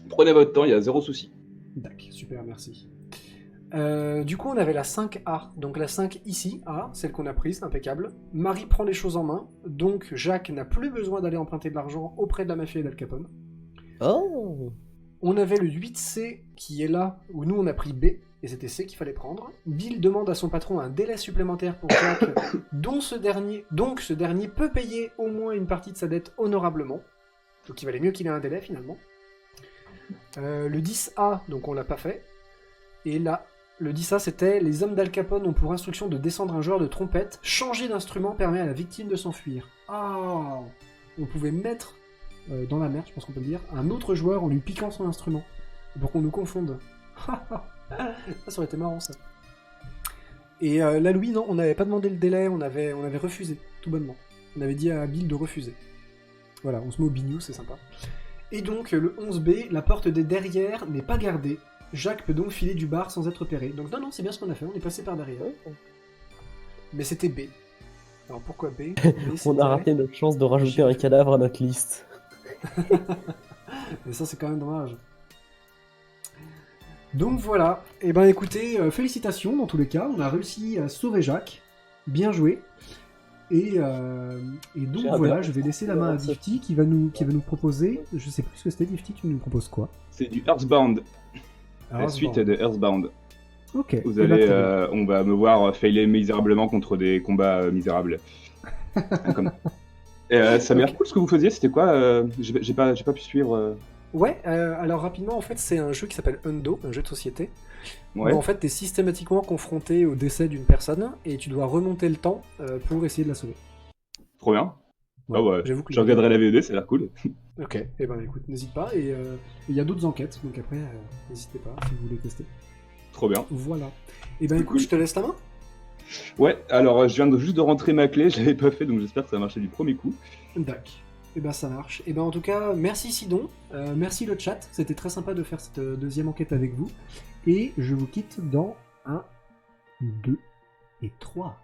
Prenez votre temps, il y a zéro souci. D'accord, super, merci. Du coup, on avait la 5A, donc la 5 ici, A, celle qu'on a prise, impeccable. Marie prend les choses en main, donc Jacques n'a plus besoin d'aller emprunter de l'argent auprès de la mafia et d'Al Capone. Oh. On avait le 8C qui est là, où nous on a pris B, et c'était C qu'il fallait prendre. Bill demande à son patron un délai supplémentaire pour Jacques, donc ce dernier peut payer au moins une partie de sa dette honorablement. Donc il valait mieux qu'il ait un délai finalement. Le 10A, donc on l'a pas fait. Et là, le 10A c'était les hommes d'Al Capone ont pour instruction de descendre un joueur de trompette. Changer d'instrument permet à la victime de s'enfuir. Ah, on pouvait mettre dans la merde, je pense qu'on peut le dire, un autre joueur en lui piquant son instrument. Pour qu'on nous confonde. Ça aurait été marrant ça. Et là, Louis, non, on n'avait pas demandé le délai, on avait refusé, tout bonnement. On avait dit à Bill de refuser. Voilà, on se met au bignou, c'est sympa. Et donc, le 11B, la porte des derrière n'est pas gardée. Jacques peut donc filer du bar sans être repéré. Donc non, c'est bien ce qu'on a fait, on est passé par derrière. Mais c'était B. Alors pourquoi B, On a raté notre chance de rajouter un cadavre à notre liste. Mais ça, c'est quand même dommage. Donc voilà. Et ben écoutez, félicitations dans tous les cas. On a réussi à sauver Jacques. Bien joué. Et donc voilà, je vais laisser la main à Difty qui va nous proposer. Je sais plus ce que c'était, Difty, tu nous proposes quoi? C'est du Earthbound. La suite de Earthbound. Ok. Vous allez, on va me voir failer misérablement contre des combats misérables. Comme... ça m'a l'air cool ce que vous faisiez, c'était quoi j'ai pas pu suivre. Ouais, alors rapidement, en fait, c'est un jeu qui s'appelle Undo, un jeu de société. Ouais. Où en fait, t'es systématiquement confronté au décès d'une personne et tu dois remonter le temps pour essayer de la sauver. Trop bien. Ouais, Ah ouais, j'avoue que je regarderai la VOD, ça a l'air cool. Ok, et ben écoute, n'hésite pas. Et il y a d'autres enquêtes, donc après, n'hésitez pas si vous voulez tester. Trop bien. Voilà. Et ben écoute, cool. je te laisse la main. Ouais, alors je viens juste de rentrer ma clé, je l'avais pas fait, donc j'espère que ça va marcher du premier coup. D'accord. Et ben ça marche. Et ben en tout cas, merci Sidon, merci le chat, c'était très sympa de faire cette deuxième enquête avec vous. Et je vous quitte dans 1, 2 et 3.